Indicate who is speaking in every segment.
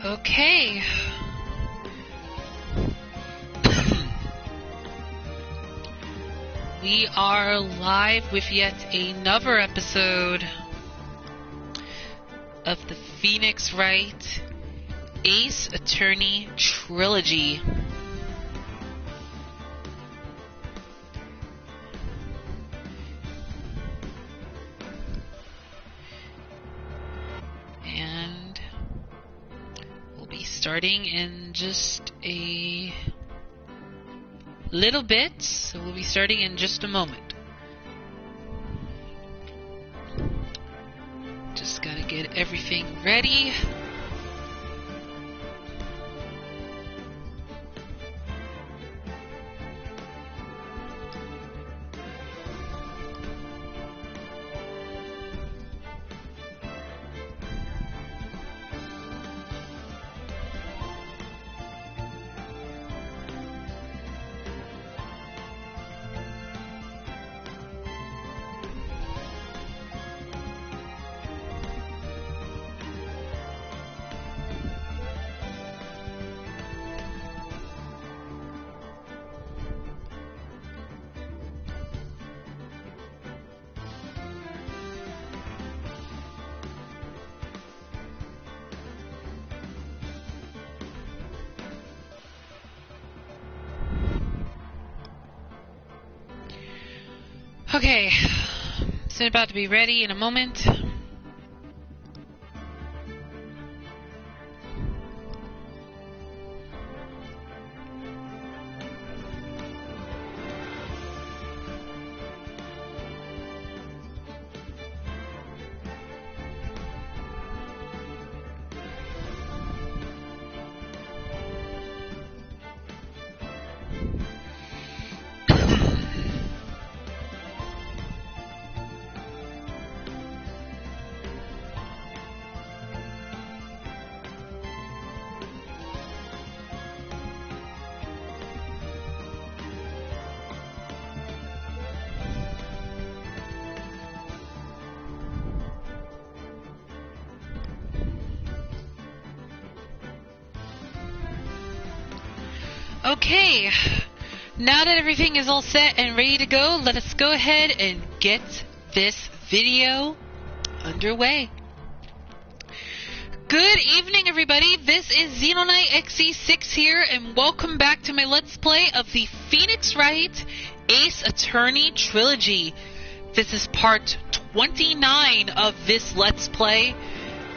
Speaker 1: Okay. We are live with yet another episode of the Phoenix Wright Ace Attorney Trilogy. And we'll be starting in just a little bit, so we'll be starting in just a moment. Just gotta get everything ready. Okay, so about to be ready in a moment. Okay, now that everything is all set and ready to go, let us go ahead and get this video underway. Good evening, everybody. This is Xenonite XE6 here, and welcome back to my Let's Play of the Phoenix Wright Ace Attorney Trilogy. This is part 29 of this Let's Play.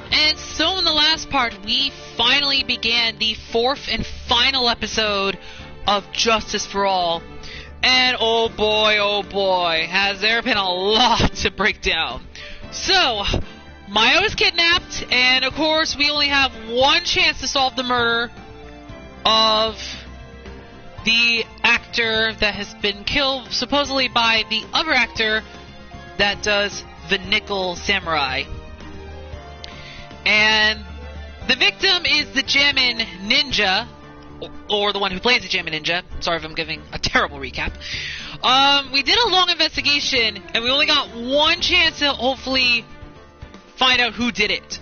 Speaker 1: And so in the last part, we finally began the fourth and final episode of Justice for All. And oh boy, has there been a lot to break down. So, Maya was kidnapped, and of course we only have one chance to solve the murder of the actor that has been killed, supposedly by the other actor that does the Nickel Samurai. And the victim is the Jammin Ninja, or the one who plays the Jammin Ninja. Sorry if I'm giving a terrible recap. We did a long investigation, and we only got one chance to hopefully find out who did it.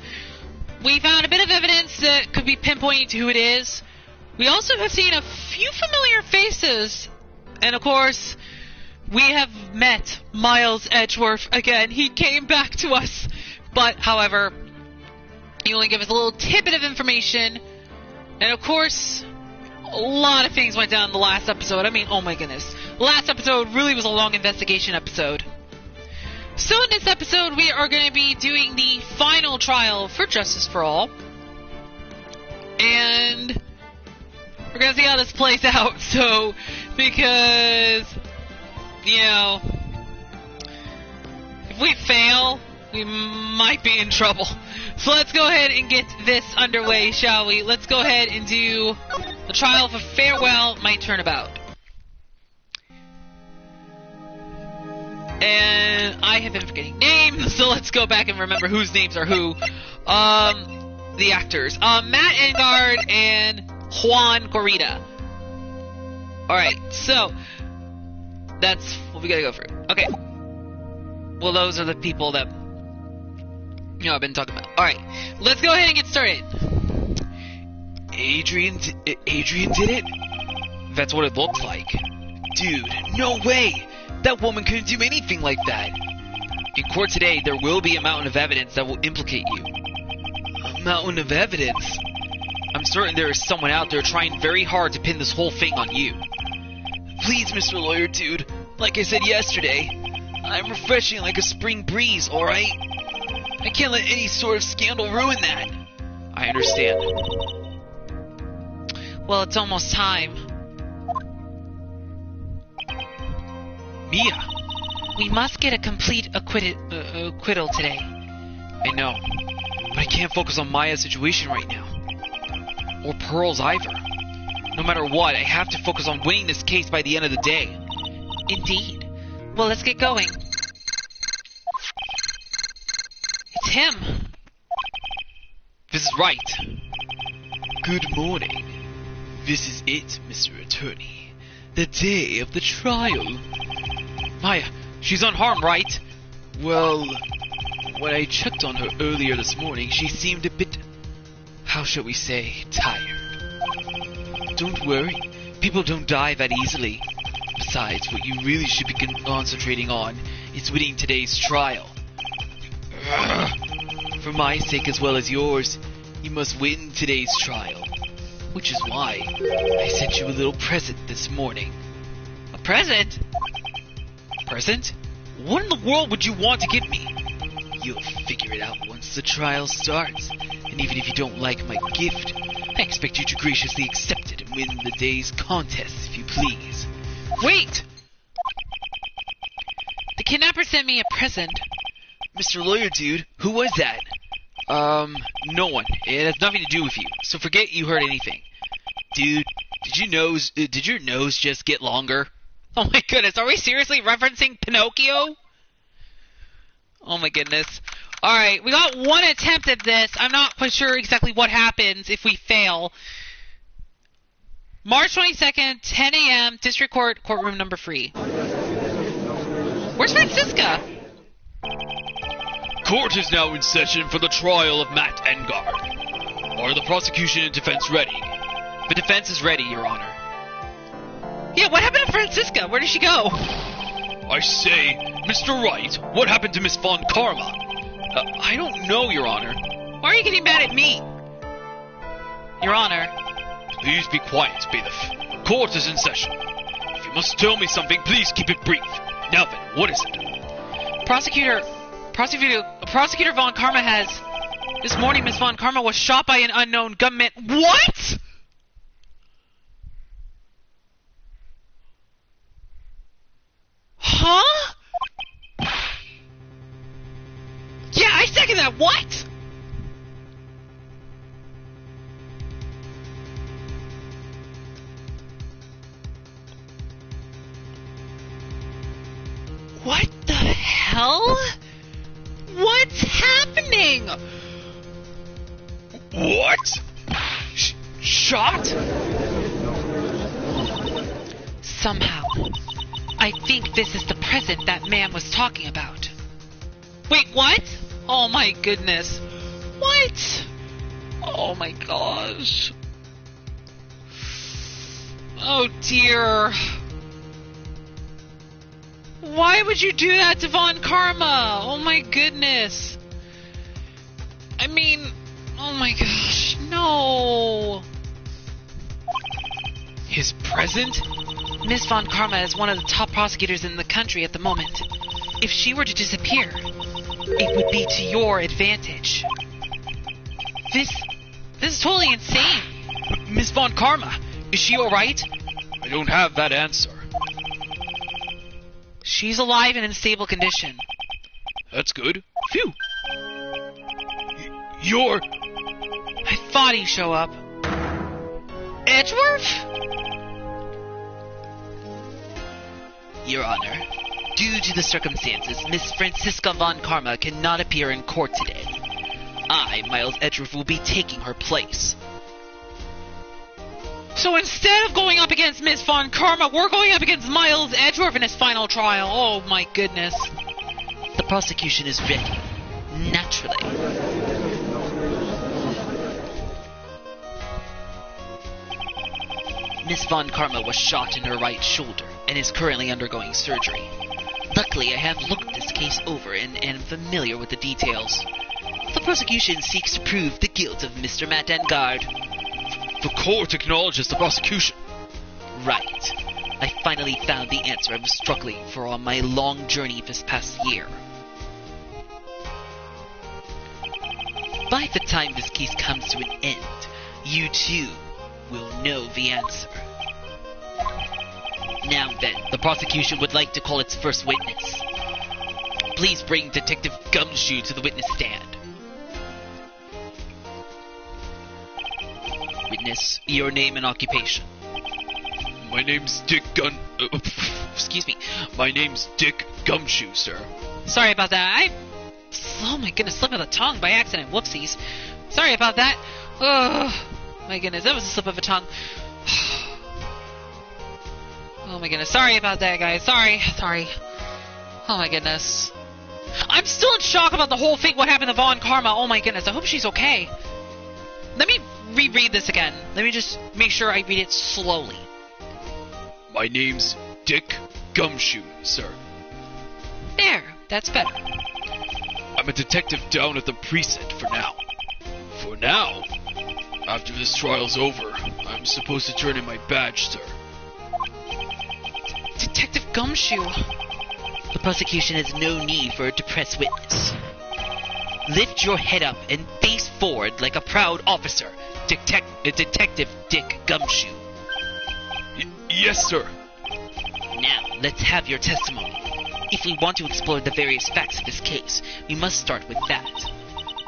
Speaker 1: We found a bit of evidence that could be pinpointing to who it is. We also have seen a few familiar faces, and of course, we have met Miles Edgeworth again. He came back to us, but however, he only gave us a little tidbit of information, and of course, a lot of things went down in the last episode. I mean, oh my goodness. The last episode really was a long investigation episode. So in this episode, we are going to be doing the final trial for Justice for All. And we're going to see how this plays out. So, because, you know, if we fail, we might be in trouble. So let's go ahead and get this underway, shall we? Let's go ahead and do the trial for Farewell, My Turnabout. And I have been forgetting names, so let's go back and remember whose names are who. The actors. Matt Engard and Juan Corrida. Alright, so that's what we gotta go through. Okay. Well, those are the people that, you know, I've been talking about. Alright, let's go ahead and get started.
Speaker 2: Adrian did it?
Speaker 1: That's what it looks like.
Speaker 2: Dude, no way! That woman couldn't do anything like that!
Speaker 1: In court today, there will be a mountain of evidence that will implicate you.
Speaker 2: A mountain of evidence?
Speaker 1: I'm certain there is someone out there trying very hard to pin this whole thing on you.
Speaker 2: Please, Mr. Lawyer Dude, like I said yesterday, I'm refreshing like a spring breeze, alright? I can't let any sort of scandal ruin that.
Speaker 1: I understand. Well, it's almost time.
Speaker 2: Mia!
Speaker 1: We must get a complete acquittal today.
Speaker 2: I know, but I can't focus on Maya's situation right now. Or Pearl's either. No matter what, I have to focus on winning this case by the end of the day.
Speaker 1: Indeed. Well, let's get going. It's him.
Speaker 2: This is Wright. Good morning. This is it, Mr. Attorney. The day of the trial.
Speaker 1: Maya, she's unharmed, right?
Speaker 2: Well, when I checked on her earlier this morning, she seemed a bit, how shall we say, tired. Don't worry, people don't die that easily. Besides, what you really should be concentrating on is winning today's trial. For my sake as well as yours, you must win today's trial. Which is why I sent you a little present this morning.
Speaker 1: A present?
Speaker 2: Present? What in the world would you want to give me? You'll figure it out once the trial starts. And even if you don't like my gift, I expect you to graciously accept it and win the day's contest, if you please.
Speaker 1: Wait! The kidnapper sent me a present.
Speaker 2: Mr. Lawyer Dude, who was that? No one. It has nothing to do with you, so forget you heard anything. Dude, did your nose just get longer?
Speaker 1: Oh my goodness, are we seriously referencing Pinocchio? Oh my goodness. Alright, we got one attempt at this. I'm not quite sure exactly what happens if we fail. March 22nd, 10 a.m., District Court, courtroom number 3. Where's Francisca?
Speaker 2: Court is now in session for the trial of Matt Engard. Are the prosecution and defense ready?
Speaker 1: The defense is ready, Your Honor. Yeah, what happened to Francisca? Where did she go?
Speaker 2: I say, Mr. Wright, what happened to Miss Von Karma? I don't know, Your Honor.
Speaker 1: Why are you getting mad at me? Your Honor.
Speaker 2: Please be quiet, bailiff. Court is in session. If you must tell me something, please keep it brief. Now then, what is it?
Speaker 1: Prosecutor Von Karma has... This morning, Miss Von Karma was shot by an unknown gunman. What?! Huh? Yeah, I second that. What? What the hell? What's happening?
Speaker 2: What? Shot?
Speaker 1: Somehow, I think this is the present that man was talking about. Wait, what? Oh my goodness. What? Oh my gosh. Oh dear. Why would you do that to Von Karma? Oh my goodness. I mean, oh my gosh, no.
Speaker 2: His present?
Speaker 1: Miss Von Karma is one of the top prosecutors in the country at the moment. If she were to disappear, it would be to your advantage. This is totally insane.
Speaker 2: Miss Von Karma, is she alright? I don't have that answer.
Speaker 1: She's alive and in stable condition.
Speaker 2: That's good. Phew. You're...
Speaker 1: I thought he'd show up. Edgeworth?
Speaker 2: Your Honor, due to the circumstances, Miss Francisca Von Karma cannot appear in court today. I, Miles Edgeworth, will be taking her place.
Speaker 1: So instead of going up against Miss Von Karma, we're going up against Miles Edgeworth in his final trial. Oh my goodness.
Speaker 2: The prosecution is ready. Naturally.
Speaker 1: Miss Von Karma was shot in her right shoulder and is currently undergoing surgery. Luckily, I have looked this case over and am familiar with the details. The prosecution seeks to prove the guilt of Mr. Matt Engard.
Speaker 2: The court acknowledges the prosecution.
Speaker 1: Right. I finally found the answer I was struggling for on my long journey this past year. By the time this case comes to an end, you too will know the answer. Now then, the prosecution would like to call its first witness. Please bring Detective Gumshoe to the witness stand. Witness, your name and occupation.
Speaker 2: My name's
Speaker 1: Excuse me.
Speaker 2: My name's Dick Gumshoe, sir.
Speaker 1: Sorry about that. Oh my goodness, slip of the tongue by accident. Whoopsies. Sorry about that. Oh my goodness, that was a slip of a tongue. Oh my goodness, sorry about that, guys. Sorry. Oh my goodness. I'm still in shock about the whole thing, what happened to Von Karma. Oh my goodness, I hope she's okay. Let me reread this again. Let me just make sure I read it slowly.
Speaker 2: My name's Dick Gumshoe, sir.
Speaker 1: There, that's better.
Speaker 2: I'm a detective down at the precinct for now. For now? After this trial's over, I'm supposed to turn in my badge, sir.
Speaker 1: Detective Gumshoe. The prosecution has no need for a depressed witness. Lift your head up and face forward like a proud officer, Detective Dick Gumshoe.
Speaker 2: Yes, sir.
Speaker 1: Now, let's have your testimony. If we want to explore the various facts of this case, we must start with that.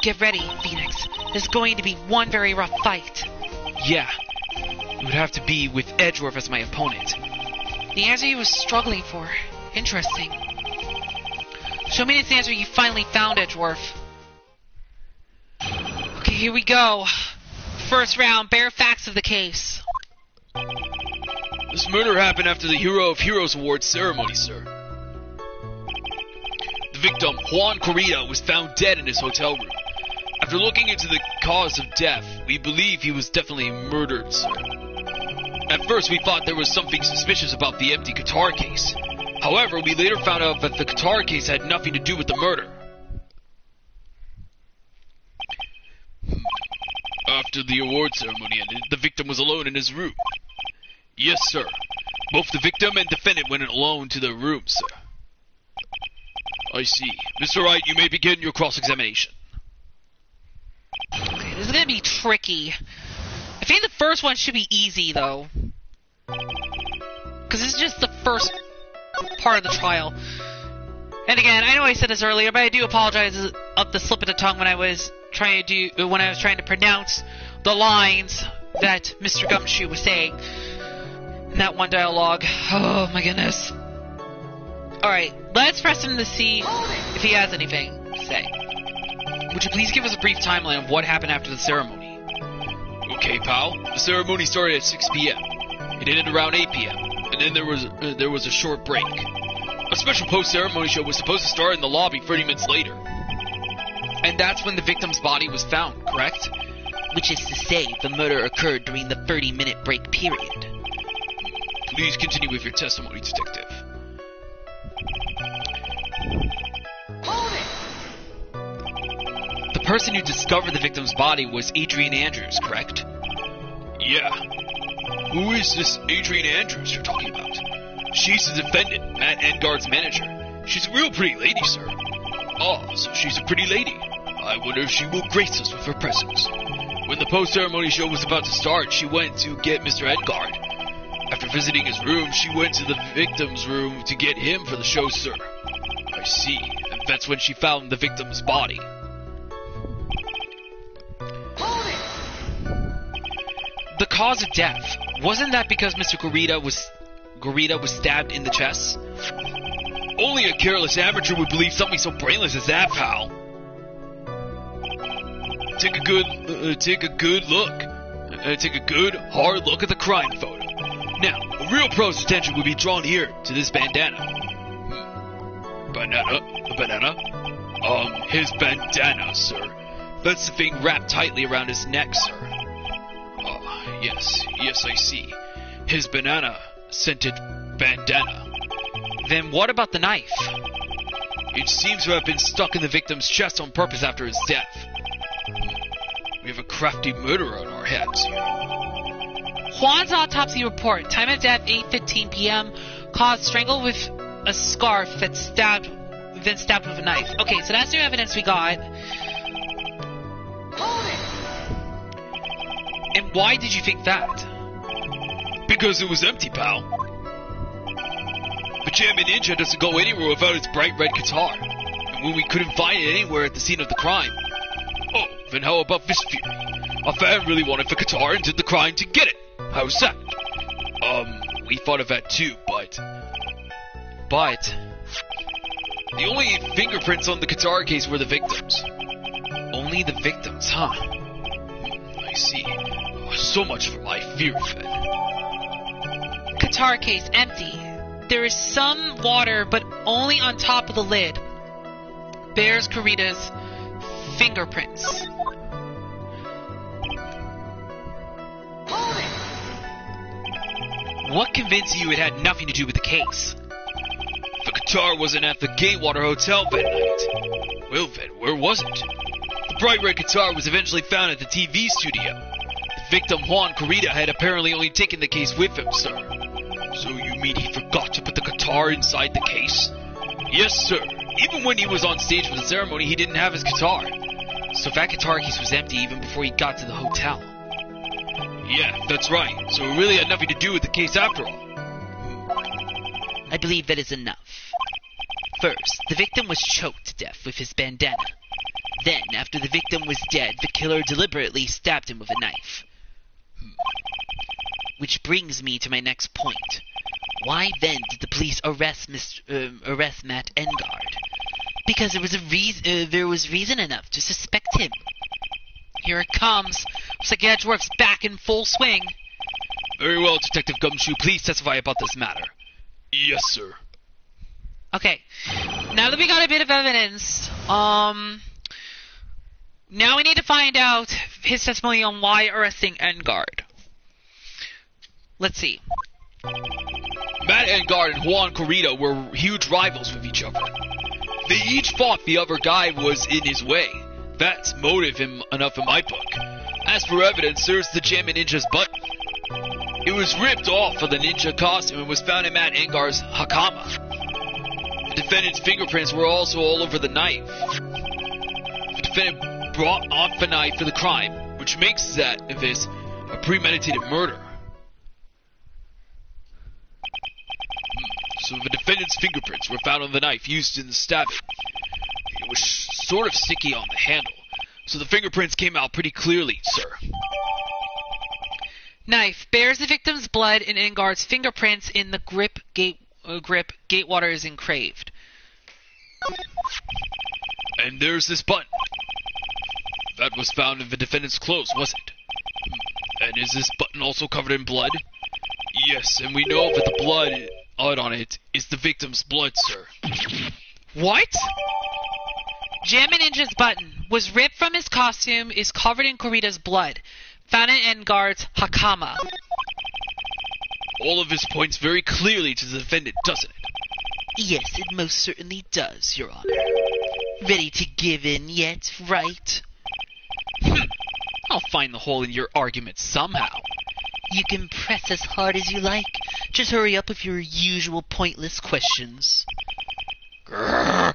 Speaker 1: Get ready, Phoenix. There's going to be one very rough fight.
Speaker 2: Yeah. It would have to be with Edgeworth as my opponent.
Speaker 1: The answer you were struggling for. Interesting. Show me this answer you finally found, Edgeworth. Okay, here we go. First round, bare facts of the case.
Speaker 2: This murder happened after the Hero of Heroes Award ceremony, sir. The victim, Juan Corrida, was found dead in his hotel room. After looking into the cause of death, we believe he was definitely murdered, sir. At first, we thought there was something suspicious about the empty guitar case. However, we later found out that the guitar case had nothing to do with the murder. After the award ceremony ended, the victim was alone in his room. Yes, sir. Both the victim and defendant went alone to their room, sir. I see. Mr. Wright, you may begin your cross-examination.
Speaker 1: Okay, this is gonna be tricky. I think the first one should be easy, though. Because this is just the first part of the trial. And again, I know I said this earlier, but I do apologize of the slip of the tongue when I was trying to pronounce the lines that Mr. Gumshoe was saying in that one dialogue. Oh my goodness. Alright, let's press him to see if he has anything to say. Would you please give us a brief timeline of what happened after the ceremony?
Speaker 2: Okay, pal. The ceremony started at 6 p.m. It ended around 8 p.m. And then there was a short break. A special post-ceremony show was supposed to start in the lobby 30 minutes later.
Speaker 1: And that's when the victim's body was found, correct? Which is to say, the murder occurred during the 30-minute break period.
Speaker 2: Please continue with your testimony, detective.
Speaker 1: The person who discovered the victim's body was Adrian Andrews, correct?
Speaker 2: Yeah. Who is this Adrian Andrews you're talking about? She's the defendant, Matt Engard's manager. She's a real pretty lady, sir. Oh, so she's a pretty lady. I wonder if she will grace us with her presence. When the post-ceremony show was about to start, she went to get Mr. Engard. After visiting his room, she went to the victim's room to get him for the show, sir. I see. And that's when she found the victim's body.
Speaker 1: The cause of death, wasn't that because Mr. Corrida was stabbed in the chest?
Speaker 2: Only a careless amateur would believe something so brainless as that, pal. Take a good look. Take a good, hard look at the crime photo. Now, a real pro's attention would be drawn here to this bandana. Banana? His bandana, sir. That's the thing wrapped tightly around his neck, sir. Yes, I see. His banana-scented bandana.
Speaker 1: Then what about the knife?
Speaker 2: It seems to have been stuck in the victim's chest on purpose after his death. We have a crafty murderer on our hands here.
Speaker 1: Juan's autopsy report. Time of death 8:15 p.m. Cause strangled with a scarf then stabbed with a knife. Okay, so that's new evidence we got. And why did you think that?
Speaker 2: Because it was empty, pal. The Jammin' Ninja doesn't go anywhere without its bright red guitar. And when we couldn't find it anywhere at the scene of the crime... Oh, then how about this theory? A fan really wanted the guitar and did the crime to get it. How's that? We thought of that too, but... The only fingerprints on the guitar case were the victims.
Speaker 1: Only the victims, huh?
Speaker 2: I see. So much for my fear of it.
Speaker 1: Guitar case empty. There is some water, but only on top of the lid. Bears Corita's fingerprints. What convinced you it had nothing to do with the case?
Speaker 2: The guitar wasn't at the Gatewater Hotel that night. Well then, where was it? The bright red guitar was eventually found at the TV studio. The victim Juan Corita had apparently only taken the case with him, sir. So you mean he forgot to put the guitar inside the case? Yes, sir. Even when he was on stage for the ceremony, he didn't have his guitar.
Speaker 1: So that guitar case was empty even before he got to the hotel.
Speaker 2: Yeah, that's right. So it really had nothing to do with the case after all.
Speaker 1: I believe that is enough. First, the victim was choked to death with his bandana. Then, after the victim was dead, the killer deliberately stabbed him with a knife. Which brings me to my next point. Why then did the police arrest Matt Engard? Because there was reason enough to suspect him. Here it comes. Looks like Edgeworth's back in full swing.
Speaker 2: Very well, Detective Gumshoe. Please testify about this matter. Yes, sir.
Speaker 1: Okay. Now that we got a bit of evidence, now we need to find out his testimony on why arresting Engard. Let's see.
Speaker 2: Matt Engard and Juan Corita were huge rivals with each other. They each thought the other guy was in his way. That's motive enough in my book. As for evidence, there's the Jammin' Ninja's button. It was ripped off of the ninja costume and was found in Matt Engard's hakama. The defendant's fingerprints were also all over the knife. The defendant brought off the knife for the crime, which makes this a premeditated murder. So the defendant's fingerprints were found on the knife used in the stabbing. It was sort of sticky on the handle, so the fingerprints came out pretty clearly, sir.
Speaker 1: Knife bears the victim's blood and Engard's fingerprints in the grip. Gatewater is engraved.
Speaker 2: And there's this button. That was found in the defendant's clothes, was it? And is this button also covered in blood? Yes, and we know that the blood out on it is the victim's blood, sir.
Speaker 1: What? Jammin' Ninja's button was ripped from his costume, is covered in Corita's blood. Found in Engard's hakama.
Speaker 2: All of this points very clearly to the defendant, doesn't it?
Speaker 1: Yes, it most certainly does, Your Honor. Ready to give in yet, right? I'll find the hole in your argument somehow. You can press as hard as you like. Just hurry up with your usual pointless questions. Oh,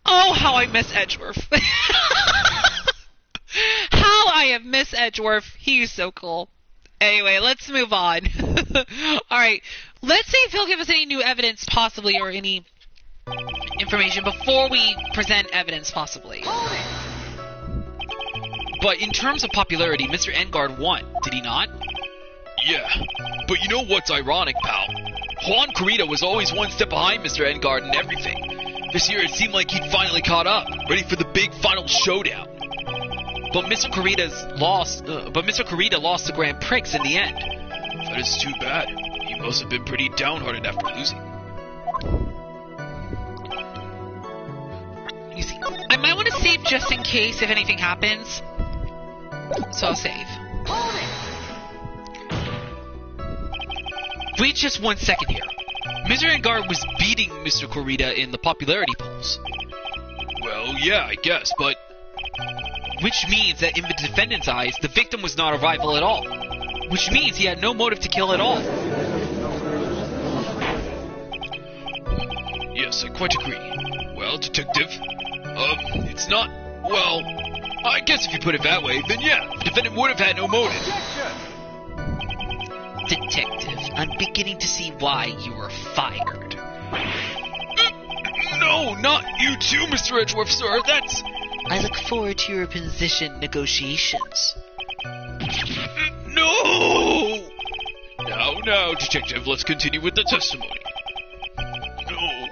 Speaker 1: how I miss Edgeworth. How I have missed Edgeworth. He's so cool. Anyway, let's move on. Alright, let's see if he'll give us any new evidence, possibly, or any information before we present evidence, possibly. But in terms of popularity, Mr. Engard won, did he not?
Speaker 2: Yeah, but you know what's ironic, pal? Juan Corita was always one step behind Mr. Engard in everything. This year it seemed like he'd finally caught up, ready for the big final showdown. But Mr. Corita lost the Grand Prix in the end. That is too bad. He must have been pretty downhearted after losing.
Speaker 1: You see, I might want to save just in case if anything happens. So I'll save.
Speaker 2: Wait just 1 second here. Mr. Engard was beating Mr. Corrida in the popularity polls. Well, yeah, I guess, but... Which means that in the defendant's eyes, the victim was not a rival at all. Which means he had no motive to kill at all. Yes, I quite agree. Well, Detective, it's not... Well, I guess if you put it that way, then yeah, the defendant would have had no motive.
Speaker 1: Detective, I'm beginning to see why you were fired.
Speaker 2: No, not you too, Mr. Edgeworth, sir. That's...
Speaker 1: I look forward to your position negotiations.
Speaker 2: No! Now, Detective, let's continue with the testimony. No,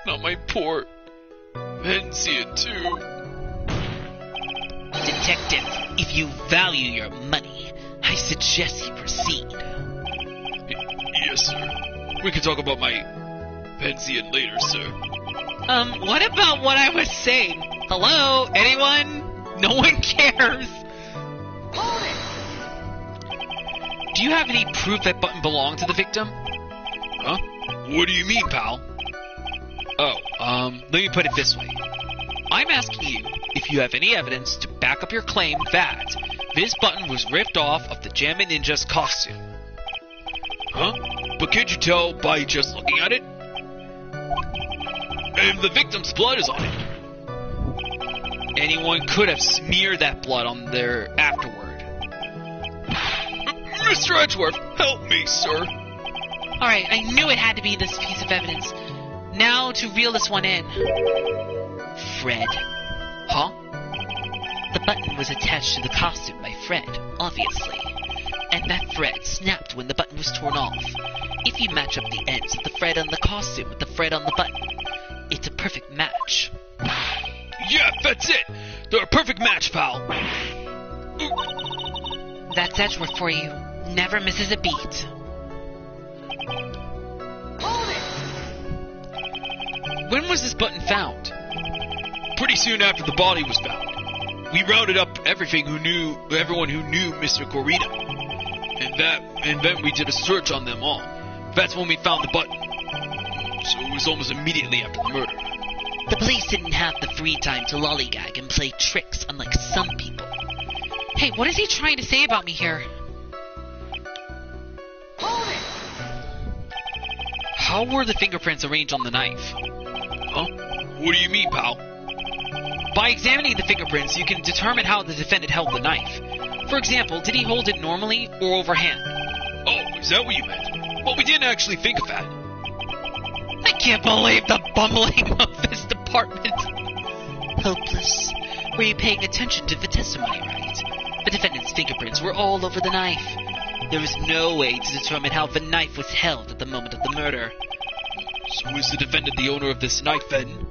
Speaker 2: not my poor Pensian, too.
Speaker 1: Detective, if you value your money, I suggest you proceed.
Speaker 2: Yes, sir. We can talk about my Pensian later, sir.
Speaker 1: What about what I was saying? Hello? Anyone? No one cares.
Speaker 2: Do you have any proof that button belonged to the victim? Huh? What do you mean, pal? Let me put it this way. I'm asking you if you have any evidence to back up your claim that this button was ripped off of the Jammin Ninja's costume. Huh? But can't you tell by just looking at it? And the victim's blood is on it. Anyone could have smeared that blood on there afterward. Mr. Edgeworth, help me, sir.
Speaker 1: Alright, I knew it had to be this piece of evidence. Now to reel this one in. Fred.
Speaker 2: Huh?
Speaker 1: The button was attached to the costume by Fred, obviously. And that thread snapped when the button was torn off. If you match up the ends of the thread on the costume with the thread on the button, it's a perfect match.
Speaker 2: Yeah, that's it! They're a perfect match, pal!
Speaker 1: That's Edgeworth for you. Never misses a beat.
Speaker 2: When was this button found? Pretty soon after the body was found. We rounded up everyone who knew Mr. Corrida. And then we did a search on them all. That's when we found the button. So it was almost immediately after the murder.
Speaker 1: The police didn't have the free time to lollygag and play tricks, unlike some people. Hey, what is he trying to say about me here?
Speaker 2: How were the fingerprints arranged on the knife? Huh? What do you mean, pal? By examining the fingerprints, you can determine how the defendant held the knife. For example, did he hold it normally or overhand? Oh, is that what you meant? Well, we didn't actually think of that.
Speaker 1: I can't believe the bumbling of this department. Hopeless. Were you paying attention to the testimony, right? The defendant's fingerprints were all over the knife. There was no way to determine how the knife was held at the moment of the murder.
Speaker 2: So is the defendant the owner of this knife, then?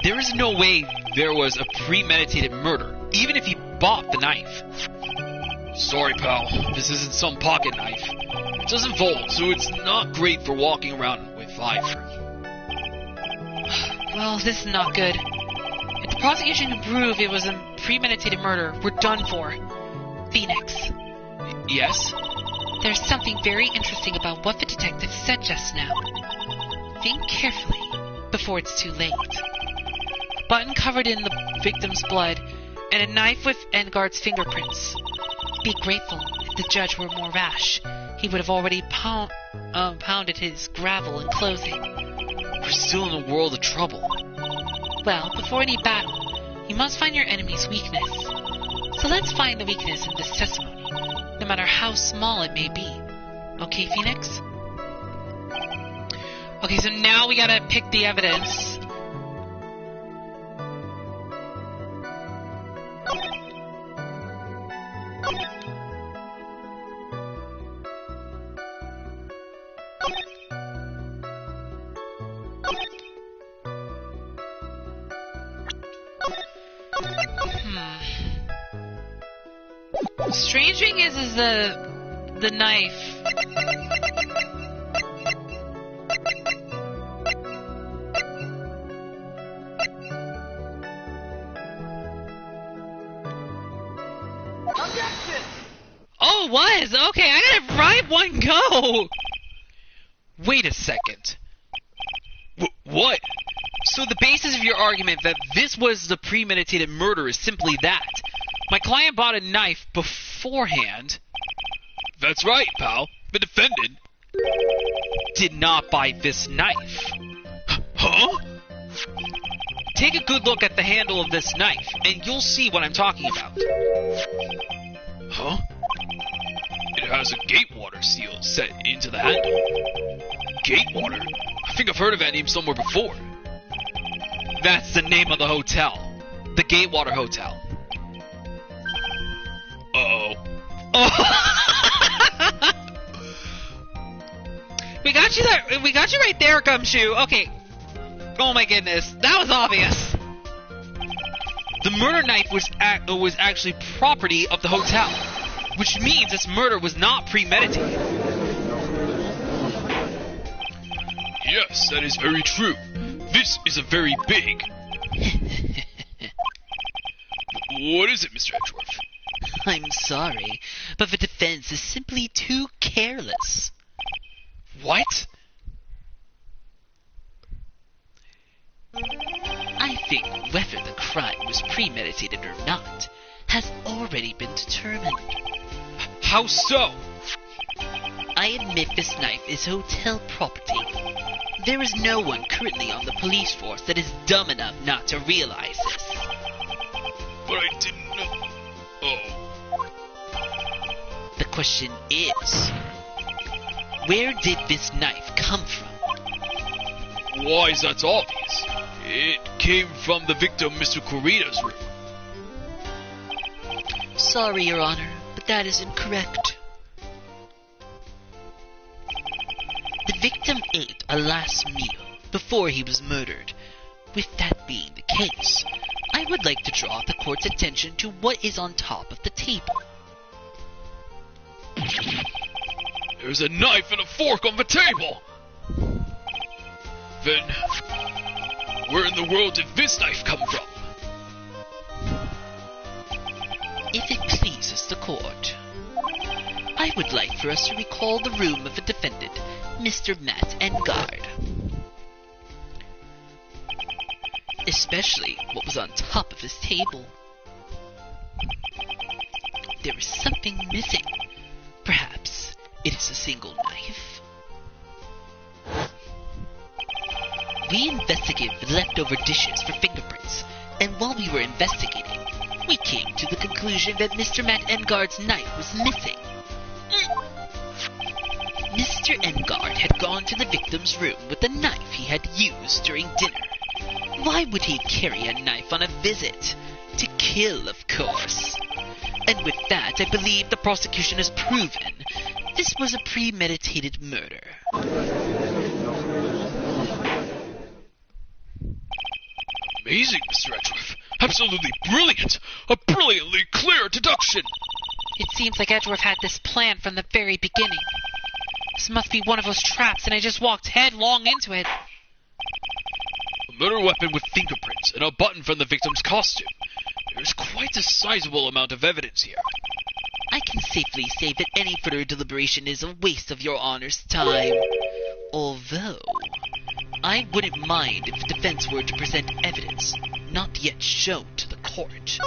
Speaker 2: There is no way there was a premeditated murder, even if he bought the knife. Sorry, pal. This isn't some pocket knife. It doesn't fold, so it's not great for walking around with ivory.
Speaker 1: Well, this is not good. If the prosecution can prove it was a premeditated murder, we're done for. Phoenix.
Speaker 2: Yes?
Speaker 1: There's something very interesting about what the detective said just now. Think carefully before it's too late. A button covered in the victim's blood, and a knife with Engard's fingerprints. Be grateful if the judge were more rash. He would have already pounded his gravel in closing.
Speaker 2: We're still in a world of trouble.
Speaker 1: Well, before any battle, you must find your enemy's weakness. So let's find the weakness in this testimony, no matter how small it may be. Okay, Phoenix? Okay, so now we gotta pick the evidence. Strange thing is the knife. it was. Okay, I got it right one go.
Speaker 2: Wait a second. What? So the basis of your argument that this was the premeditated murder is simply that. My client bought a knife beforehand. That's right, pal. The defendant did not buy this knife. Huh? Take a good look at the handle of this knife, and you'll see what I'm talking about. Huh? It has a Gatewater seal set into the handle. Gatewater? I think I've heard of that name somewhere before. That's the name of the hotel. The Gatewater Hotel. Uh-oh.
Speaker 1: Oh. We got you right there, Gumshoe. Okay. Oh my goodness, that was obvious.
Speaker 2: The murder knife was actually property of the hotel, which means this murder was not premeditated. Yes, that is very true. This is a very big... What is it, Mr. Edgeworth?
Speaker 1: I'm sorry, but the defense is simply too careless.
Speaker 2: What?
Speaker 1: I think whether the crime was premeditated or not has already been determined.
Speaker 2: How so?
Speaker 1: I admit this knife is hotel property. There is no one currently on the police force that is dumb enough not to realize this.
Speaker 2: But I didn't know. Oh.
Speaker 1: The question is, where did this knife come from?
Speaker 2: Why, that's obvious. It came from the victim, Mr. Corrida's room.
Speaker 1: Sorry, Your Honor, but that is incorrect. The victim ate a last meal before he was murdered. With that being the case, I would like to draw the court's attention to what is on top of the table.
Speaker 2: There's a knife and a fork on the table! Then, where in the world did this knife come from?
Speaker 1: If it pleases the court, I would like for us to recall the room of the defendant, Mr. Matt Engard. Especially what was on top of his table. There is something missing. Perhaps it is a single knife. We investigated the leftover dishes for fingerprints, and while we were investigating, we came to the conclusion that Mr. Matt Engard's knife was missing. Mr. Engard had gone to the victim's room with the knife he had used during dinner. Why would he carry a knife on a visit? To kill, of course. And with that, I believe the prosecution has proven this was a premeditated murder.
Speaker 2: Amazing, Mr. Edgeworth. Absolutely brilliant. A brilliantly clear deduction.
Speaker 1: It seems like Edgeworth had this plan from the very beginning. This must be one of those traps, and I just walked headlong into it.
Speaker 2: A murder weapon with fingerprints and a button from the victim's costume. There's quite a sizable amount of evidence here.
Speaker 1: I can safely say that any further deliberation is a waste of Your Honor's time. Although, I wouldn't mind if the defense were to present evidence not yet shown to the court.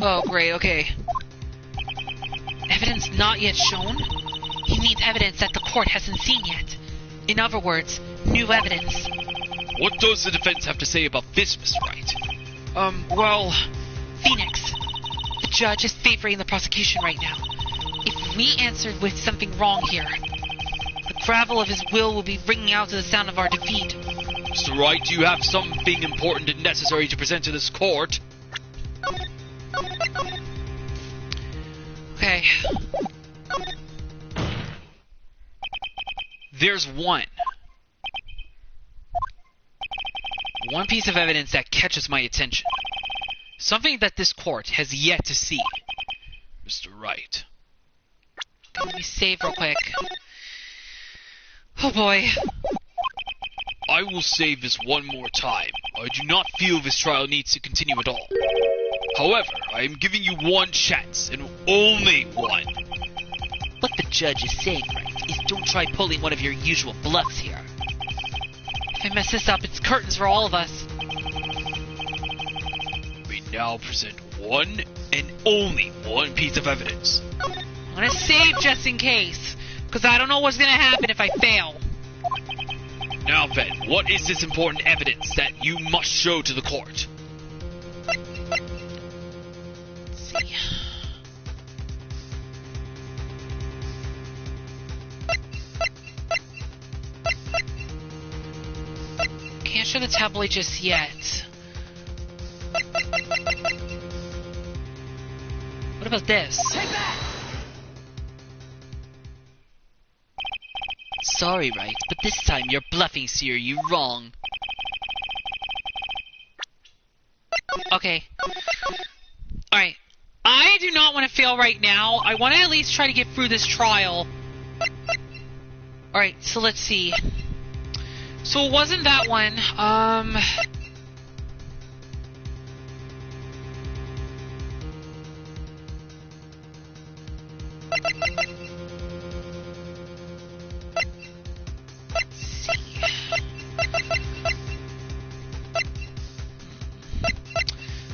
Speaker 1: Oh, great, okay. Evidence not yet shown? He means evidence that the court hasn't seen yet. In other words, new evidence.
Speaker 2: What does the defense have to say about this, Miss Wright?
Speaker 1: Well, Phoenix, the judge is favoring the prosecution right now. If we answered with something wrong here, the gravel of his will be ringing out to the sound of our defeat.
Speaker 2: Mr. Wright, do you have something important and necessary to present to this court?
Speaker 1: Okay.
Speaker 2: There's one piece of evidence that catches my attention. Something that this court has yet to see. Mr. Wright.
Speaker 1: Let me save real quick. Oh boy.
Speaker 2: I will save this one more time. I do not feel this trial needs to continue at all. However, I am giving you one chance, and only one.
Speaker 1: What the judge is saying, right, is don't try pulling one of your usual bluffs here. If I mess this up, it's curtains for all of us.
Speaker 2: We now present one and only one piece of evidence.
Speaker 1: I'm gonna save just in case, because I don't know what's gonna happen if I fail.
Speaker 2: Now then, what is this important evidence that you must show to the court?
Speaker 1: Let's see. Can't show the tabloid just yet. What about this? Sorry, Wright, but this time you're bluffing, Seer. You're wrong. Okay. Alright. I do not want to fail right now. I want to at least try to get through this trial. Alright, so let's see. So it wasn't that one.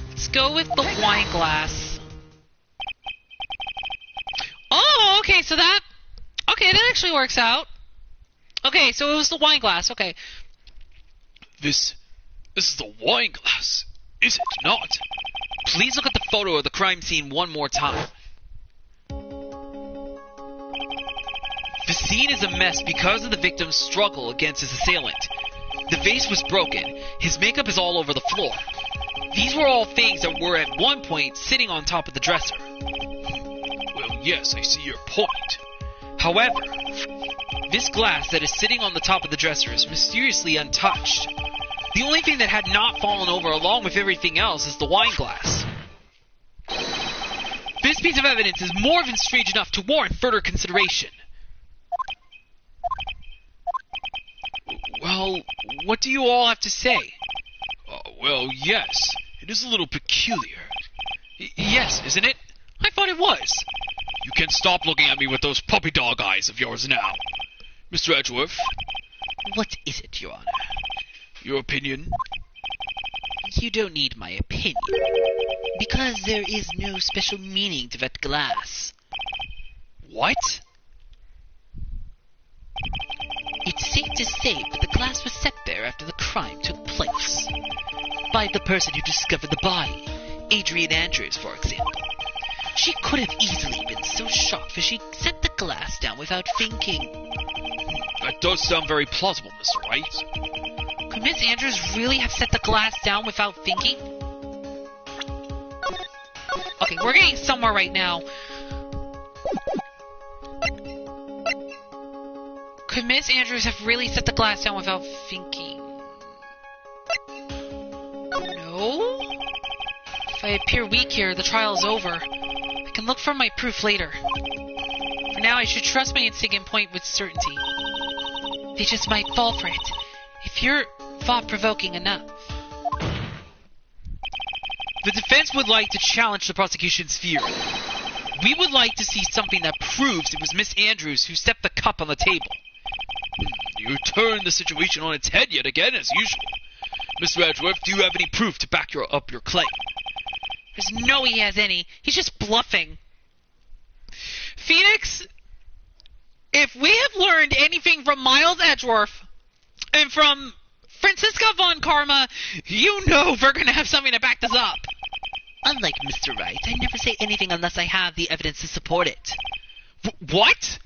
Speaker 1: Let's go with the wine glass. Oh, okay, so that... Okay, that actually works out. Okay, so it was the wine glass, okay.
Speaker 2: This is the wine glass, is it not? Please look at the photo of the crime scene one more time. The scene is a mess because of the victim's struggle against his assailant. The vase was broken. His makeup is all over the floor. These were all things that were at one point sitting on top of the dresser. Well, yes, I see your point. However, this glass that is sitting on the top of the dresser is mysteriously untouched. The only thing that had not fallen over along with everything else is the wine glass. This piece of evidence is more than strange enough to warrant further consideration. Well, what do you all have to say? Well, yes, it is a little peculiar. Yes, isn't it? I thought it was. You can stop looking at me with those puppy dog eyes of yours now. Mr. Edgeworth?
Speaker 1: What is it, Your Honor?
Speaker 2: Your opinion?
Speaker 1: You don't need my opinion, because there is no special meaning to that glass.
Speaker 2: What?
Speaker 1: It's safe to say that the glass was set there after the crime took place. By the person who discovered the body, Adrian Andrews, for example. She could have easily been so shocked that she set the glass down without thinking.
Speaker 2: That does sound very plausible, Mr. Wright.
Speaker 1: Could Miss Andrews really have set the glass down without thinking? Okay, we're getting somewhere right now. Could Miss Andrews have really set the glass down without thinking? No? If I appear weak here, the trial is over. I can look for my proof later. For now, I should trust my instinct and point with certainty. They just might fall for it, if you're thought-provoking enough.
Speaker 2: The defense would like to challenge the prosecution's theory. We would like to see something that proves it was Miss Andrews who stepped the cup on the table. You turned the situation on its head yet again, as usual. Mr. Edgeworth, do you have any proof to back up your claim?
Speaker 1: There's no he has any. He's just bluffing. Phoenix, if we have learned anything from Miles Edgeworth and from Francisca von Karma, you know we're going to have something to back this up. Unlike Mr. Wright, I never say anything unless I have the evidence to support it.
Speaker 2: What?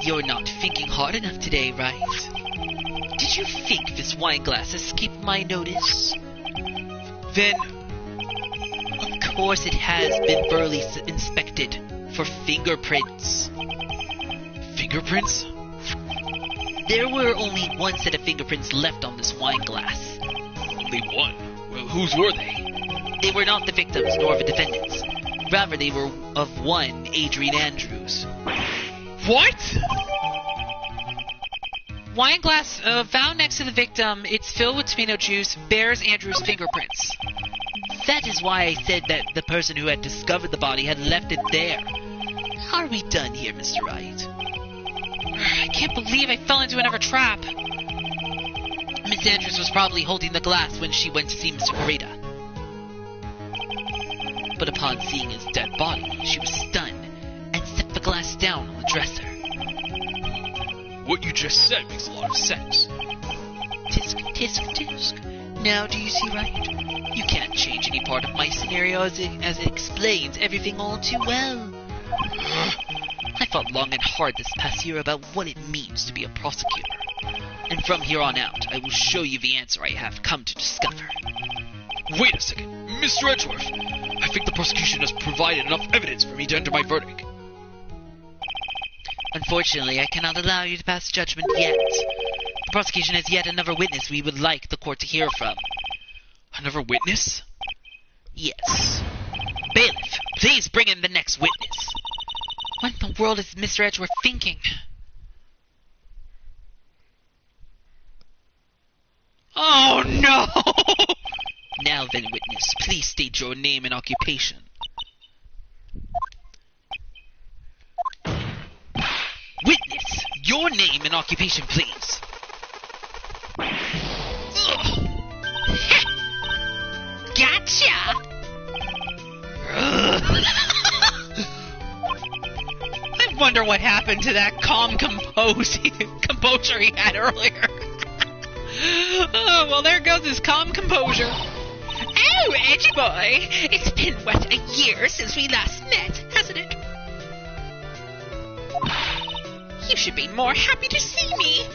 Speaker 1: You're not thinking hard enough today, right? Did you think this wine glass escaped my notice?
Speaker 2: Then...
Speaker 1: Of course it has been thoroughly inspected for fingerprints.
Speaker 2: Fingerprints?
Speaker 1: There were only one set of fingerprints left on this wine glass.
Speaker 2: Only one? Well, whose were they?
Speaker 1: They were not the victims nor the defendants. Rather, they were of one Adrian Andrews.
Speaker 2: What?
Speaker 1: Wine glass found next to the victim. It's filled with tomato juice. Bears Andrew's fingerprints.
Speaker 2: That is why I said that the person who had discovered the body had left it there. Are we done here, Mr. Wright?
Speaker 1: I can't believe I fell into another trap.
Speaker 2: Miss Andrews was probably holding the glass when she went to see Mr. Correa. But upon seeing his dead body, she was stunned and set the glass down on the dresser.
Speaker 3: What you just said makes a lot of sense.
Speaker 2: Tisk, tisk, tisk. Now do you see right? You can't change any part of my scenario as it explains everything all too well. I thought long and hard this past year about what it means to be a prosecutor. And from here on out, I will show you the answer I have come to discover.
Speaker 3: Wait a second, Mr. Edgeworth. I think the prosecution has provided enough evidence for me to enter my verdict.
Speaker 2: Unfortunately, I cannot allow you to pass judgment yet. The prosecution has yet another witness we would like the court to hear from.
Speaker 3: Another witness?
Speaker 2: Yes. Bailiff, please bring in the next witness.
Speaker 1: What in the world is Mr. Edgeworth thinking? Oh no!
Speaker 2: Now then, witness, please state your name and occupation. Witness, your name and occupation, please.
Speaker 1: Gotcha! I wonder what happened to that calm composure he had earlier. Oh, well, there goes his calm composure.
Speaker 4: Oh, Edgy boy, it's been, what, a year since we last met, hasn't it? You should be more happy to see me.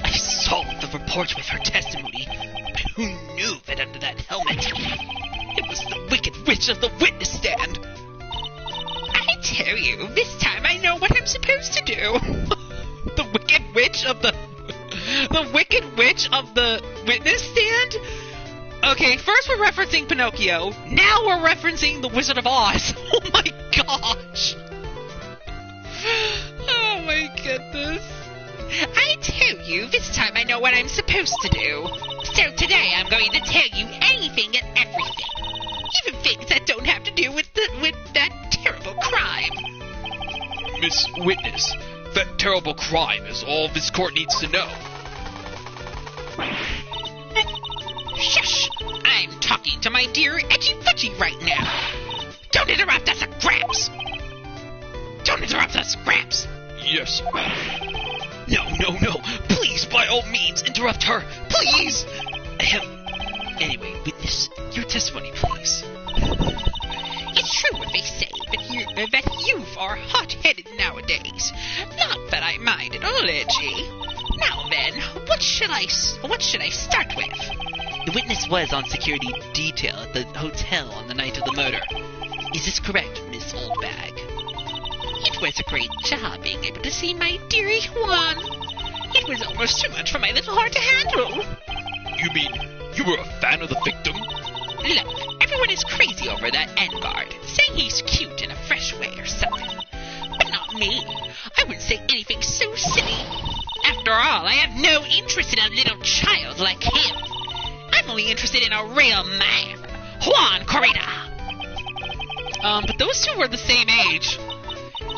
Speaker 2: I saw the report with her testimony, but who knew that under that helmet it was the wicked witch of the witness stand?
Speaker 4: I tell you, this time I know what I'm supposed to do.
Speaker 1: The wicked witch of the wicked witch of the witness stand? Okay, first we're referencing Pinocchio. Now we're referencing the Wizard of Oz. Oh my gosh. Oh my goodness.
Speaker 4: I tell you, this time I know what I'm supposed to do. So today I'm going to tell you anything and everything. Even things that don't have to do with that terrible crime.
Speaker 3: Miss Witness, that terrible crime is all this court needs to know.
Speaker 4: Shush! I'm talking to my dear Edgy Fudgy right now. Don't interrupt us, Gramps. Don't interrupt us, Gramps.
Speaker 3: Yes, madam.
Speaker 2: No. Please, by all means, interrupt her. Please. Anyway, witness, your testimony, please.
Speaker 4: It's true what they say, that youth are hot-headed nowadays. Not that I mind at all, Edgy. Now then, what should I start with?
Speaker 2: The witness was on security detail at the hotel on the night of the murder. Is this correct, Miss Oldbag?
Speaker 4: It was a great job being able to see my dearie Juan. It was almost too much for my little heart to handle.
Speaker 3: You mean you were a fan of the victim?
Speaker 4: Look, everyone is crazy over that Engard, saying he's cute in a fresh way or something. But not me. I wouldn't say anything so silly. After all, I have no interest in a little child like him. I'm only interested in a real man, Juan Correa.
Speaker 1: But those two were the same age.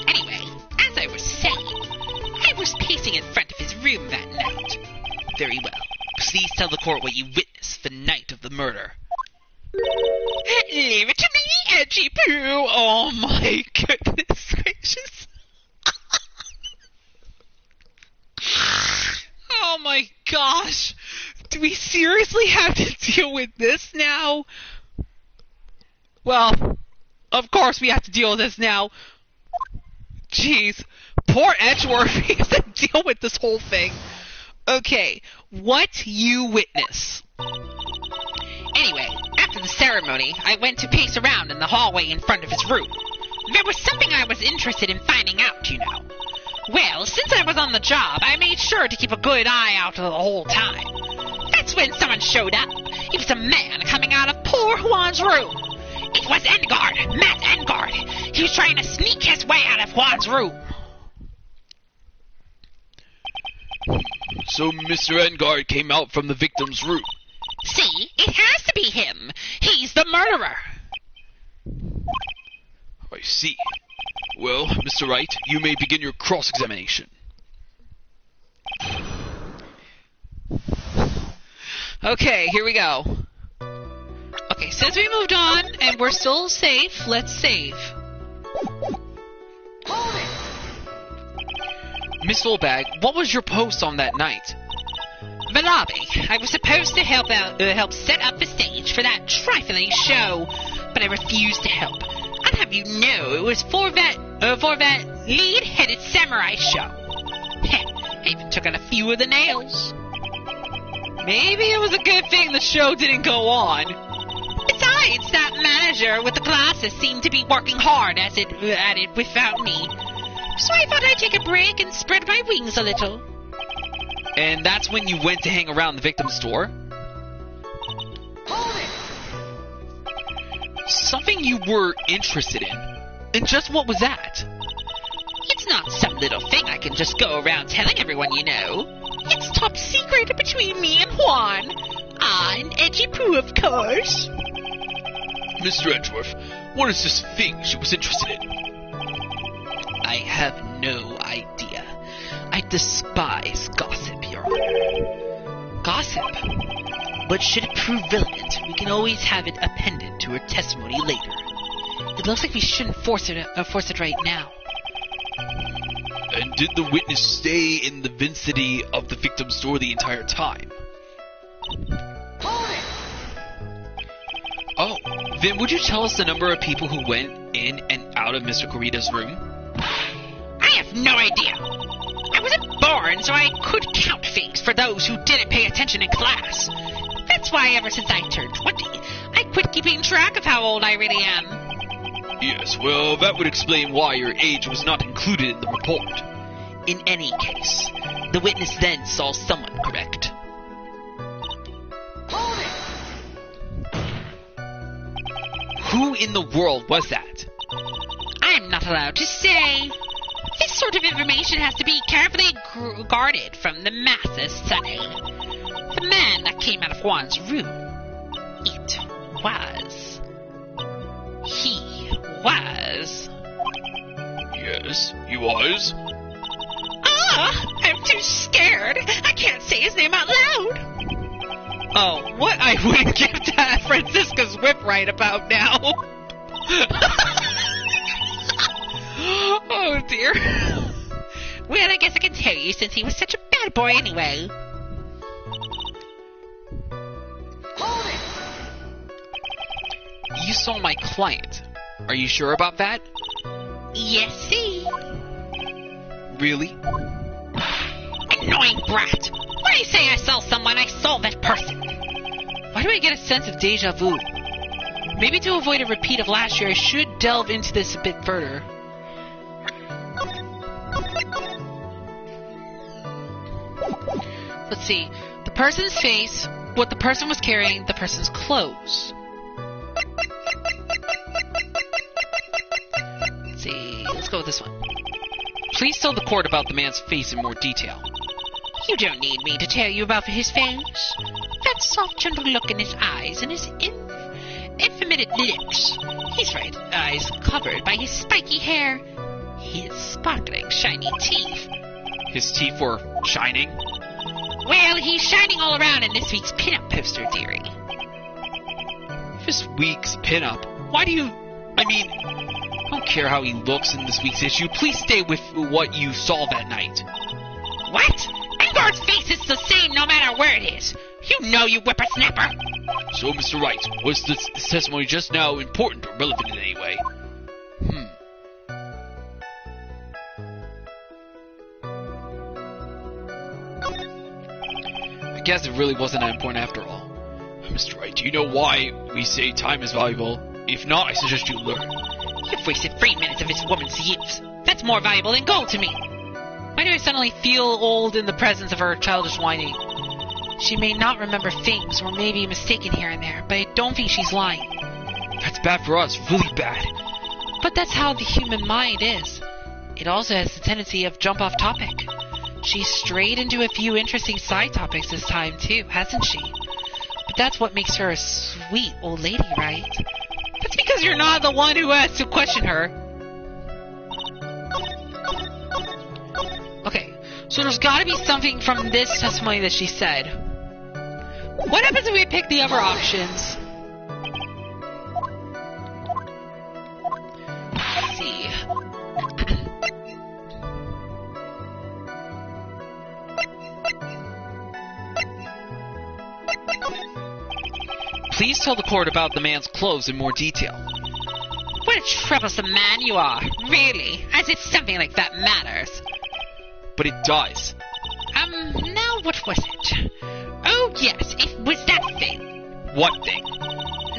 Speaker 4: Anyway, as I was saying, I was pacing in front of his room that night.
Speaker 2: Very well. Please tell the court what you witnessed the night of the murder.
Speaker 4: Leave it to me, Edgy Poo.
Speaker 1: Oh my goodness gracious. Oh my gosh. Do we seriously have to deal with this now? Well, of course we have to deal with this now. Jeez. Poor Edgeworth, he has to deal with this whole thing. Okay, what you witness?
Speaker 4: Anyway, after the ceremony, I went to pace around in the hallway in front of his room. There was something I was interested in finding out, you know. Well, since I was on the job, I made sure to keep a good eye out the whole time. That's when someone showed up. It was a man coming out of poor Juan's room. It was Engard, Matt Engard. He was trying to sneak his way out of Juan's room.
Speaker 3: So Mr. Engard came out from the victim's room.
Speaker 4: See, it has to be him. He's the murderer.
Speaker 3: I see. Well, Mr. Wright, you may begin your cross-examination.
Speaker 1: Okay, here we go. Okay, since we moved on and we're still safe, let's save. Miss Oldbag, what was your post on that night?
Speaker 4: The lobby. I was supposed to help set up the stage for that trifling show, but I refused to help. I'd have you know it was for that lead-headed samurai show. Heck, I even took out a few of the nails.
Speaker 1: Maybe it was a good thing the show didn't go on.
Speaker 4: Besides, that manager with the glasses seemed to be working hard at it without me. So I thought I'd take a break and spread my wings a little.
Speaker 1: And that's when you went to hang around the victim's store? Something you were interested in. And just what was that?
Speaker 4: It's not some little thing I can just go around telling everyone you know. It's top secret between me and Juan. Ah, and Edgy Pooh, of course.
Speaker 3: Mr. Edgeworth, what is this thing she was interested in?
Speaker 1: I have no idea. I despise gossip, Your Honor. Gossip? But should it prove relevant, we can always have it appended to her testimony later. It looks like we shouldn't force it right now.
Speaker 3: And did the witness stay in the vicinity of the victim's store the entire time?
Speaker 1: Oh, then would you tell us the number of people who went in and out of Mr. Corrida's room?
Speaker 4: I have no idea. I wasn't born, so I could count things for those who didn't pay attention in class. That's why ever since I turned 20, I quit keeping track of how old I really am.
Speaker 3: Yes, well, that would explain why your age was not included in the report.
Speaker 1: In any case, the witness then saw someone, correct? Who in the world was that?
Speaker 4: I'm not allowed to say. This sort of information has to be carefully guarded from the masses, Sonny. The man that came out of Juan's room. He was.
Speaker 3: Yes, he was.
Speaker 4: Ah, I'm too scared. I can't say his name out loud.
Speaker 1: Oh, what I wouldn't give to Francisca's whip right about now. Oh, dear.
Speaker 4: Well, I guess I can tell you since he was such a bad boy anyway.
Speaker 1: You saw my client. Are you sure about that?
Speaker 4: Yes, see.
Speaker 1: Really?
Speaker 4: Annoying brat. When I say I saw someone, I saw that person.
Speaker 1: Why do I get a sense of deja vu? Maybe to avoid a repeat of last year, I should delve into this a bit further. Let's see. The person's face, what the person was carrying, the person's clothes. Let's see. Let's go with this one. Please tell the court about the man's face in more detail.
Speaker 4: You don't need me to tell you about his face. That soft, gentle look in his eyes and his effeminate lips. His right eyes covered by his spiky hair. His sparkling, shiny teeth.
Speaker 1: His teeth were shining?
Speaker 4: Well, he's shining all around in this week's pinup poster, dearie.
Speaker 1: This week's pinup? Why do you... I mean, I don't care how he looks in this week's issue. Please stay with what you saw that night.
Speaker 4: What? Engard's face is the same no matter where it is. You know, you whippersnapper.
Speaker 3: So, Mr. Wright, was this testimony just now important or relevant in any way?
Speaker 1: I guess it really wasn't that important after all.
Speaker 3: Mr. Wright, do you know why we say time is valuable? If not, I suggest you learn.
Speaker 4: You've wasted 3 minutes of this woman's youth. That's more valuable than gold to me.
Speaker 1: Why do I suddenly feel old in the presence of her childish whining? She may not remember things, or may be mistaken here and there, but I don't think she's lying.
Speaker 3: That's bad for us, really bad.
Speaker 1: But that's how the human mind is. It also has the tendency of jump off topic. She's strayed into a few interesting side topics this time, too, hasn't she? But that's what makes her a sweet old lady, right? That's because you're not the one who has to question her. Okay, so there's gotta be something from this testimony that she said. What happens if we pick the other options? Let's see.
Speaker 2: Please tell the court about the man's clothes in more detail.
Speaker 4: What a troublesome man you are, really, as if something like that matters.
Speaker 2: But it does.
Speaker 4: Now what was it? Oh yes, it was that thing.
Speaker 2: What thing?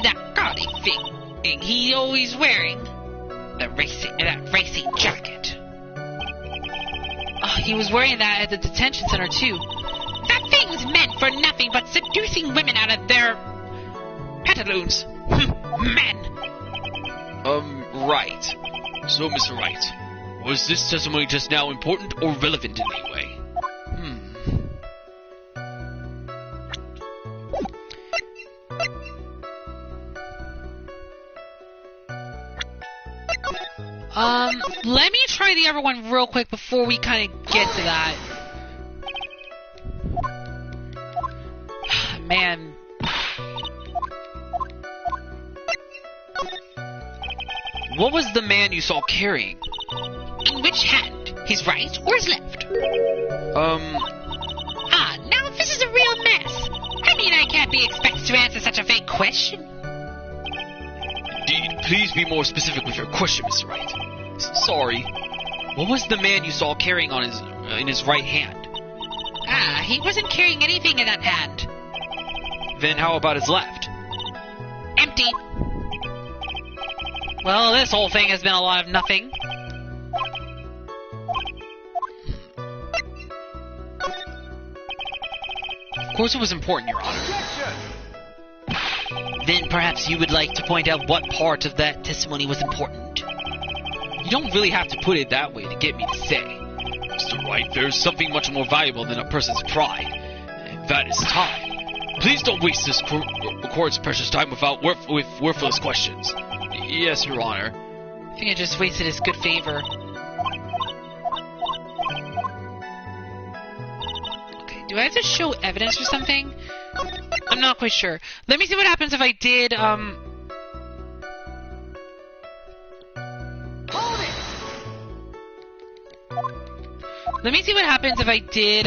Speaker 4: That gaudy thing he always wearing. That racing jacket.
Speaker 1: Oh, he was wearing that at the detention center, too.
Speaker 4: That thing's meant for nothing but seducing women out of their pantaloons. Men.
Speaker 3: Right. So, Mr. Wright, was this testimony just now important or relevant in any way?
Speaker 1: Let me try the other one real quick before we kind of get to that. Man.
Speaker 2: What was the man you saw carrying?
Speaker 4: In which hand? His right or his left? Now this is a real mess. I mean, I can't be expected to answer such a vague question.
Speaker 3: Indeed, please be more specific with your question, Mr. Wright.
Speaker 2: Sorry. What was the man you saw carrying on in his right hand?
Speaker 4: He wasn't carrying anything in that hand.
Speaker 2: Then how about his left?
Speaker 4: Empty.
Speaker 1: Well, this whole thing has been a lot of nothing.
Speaker 2: Of course it was important, Your Honor.
Speaker 1: Then perhaps you would like to point out what part of that testimony was important.
Speaker 2: You don't really have to put it that way to get me to say.
Speaker 3: Mr. Wright, there's something much more valuable than a person's pride, and that is time. Please don't waste this court's precious time with worthless questions. Yes, Your Honor.
Speaker 1: I think I just wasted his good favor. Okay, do I have to show evidence or something? I'm not quite sure. Let me see what happens if I did, Let me see what happens if I did,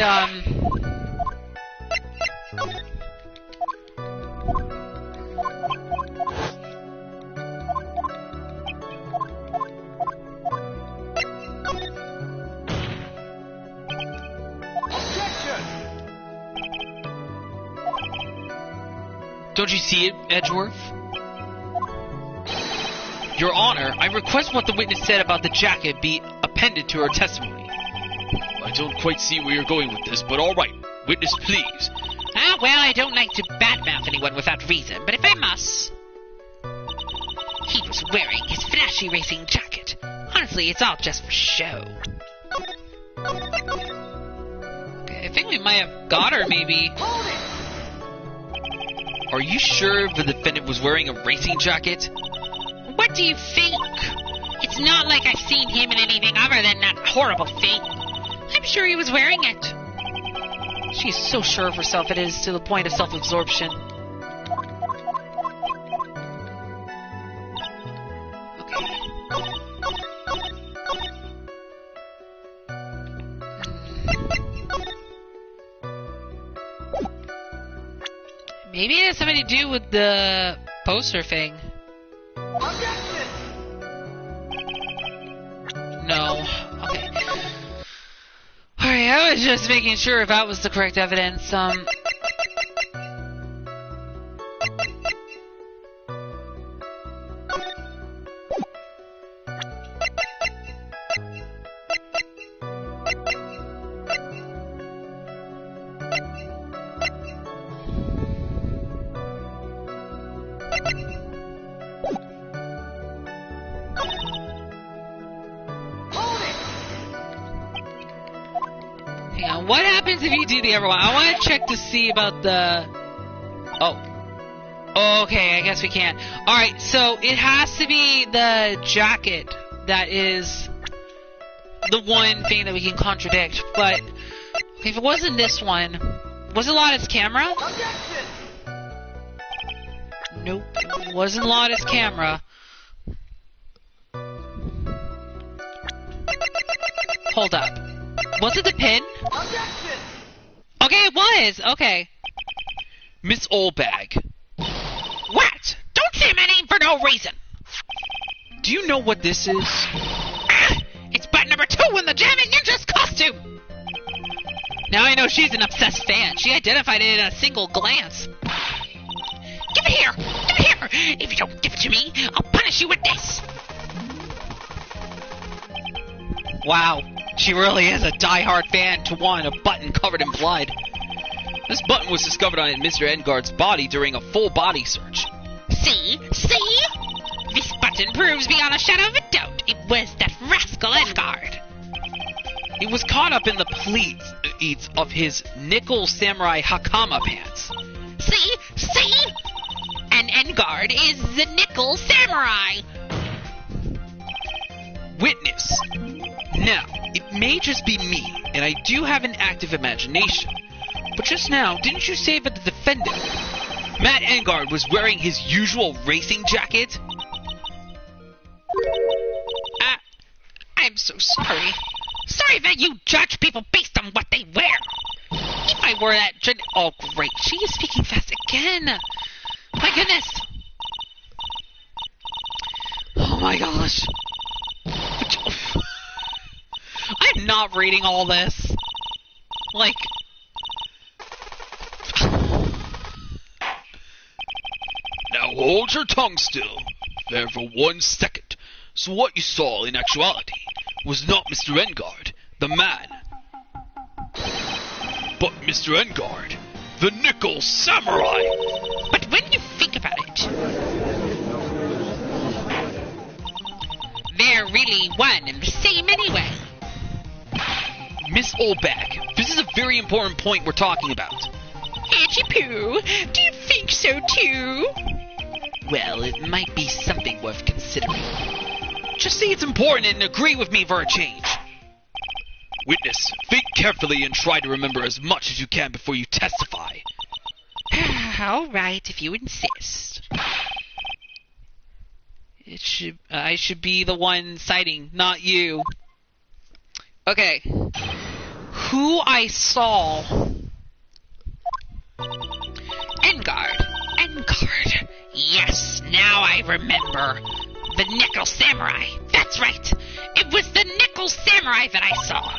Speaker 2: Don't you see it, Edgeworth? Your Honor, I request what the witness said about the jacket be appended to her testimony.
Speaker 3: I don't quite see where you're going with this, but all right. Witness, please.
Speaker 4: Well, I don't like to badmouth anyone without reason, but if I must... He was wearing his flashy racing jacket. Honestly, it's all just for show.
Speaker 1: Okay, I think we might have got her, maybe.
Speaker 2: Are you sure the defendant was wearing a racing jacket?
Speaker 4: What do you think? It's not like I've seen him in anything other than that horrible thing. I'm sure he was wearing it.
Speaker 1: She's so sure of herself it is to the point of self-absorption. Maybe it has something to do with the poster thing. No. Okay. Alright, I was just making sure if that was the correct evidence. what happens if you do the other one? I want to check to see about the... Oh. Okay, I guess we can't. Alright, so it has to be the jacket that is the one thing that we can contradict. But if it wasn't this one, was it Lotta's camera? Nope, it wasn't Lotta's camera. Hold up. Was it the pin? Okay, it was. Okay.
Speaker 2: Miss Oldbag.
Speaker 4: What? Don't say my name for no reason.
Speaker 2: Do you know what this is?
Speaker 4: Ah, it's button number 2 in the Jamming Ninja's costume.
Speaker 1: Now I know she's an obsessed fan. She identified it in a single glance.
Speaker 4: Give it here. Give it here. If you don't give it to me, I'll punish you with this.
Speaker 1: Wow. She really is a die-hard fan to want a button covered in blood.
Speaker 2: This button was discovered on Mr. Engard's body during a full body search.
Speaker 4: See? See? This button proves beyond a shadow of a doubt it was that rascal Engard.
Speaker 2: It was caught up in the pleats of his nickel samurai hakama pants.
Speaker 4: See? See? And Engard is the nickel samurai.
Speaker 2: Witness. Now, it may just be me, and I do have an active imagination. But just now, didn't you say that the defendant, Matt Engard, was wearing his usual racing jacket?
Speaker 4: I'm so sorry. Sorry that you judge people based on what they wear.
Speaker 1: If I were that oh, great. She is speaking fast again. My goodness. Oh my gosh. I'm not reading all this. Like...
Speaker 3: Now hold your tongue still, there for 1 second. So what you saw in actuality was not Mr. Engard, the man, but Mr. Engard, the nickel samurai.
Speaker 4: But when you think about it, they're really one and the same anyway.
Speaker 2: Miss Oldbag, this is a very important point we're talking about.
Speaker 4: Edgy Poo, do you think so too?
Speaker 2: Well, it might be something worth considering. Just say it's important and agree with me for a change.
Speaker 3: Witness, think carefully and try to remember as much as you can before you testify.
Speaker 4: All right, if you insist.
Speaker 1: I should be the one citing, not you. Okay. Who I saw...
Speaker 4: Engard. Yes, now I remember. The nickel samurai. That's right. It was the nickel samurai that I saw.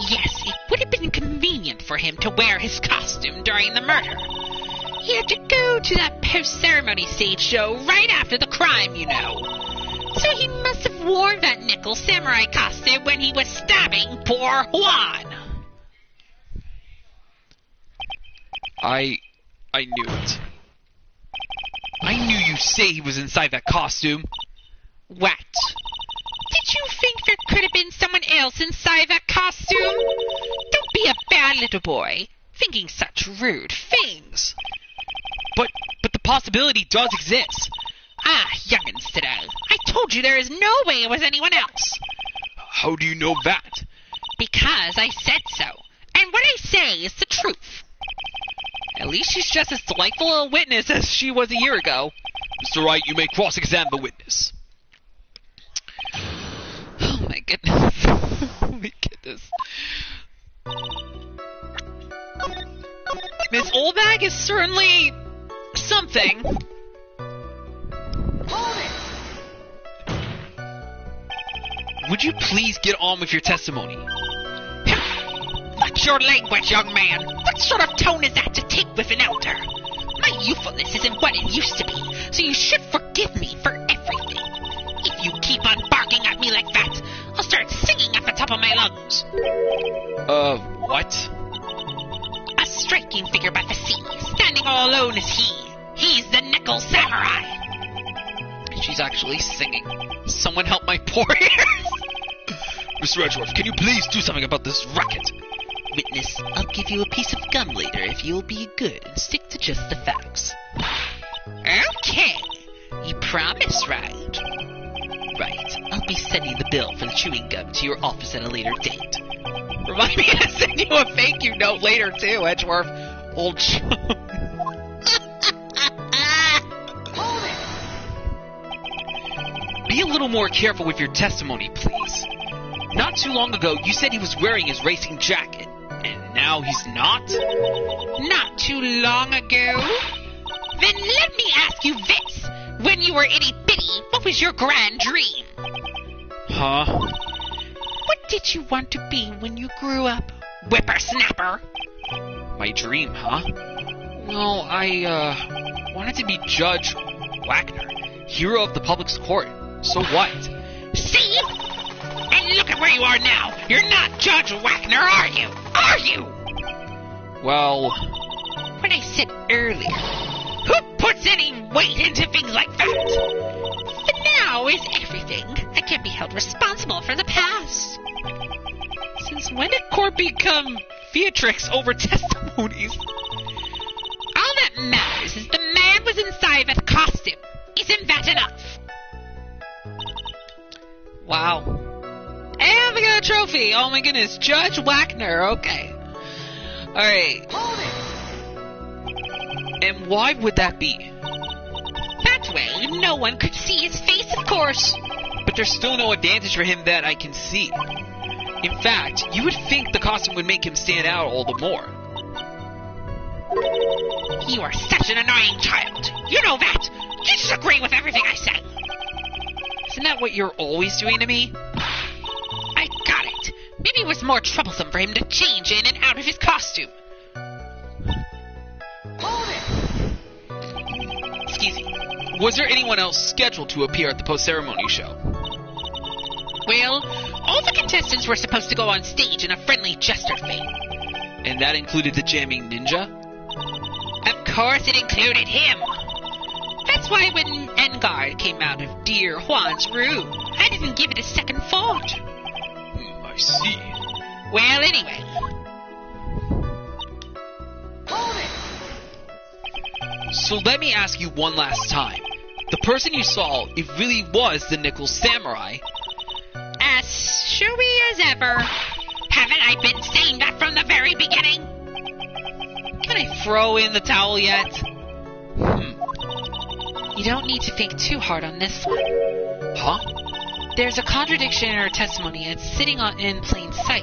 Speaker 4: Yes, it would have been convenient for him to wear his costume during the murder. He had to go to that post-ceremony stage show right after the crime, you know. So he must have worn that nickel samurai costume when he was stabbing poor Juan.
Speaker 2: I knew it. I knew you'd say he was inside that costume.
Speaker 4: What? Did you think there could have been someone else inside that costume? Don't be a bad little boy, thinking such rude things.
Speaker 2: But the possibility does exist.
Speaker 4: Ah, young'uns today. I told you there is no way it was anyone else.
Speaker 3: How do you know that?
Speaker 4: Because I said so. And what I say is the truth.
Speaker 1: At least she's just as delightful a witness as she was a year ago.
Speaker 3: Mr. Wright, you may cross-examine the witness.
Speaker 1: Oh my goodness. Oh my goodness. Miss Oldbag is certainly something.
Speaker 2: Would you please get on with your testimony?
Speaker 4: Watch your language, young man. What sort of tone is that to take with an elder? My youthfulness isn't what it used to be, so you should forgive me for everything. If you keep on barking at me like that, I'll start singing at the top of my lungs.
Speaker 2: What?
Speaker 4: A striking figure by the sea, standing all alone is he. He's the nickel samurai.
Speaker 1: She's actually singing. Someone help my poor ears.
Speaker 3: Mr. Edgeworth, can you please do something about this racket?
Speaker 4: Witness, I'll give you a piece of gum later if you'll be good and stick to just the facts. Okay. You promise, right? Right. I'll be sending the bill for the chewing gum to your office at a later date.
Speaker 1: Remind me to send you a thank you note later, too, Edgeworth. Old chum.
Speaker 2: Be a little more careful with your testimony, please. Not too long ago, you said he was wearing his racing jacket, and now he's not?
Speaker 4: Not too long ago? Then let me ask you this. When you were itty-bitty, what was your grand dream?
Speaker 2: Huh?
Speaker 4: What did you want to be when you grew up? Whippersnapper.
Speaker 2: My dream, huh? Well, I wanted to be Judge Wagner, hero of the public's court. So what?
Speaker 4: See? And look at where you are now. You're not Judge Wagner, are you? Are you?
Speaker 2: Well...
Speaker 4: When I said earlier, who puts any weight into things like that? The now is everything. I can't be held responsible for the past.
Speaker 1: Since when did court become theatrics over testimonies?
Speaker 4: All that matters is the man was inside that costume. Isn't that enough?
Speaker 1: Wow. And we got a trophy. Oh my goodness. Judge Wagner. Okay. Alright.
Speaker 2: And why would that be?
Speaker 4: That way, no one could see his face, of course.
Speaker 2: But there's still no advantage for him that I can see. In fact, you would think the costume would make him stand out all the more.
Speaker 4: You are such an annoying child. You know that. You just agree with everything I say.
Speaker 1: Isn't that what you're always doing to me?
Speaker 4: I got it. Maybe it was more troublesome for him to change in and out of his costume.
Speaker 2: Excuse me. Was there anyone else scheduled to appear at the post-ceremony show?
Speaker 4: Well, all the contestants were supposed to go on stage in a friendly jester thing.
Speaker 2: And that included the jamming ninja?
Speaker 4: Of course it included him. That's why when Engard came out of dear Juan's room, I didn't give it a second thought.
Speaker 2: I see.
Speaker 4: Well, anyway.
Speaker 2: So let me ask you one last time. The person you saw, it really was the Nickel Samurai.
Speaker 4: As showy as ever. Haven't I been saying that from the very beginning?
Speaker 1: Can I throw in the towel yet? You don't need to think too hard on this one.
Speaker 2: Huh?
Speaker 1: There's a contradiction in her testimony, and it's sitting in plain sight.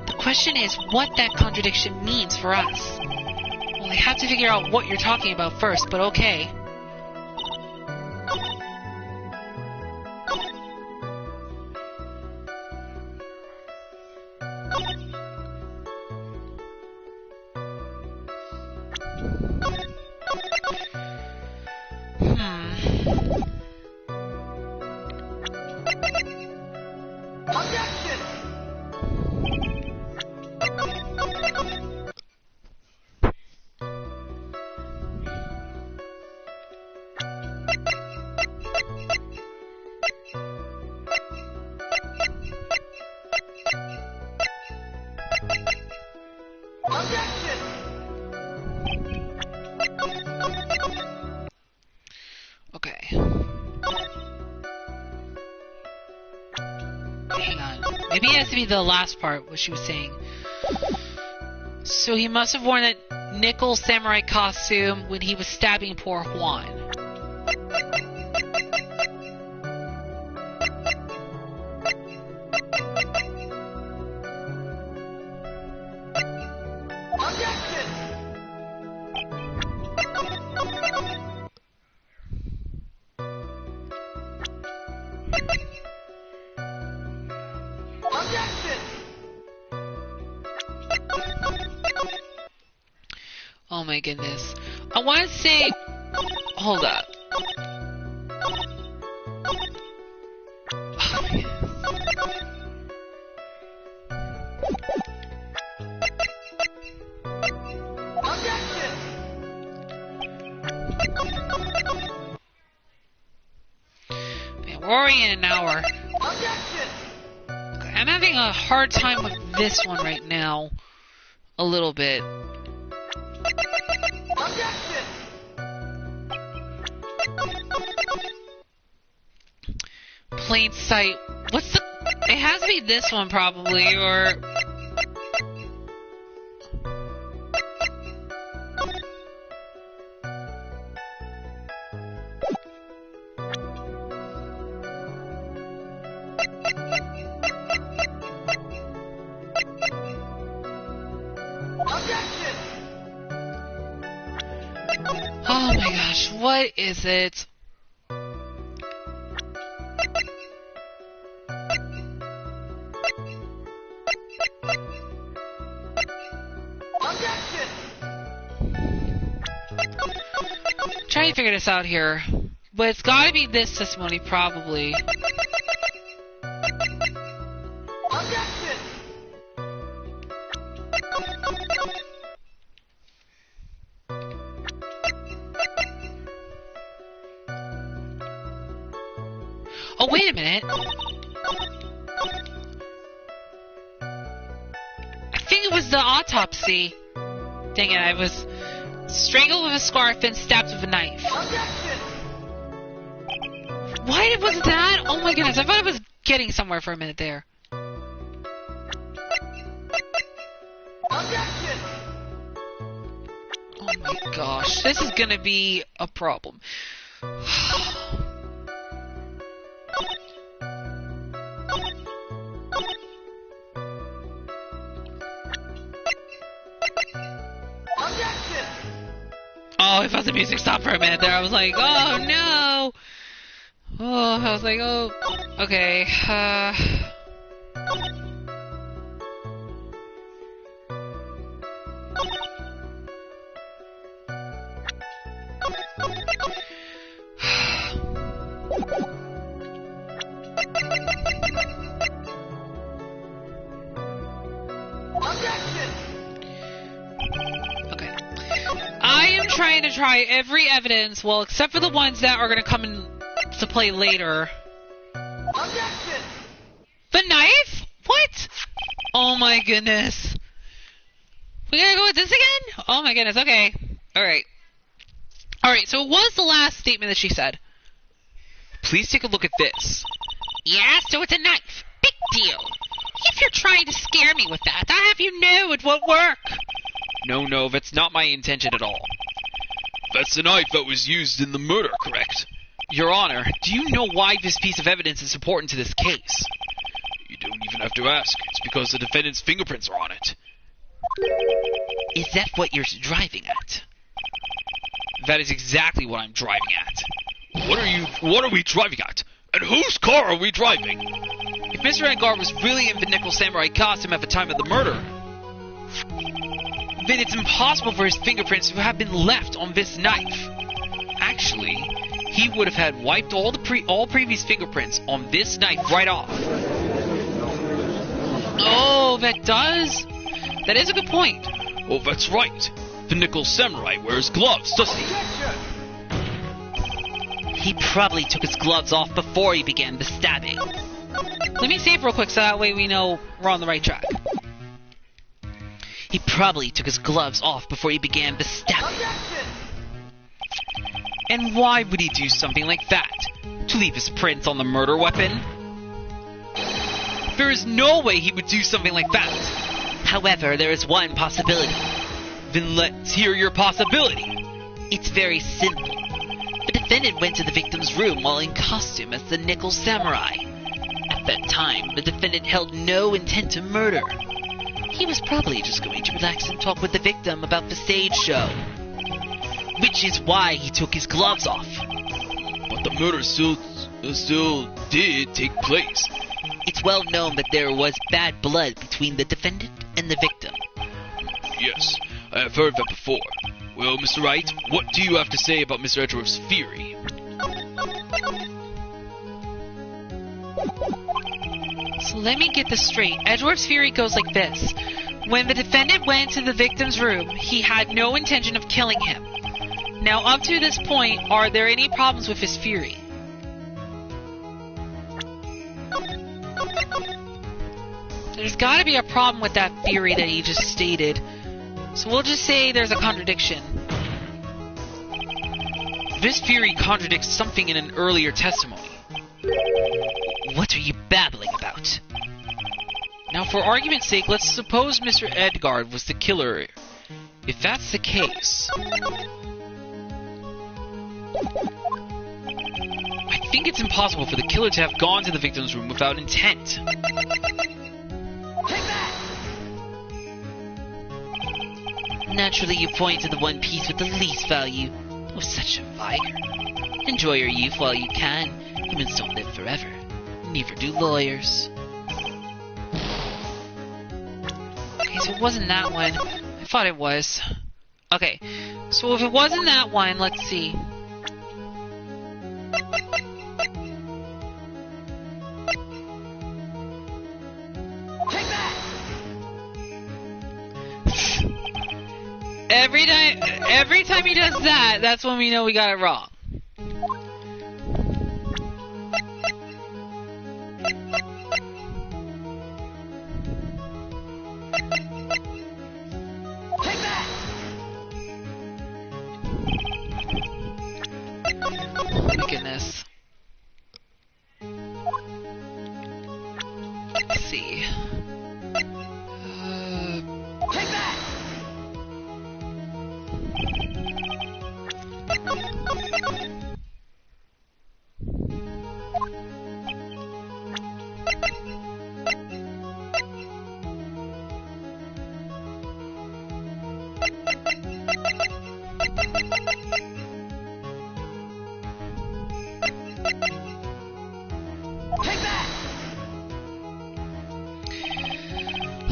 Speaker 1: The question is what that contradiction means for us. Well, I have to figure out what you're talking about first, but okay. Okay. Hang on. Maybe it has to be the last part, what she was saying. So he must have worn that nickel samurai costume when he was stabbing poor Juan. Oh my goodness. I want to say... Hold up. Oh my Man, we're already in an hour. Okay, I'm having a hard time with this one right now. a little bit.
Speaker 5: Objection!
Speaker 1: Plain sight. What's the... It has to be this one probably, or...
Speaker 5: Objection!
Speaker 1: Oh my gosh, what is it?
Speaker 5: Objection!
Speaker 1: Trying to figure this out here. But it's gotta be this testimony, probably.
Speaker 5: Objection!
Speaker 1: Oh, wait a minute. I think it was the autopsy. Dang it, I was strangled with a scarf and stabbed with a knife.
Speaker 5: Objection!
Speaker 1: What? Was it that? Oh my goodness, I thought I was getting somewhere for a minute there.
Speaker 5: Objection!
Speaker 1: Oh my gosh, this is gonna be a problem.
Speaker 5: Objection!
Speaker 1: Oh, I thought the music stopped for a minute there. I was like, oh no! Oh, I was like, oh, okay.
Speaker 5: Objection!
Speaker 1: Okay. I am trying to try every evidence, well, except for the ones that are going to come into play later.
Speaker 5: Objection!
Speaker 1: The knife? What? Oh my goodness. We gotta go with this again? Oh my goodness, okay. Alright. Alright, so it was the last statement that she said.
Speaker 2: Please take a look at this.
Speaker 4: Yeah, so it's a knife. Big deal. If you're trying to scare me with that, I'll have you know it won't work.
Speaker 2: No, that's not my intention at all.
Speaker 3: That's the knife that was used in the murder, correct?
Speaker 2: Your Honor, do you know why this piece of evidence is important to this case?
Speaker 3: You don't even have to ask. It's because the defendant's fingerprints are on it.
Speaker 2: Is that what you're driving at? That is exactly what I'm driving at.
Speaker 3: What are we driving at? And whose car are we driving?
Speaker 2: If Mr. Edgar was really in the Nickel Samurai costume at the time of the murder, then it's impossible for his fingerprints to have been left on this knife. Actually, he would have had wiped all previous fingerprints on this knife right off.
Speaker 1: Oh, that does? That is a good point.
Speaker 3: Oh, that's right. The Nickel Samurai wears gloves, doesn't he?
Speaker 2: He probably took his gloves off before he began the stabbing.
Speaker 1: Let me save real quick so that way we know we're on the right track.
Speaker 2: He probably took his gloves off before he began the stabbing.
Speaker 5: Objection!
Speaker 2: And why would he do something like that? To leave his prints on the murder weapon? There is no way he would do something like that. However, there is one possibility. Then let's hear your possibility. It's very simple. The defendant went to the victim's room while in costume as the Nickel Samurai. At that time, the defendant held no intent to murder. He was probably just going to relax and talk with the victim about the stage show. Which is why he took his gloves off.
Speaker 3: But the murder still did take place.
Speaker 2: It's well known that there was bad blood between the defendant and the victim.
Speaker 3: Yes, I have heard that before. Well, Mr. Wright, what do you have to say about Mr. Edgeworth's theory?
Speaker 1: So let me get this straight. Edgeworth's theory goes like this. When the defendant went to the victim's room, he had no intention of killing him. Now, up to this point, are there any problems with his theory? There's gotta be a problem with that theory that he just stated. So we'll just say there's a contradiction.
Speaker 2: This theory contradicts something in an earlier testimony.
Speaker 1: What are you babbling about?
Speaker 2: Now, for argument's sake, let's suppose Mr. Edgard was the killer. If that's the case, I think it's impossible for the killer to have gone to the victim's room without intent.
Speaker 5: Take that!
Speaker 1: Naturally, you point to the one piece with the least value. Oh, such a liar. Enjoy your youth while you can. Humans don't live forever. Neither do lawyers. Okay, so it wasn't that one. I thought it was. Okay, so if it wasn't that one, let's see.
Speaker 5: Take that!
Speaker 1: Every time he does that, that's when we know we got it wrong.
Speaker 5: Take that!
Speaker 1: Oh my goodness. Let's see.
Speaker 5: Take that! Take that!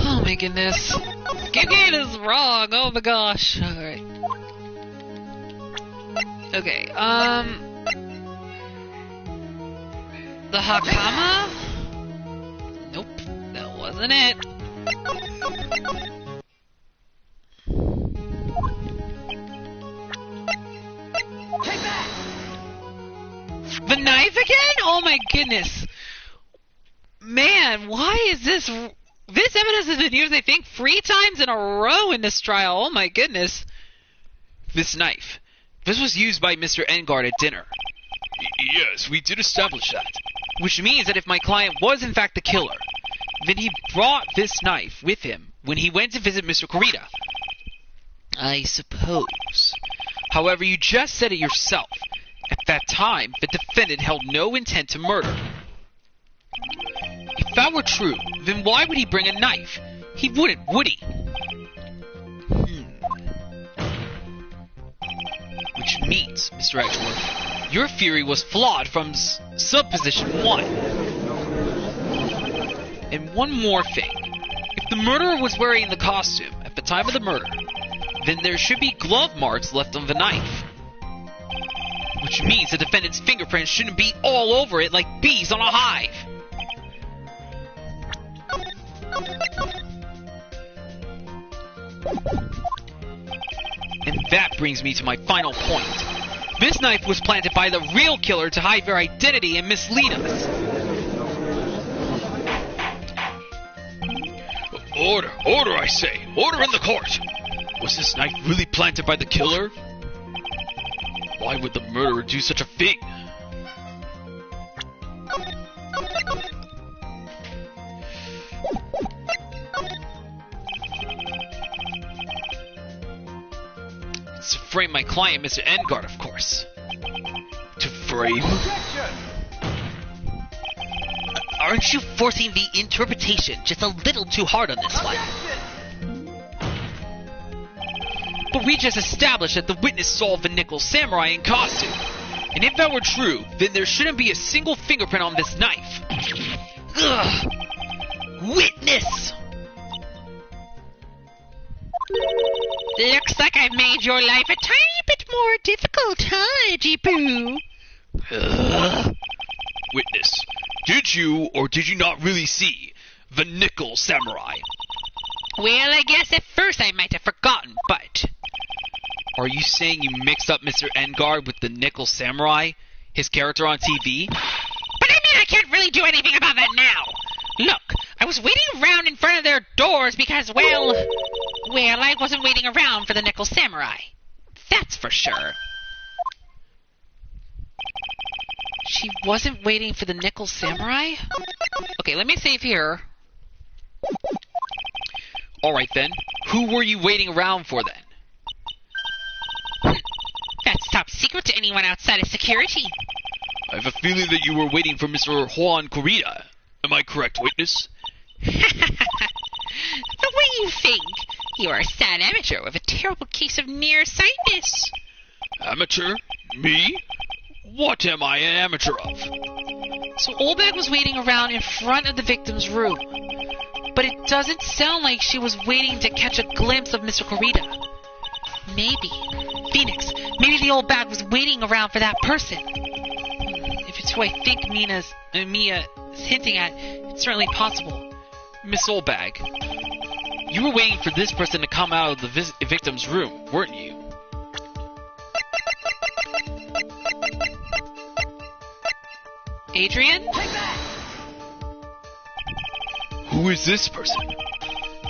Speaker 1: Oh my goodness. Gigate is wrong. Oh my gosh. Alright. Okay, the Hakama? Nope, that wasn't it.
Speaker 5: Take that!
Speaker 1: The knife again? Oh my goodness. Man, why is this evidence has been used, I think, 3 times in a row in this trial. Oh my goodness.
Speaker 2: This knife. This was used by Mr. Engard at dinner.
Speaker 3: Yes, we did establish that.
Speaker 2: Which means that if my client was in fact the killer, then he brought this knife with him when he went to visit Mr. Kurita.
Speaker 1: I suppose.
Speaker 2: However, you just said it yourself. At that time, the defendant held no intent to murder. If that were true, then why would he bring a knife? He wouldn't, would he? Which means, Mr. Edgeworth, your theory was flawed from supposition 1. And one more thing. If the murderer was wearing the costume at the time of the murder, then there should be glove marks left on the knife. Which means the defendant's fingerprints shouldn't be all over it like bees on a hive. And that brings me to my final point. This knife was planted by the real killer to hide their identity and mislead us.
Speaker 3: Order, order, I say. Order in the court. Was this knife really planted by the killer? Why would the murderer do such a thing?
Speaker 2: To frame my client, Mr. Engard, of course.
Speaker 3: To frame?
Speaker 5: Objection!
Speaker 1: Aren't you forcing the interpretation just a little too hard on this one?
Speaker 5: Objection!
Speaker 2: But we just established that the witness saw the nickel samurai in costume. And if that were true, then there shouldn't be a single fingerprint on this knife.
Speaker 1: Ugh! Witness! Looks like I've made your life a tiny bit more difficult, huh, Jipu?
Speaker 3: Witness, did you or did you not really see the nickel samurai?
Speaker 1: Well, I guess at first I might have forgotten, but...
Speaker 2: Are you saying you mixed up Mr. Engard with the nickel samurai? His character on TV?
Speaker 1: But I mean, I can't really do anything about that now. Look, I was waiting around in front of their doors because, well,
Speaker 4: Well, I wasn't waiting around for the Nickel Samurai. That's for sure.
Speaker 1: She wasn't waiting for the Nickel Samurai? Okay, let me save here.
Speaker 2: Alright then. Who were you waiting around for then?
Speaker 4: That's top secret to anyone outside of security.
Speaker 3: I have a feeling that you were waiting for Mr. Juan Corrida. Am I correct, witness?
Speaker 4: The way you think. You are a sad amateur with a terrible case of nearsightedness.
Speaker 3: Amateur? Me? What am I an amateur of?
Speaker 1: So Oldbag was waiting around in front of the victim's room. But it doesn't sound like she was waiting to catch a glimpse of Mr. Corrida. Maybe. Phoenix, maybe the old bag was waiting around for that person. If it's who I think Mia is hinting at, it's certainly possible.
Speaker 2: Miss Oldbag, you were waiting for this person to come out of the victim's room, weren't you?
Speaker 1: Adrian?
Speaker 5: Take that!
Speaker 3: Who is this person?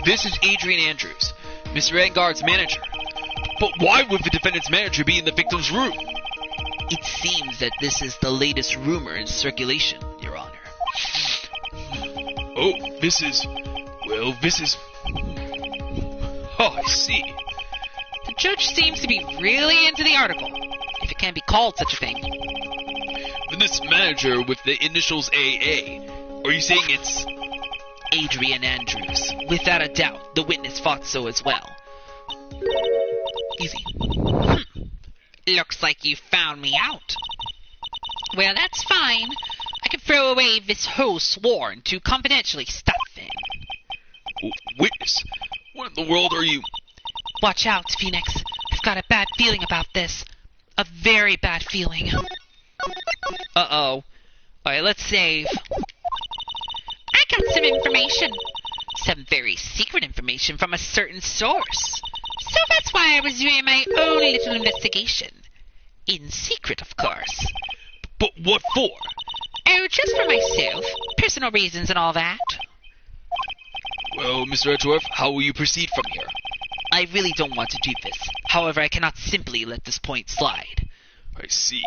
Speaker 2: This is Adrian Andrews, Mr. Engard's manager.
Speaker 3: But why would the defendant's manager be in the victim's room?
Speaker 2: It seems that this is the latest rumor in circulation, Your Honor.
Speaker 3: Oh, this is... Oh, I see.
Speaker 1: The judge seems to be really into the article, if it can be called such a thing.
Speaker 3: Then this manager with the initials AA, are you saying it's...
Speaker 2: Adrian Andrews. Without a doubt, the witness thought so as well. Easy.
Speaker 4: Looks like you found me out. Well, that's fine. I can throw away this whole sworn to confidentially stuff in.
Speaker 3: Witness? What in the world are you...
Speaker 1: Watch out, Phoenix. I've got a bad feeling about this. A very bad feeling.
Speaker 2: Uh-oh. Alright, let's save.
Speaker 4: I got some information. Some very secret information from a certain source. So that's why I was doing my own little investigation. In secret, of course.
Speaker 3: But what for?
Speaker 4: Oh, just for myself. Personal reasons and all that.
Speaker 3: Well, Mr. Edgeworth, how will you proceed from here?
Speaker 2: I really don't want to do this. However, I cannot simply let this point slide.
Speaker 3: I see.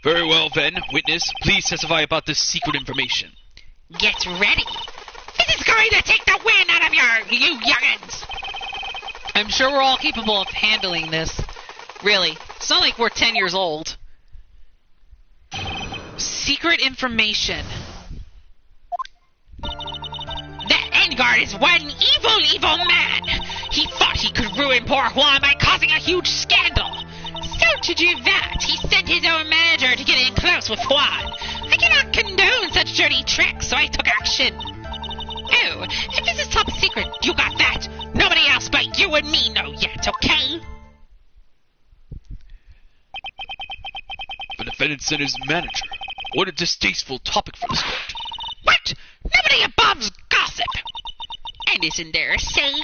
Speaker 3: Very well, then. Witness, please testify about this secret information.
Speaker 4: Get ready. This is going to take the wind out of you youngins.
Speaker 1: I'm sure we're all capable of handling this. Really. It's not like we're 10 years old. Secret information.
Speaker 4: That Engard is one evil man. He thought he could ruin poor Juan by causing a huge scandal. So to do that, he sent his own manager to get in close with Juan. I cannot condone such dirty tricks, so I took action. Oh, if this is top secret, you got that. Nobody else but you and me know yet, okay?
Speaker 3: The defendant sent his manager. What a distasteful topic for this court.
Speaker 4: What? Nobody aboves gossip. And isn't there a saying?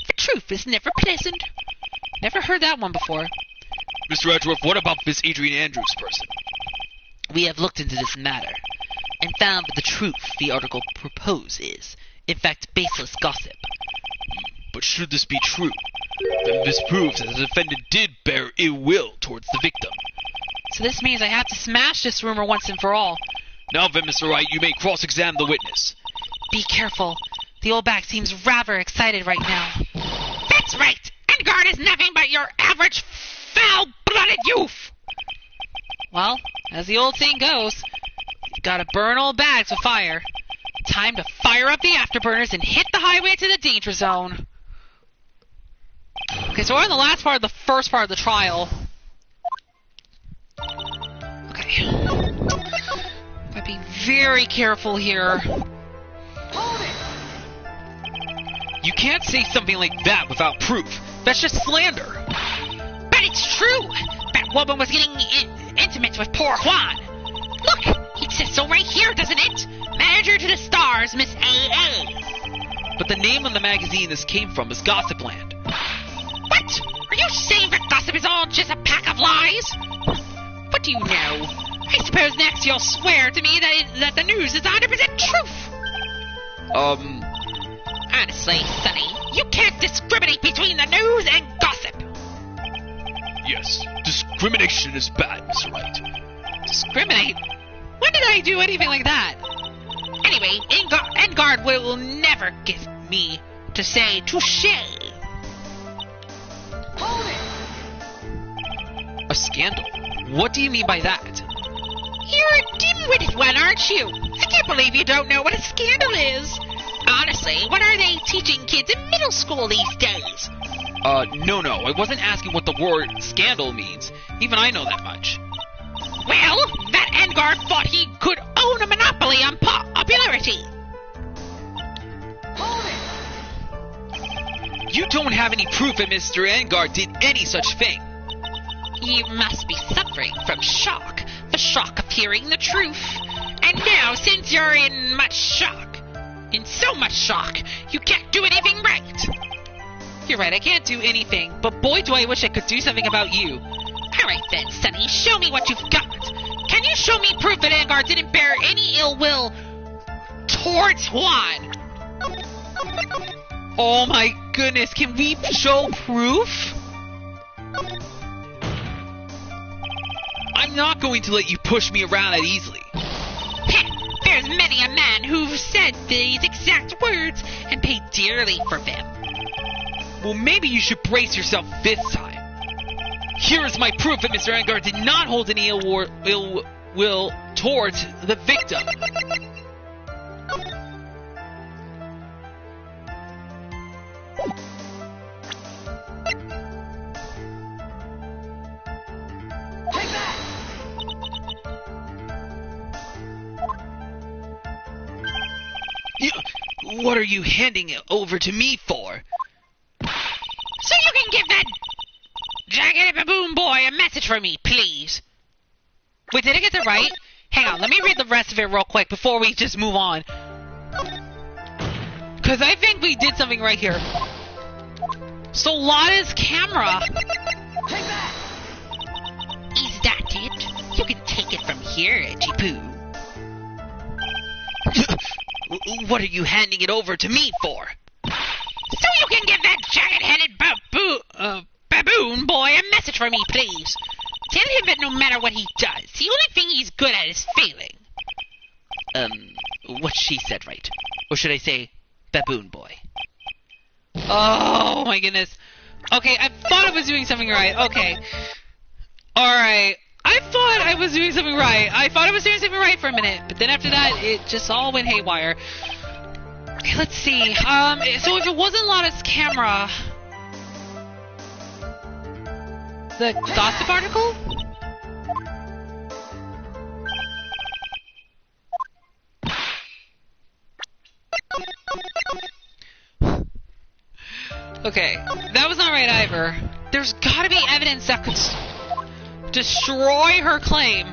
Speaker 4: The truth is never pleasant.
Speaker 1: Never heard that one before.
Speaker 3: Mr. Edgeworth, what about this Adrian Andrews person?
Speaker 2: We have looked into this matter, and found that the truth the article proposes, in fact, baseless gossip.
Speaker 3: But should this be true, then this proves that the defendant did bear ill will towards the victim.
Speaker 1: So this means I have to smash this rumor once and for all.
Speaker 3: Now then, Mr. Wright, you may cross-examine the witness.
Speaker 1: Be careful. The old back seems rather excited right now.
Speaker 4: That's right. Engard is nothing but your average foul-blooded youth.
Speaker 1: Well, as the old saying goes, you've got to burn old bags with fire. Time to fire up the afterburners and hit the highway to the danger zone. Okay, so we're in the last part of the first part of the trial. Okay. Gotta be very careful here.
Speaker 5: Hold it!
Speaker 2: You can't say something like that without proof. That's just slander.
Speaker 4: But it's true. That woman was getting intimate with poor Juan. Look, it says so right here, doesn't it? Manager to the stars, Miss AA.
Speaker 2: But the name of the magazine this came from is Gossipland.
Speaker 4: What? Are you saying that gossip is all just a pack of lies? What do you know? I suppose next you'll swear to me that the news is 100% truth. Honestly, Sonny, you can't discriminate between the news and gossip.
Speaker 3: Yes, discrimination is bad, Mr. Wright.
Speaker 1: Discriminate? When did I do anything like that?
Speaker 4: Anyway, Engard will never give me to say touche.
Speaker 5: Hold it!
Speaker 1: A scandal? What do you mean by that?
Speaker 4: You're a dim-witted one, aren't you? I can't believe you don't know what a scandal is. Honestly, what are they teaching kids in middle school these days?
Speaker 2: No, I wasn't asking what the word scandal means. Even I know that much.
Speaker 4: Well, that Engard thought he could own a monopoly on popularity.
Speaker 5: Hold it!
Speaker 2: You don't have any proof that Mr. Engard did any such thing.
Speaker 4: You must be suffering from shock. The shock of hearing the truth. And now, since you're in so much shock, you can't do anything right.
Speaker 1: You're right, I can't do anything, but boy do I wish I could do something about you.
Speaker 4: Alright then, Sonny, show me what you've got. Can you show me proof that Engard didn't bear any ill will towards Juan?
Speaker 1: Oh my goodness, can we show proof?
Speaker 2: I'm not going to let you push me around that easily.
Speaker 4: There's many a man who've said these exact words and paid dearly for them.
Speaker 2: Well, maybe you should brace yourself this time. Here is my proof that Mr. Engard did not hold any ill will towards the victim.
Speaker 5: Take that!
Speaker 2: What are you handing it over to me for?
Speaker 4: So you can give that jagged baboon boy a message for me, please.
Speaker 1: Wait, did I get that right? Hang on, let me read the rest of it real quick before we just move on. Because I think we did something right here. So Lana's camera.
Speaker 5: Take that!
Speaker 4: Is that it? You can take it from here, Chipu.
Speaker 2: What are you handing it over to me for?
Speaker 4: So you can give that jagged-headed baboon boy a message for me, please. Tell him that no matter what he does, the only thing he's good at is failing.
Speaker 2: What she said right. Or should I say, baboon boy.
Speaker 1: Oh my goodness. Okay, I thought I was doing something right. Okay. Alright. I thought I was doing something right. I thought I was doing something right for a minute. But then after that, it just all went haywire. Okay, let's see. So if it wasn't Lana's camera... The gossip article? Okay, that was not right either. There's gotta be evidence that could destroy her claim.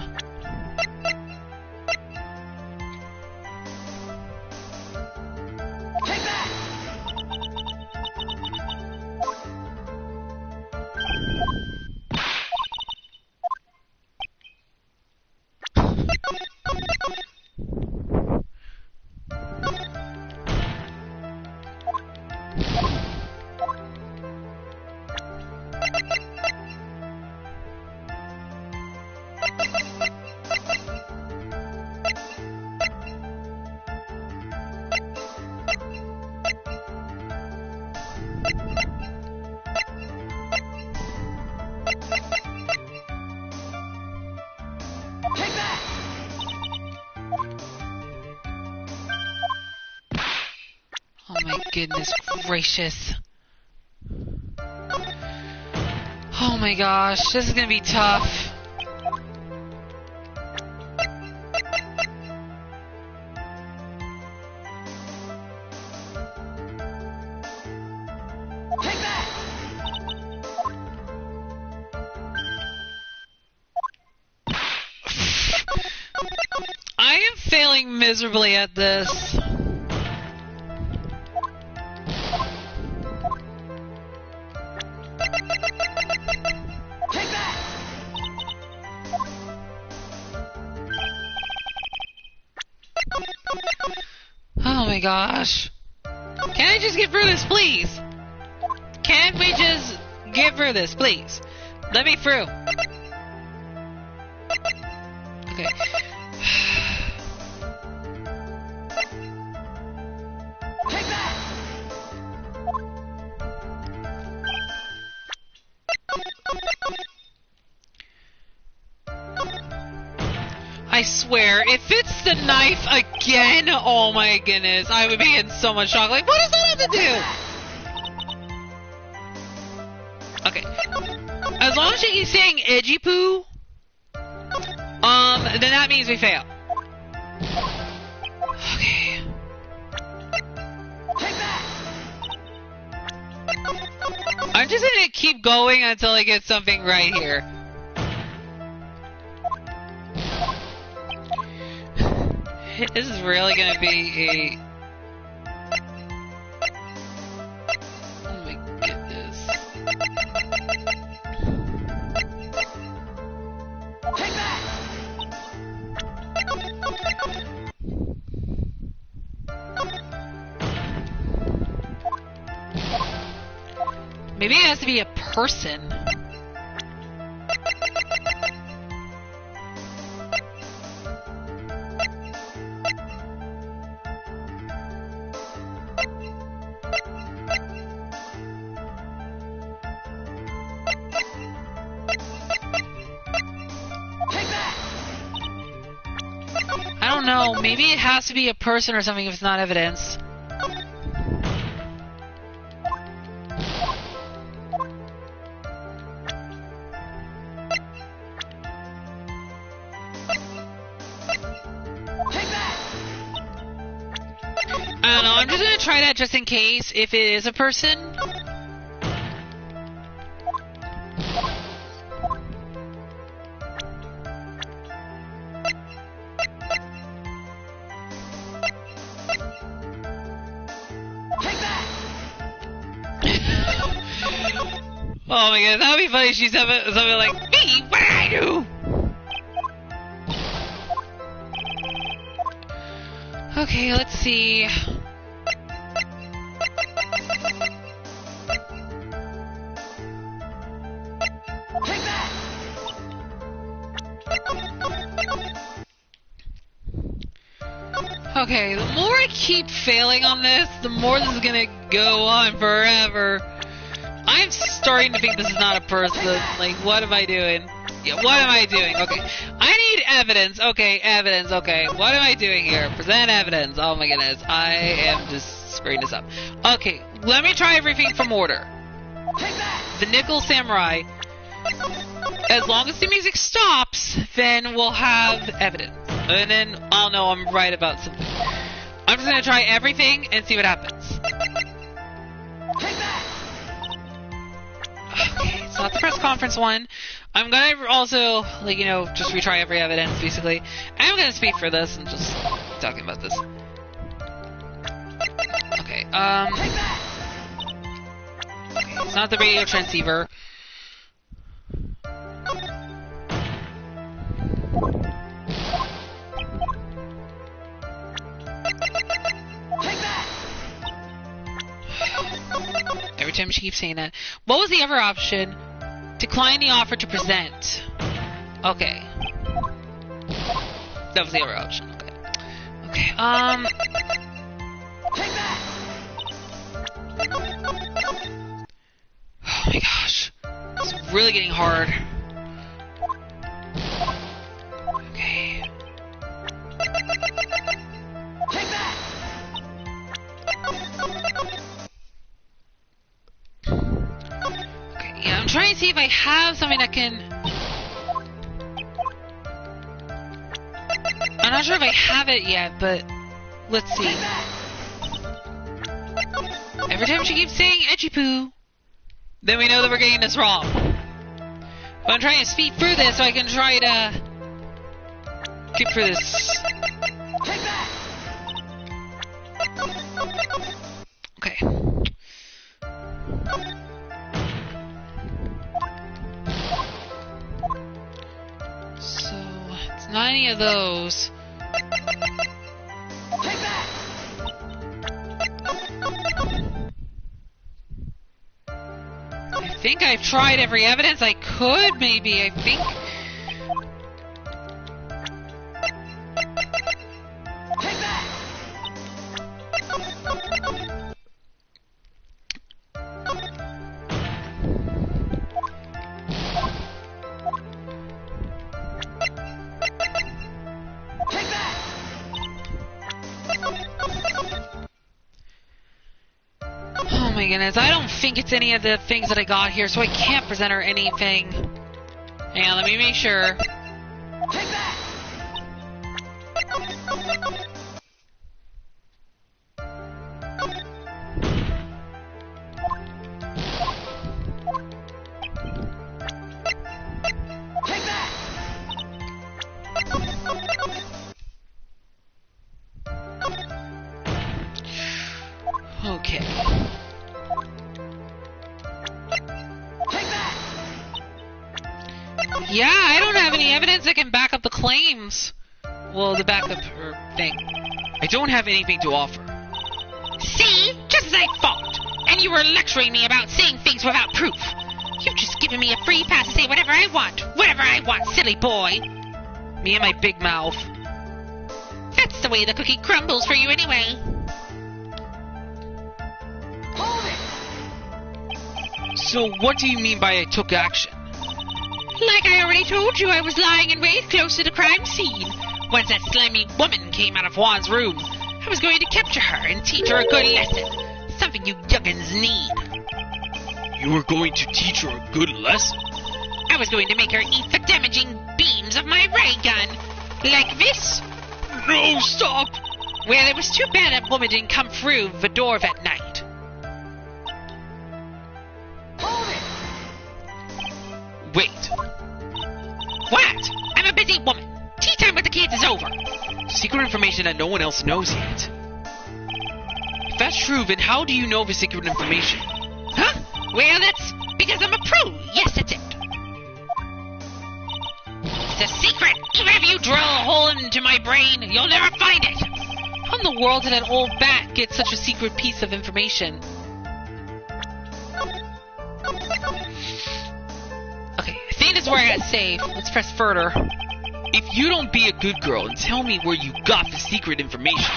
Speaker 5: Take that! Take that!
Speaker 1: Oh my goodness gracious. Oh my gosh, this is gonna be tough.
Speaker 5: Take that!
Speaker 1: I am failing miserably at this.
Speaker 5: Take that!
Speaker 1: Oh my gosh. Can I just get through this, please? Can't we just get through this, please? Let me through. Okay.
Speaker 5: Take that!
Speaker 1: I swear, if it's the knife again, oh my goodness, I would be in so much shock. Like, what does that have to do? Okay. As long as she keeps saying edgy poo, then that means we fail. Okay.
Speaker 5: Take that!
Speaker 1: I'm just gonna keep going until I get something right here. This is really gonna be a... Oh my goodness.
Speaker 5: Take that!
Speaker 1: Maybe it has to be a person. I don't know, maybe it has to be a person or something if it's not evidence. I don't know, I'm just gonna try that just in case if it is a person. Oh my god, that would be funny. She's something like, me, what did I do? Okay, let's see.
Speaker 5: Take that!
Speaker 1: Okay, the more I keep failing on this, the more this is gonna go on forever. I'm starting to think this is not a person. Like, what am I doing? Yeah, what am I doing? Okay. I need evidence. Okay, evidence. Okay. What am I doing here? Present evidence. Oh my goodness. I am just screwing this up. Okay, let me try everything from order.
Speaker 5: Take that!
Speaker 1: The Nickel Samurai. As long as the music stops, then we'll have evidence. And then I'll know I'm right about something. I'm just gonna try everything and see what happens.
Speaker 5: Take that!
Speaker 1: Okay, it's not the press conference one. I'm gonna also, like, you know, just retry every evidence, basically. I'm gonna speak for this and just keep talking about this. Okay,
Speaker 5: Take that!
Speaker 1: okay, it's not the radio transceiver.
Speaker 5: Take that!
Speaker 1: Every time she keeps saying that. What was the other option? Decline the offer to present. Okay. That was the other option. Okay. Okay,
Speaker 5: Take that!
Speaker 1: oh my gosh. It's really getting hard. Okay.
Speaker 5: Take that!
Speaker 1: Okay, yeah, I'm trying to see if I have something that can... I'm not sure if I have it yet, but let's see.
Speaker 5: Take that!
Speaker 1: Every time she keeps saying edgy poo, then we know that we're getting this wrong. But I'm trying to speed through this so I can try to get through this.
Speaker 5: Take that!
Speaker 1: Okay. So, it's not any of those.
Speaker 5: Take that!
Speaker 1: think I've tried every evidence I could, maybe, I think.
Speaker 5: Take that! Take that!
Speaker 1: Oh my goodness, I don't think it's any of the things that I got here, so I can't present her anything. Hang on, let me make sure.
Speaker 5: Take that! Take that!
Speaker 1: Okay.
Speaker 5: Take that!
Speaker 1: Yeah, I don't have any evidence that can back up the claims. Well, the backup thing.
Speaker 2: I don't have anything to offer.
Speaker 4: See? Just as I thought. And you were lecturing me about saying things without proof. You've just given me a free pass to say whatever I want. Whatever I want, silly boy.
Speaker 1: Me and my big mouth.
Speaker 4: That's the way the cookie crumbles for you anyway.
Speaker 5: Hold it!
Speaker 2: So what do you mean by I took action?
Speaker 4: Like I already told you, I was lying in wait close to the crime scene. Once that slimy woman came out of Juan's room, I was going to capture her and teach her a good lesson. Something you youngins need.
Speaker 3: You were going to teach her a good lesson?
Speaker 4: I was going to make her eat the damaging beams of my ray gun. Like this.
Speaker 3: No, stop!
Speaker 4: Well, it was too bad that woman didn't come through the door that night.
Speaker 5: Hold it!
Speaker 2: Wait.
Speaker 4: What? I'm a busy woman. Tea time with the kids is over.
Speaker 2: Secret information that no one else knows yet. If that's true, then how do you know the secret information?
Speaker 4: Huh? Well, that's because I'm a pro. Yes, that's it. It's a secret. Even if you drill a hole into my brain, you'll never find it.
Speaker 1: How in the world did that old bat get such a secret piece of information? Okay, I think this is where I gotta save. Let's press further.
Speaker 2: If you don't be a good girl and tell me where you got the secret information,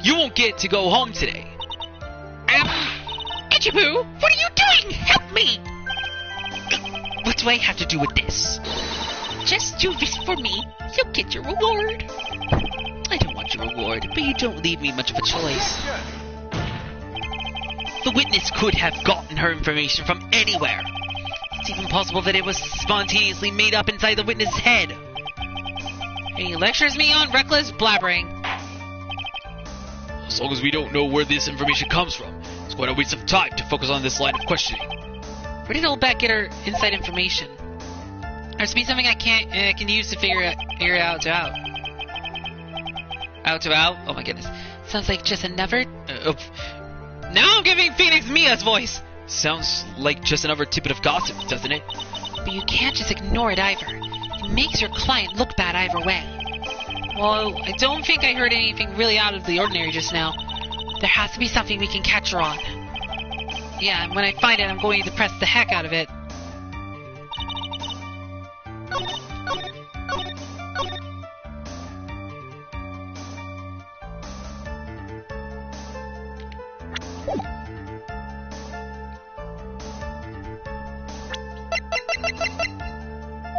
Speaker 2: you won't get to go home today.
Speaker 4: Itchy-Boo, what are you doing? Help me!
Speaker 2: What do I have to do with this?
Speaker 4: Just do this for me. You'll get your reward.
Speaker 2: I don't want your reward, but you don't leave me much of a choice. The witness could have gotten her information from anywhere. It's even possible that it was spontaneously made up inside the witness's head.
Speaker 1: And he lectures me on reckless blabbering.
Speaker 3: As long as we don't know where this information comes from, it's quite a waste of time to focus on this line of questioning.
Speaker 1: Where did old bat get her inside information? There's to be something I can use to figure it out. Oh my goodness. Sounds like just another... now I'm giving Phoenix Mia's voice!
Speaker 2: Sounds like just another tidbit of gossip, doesn't it?
Speaker 1: But you can't just ignore it either. It makes your client look bad either way. Well, I don't think I heard anything really out of the ordinary just now. There has to be something we can catch her on. Yeah, and when I find it, I'm going to press the heck out of it.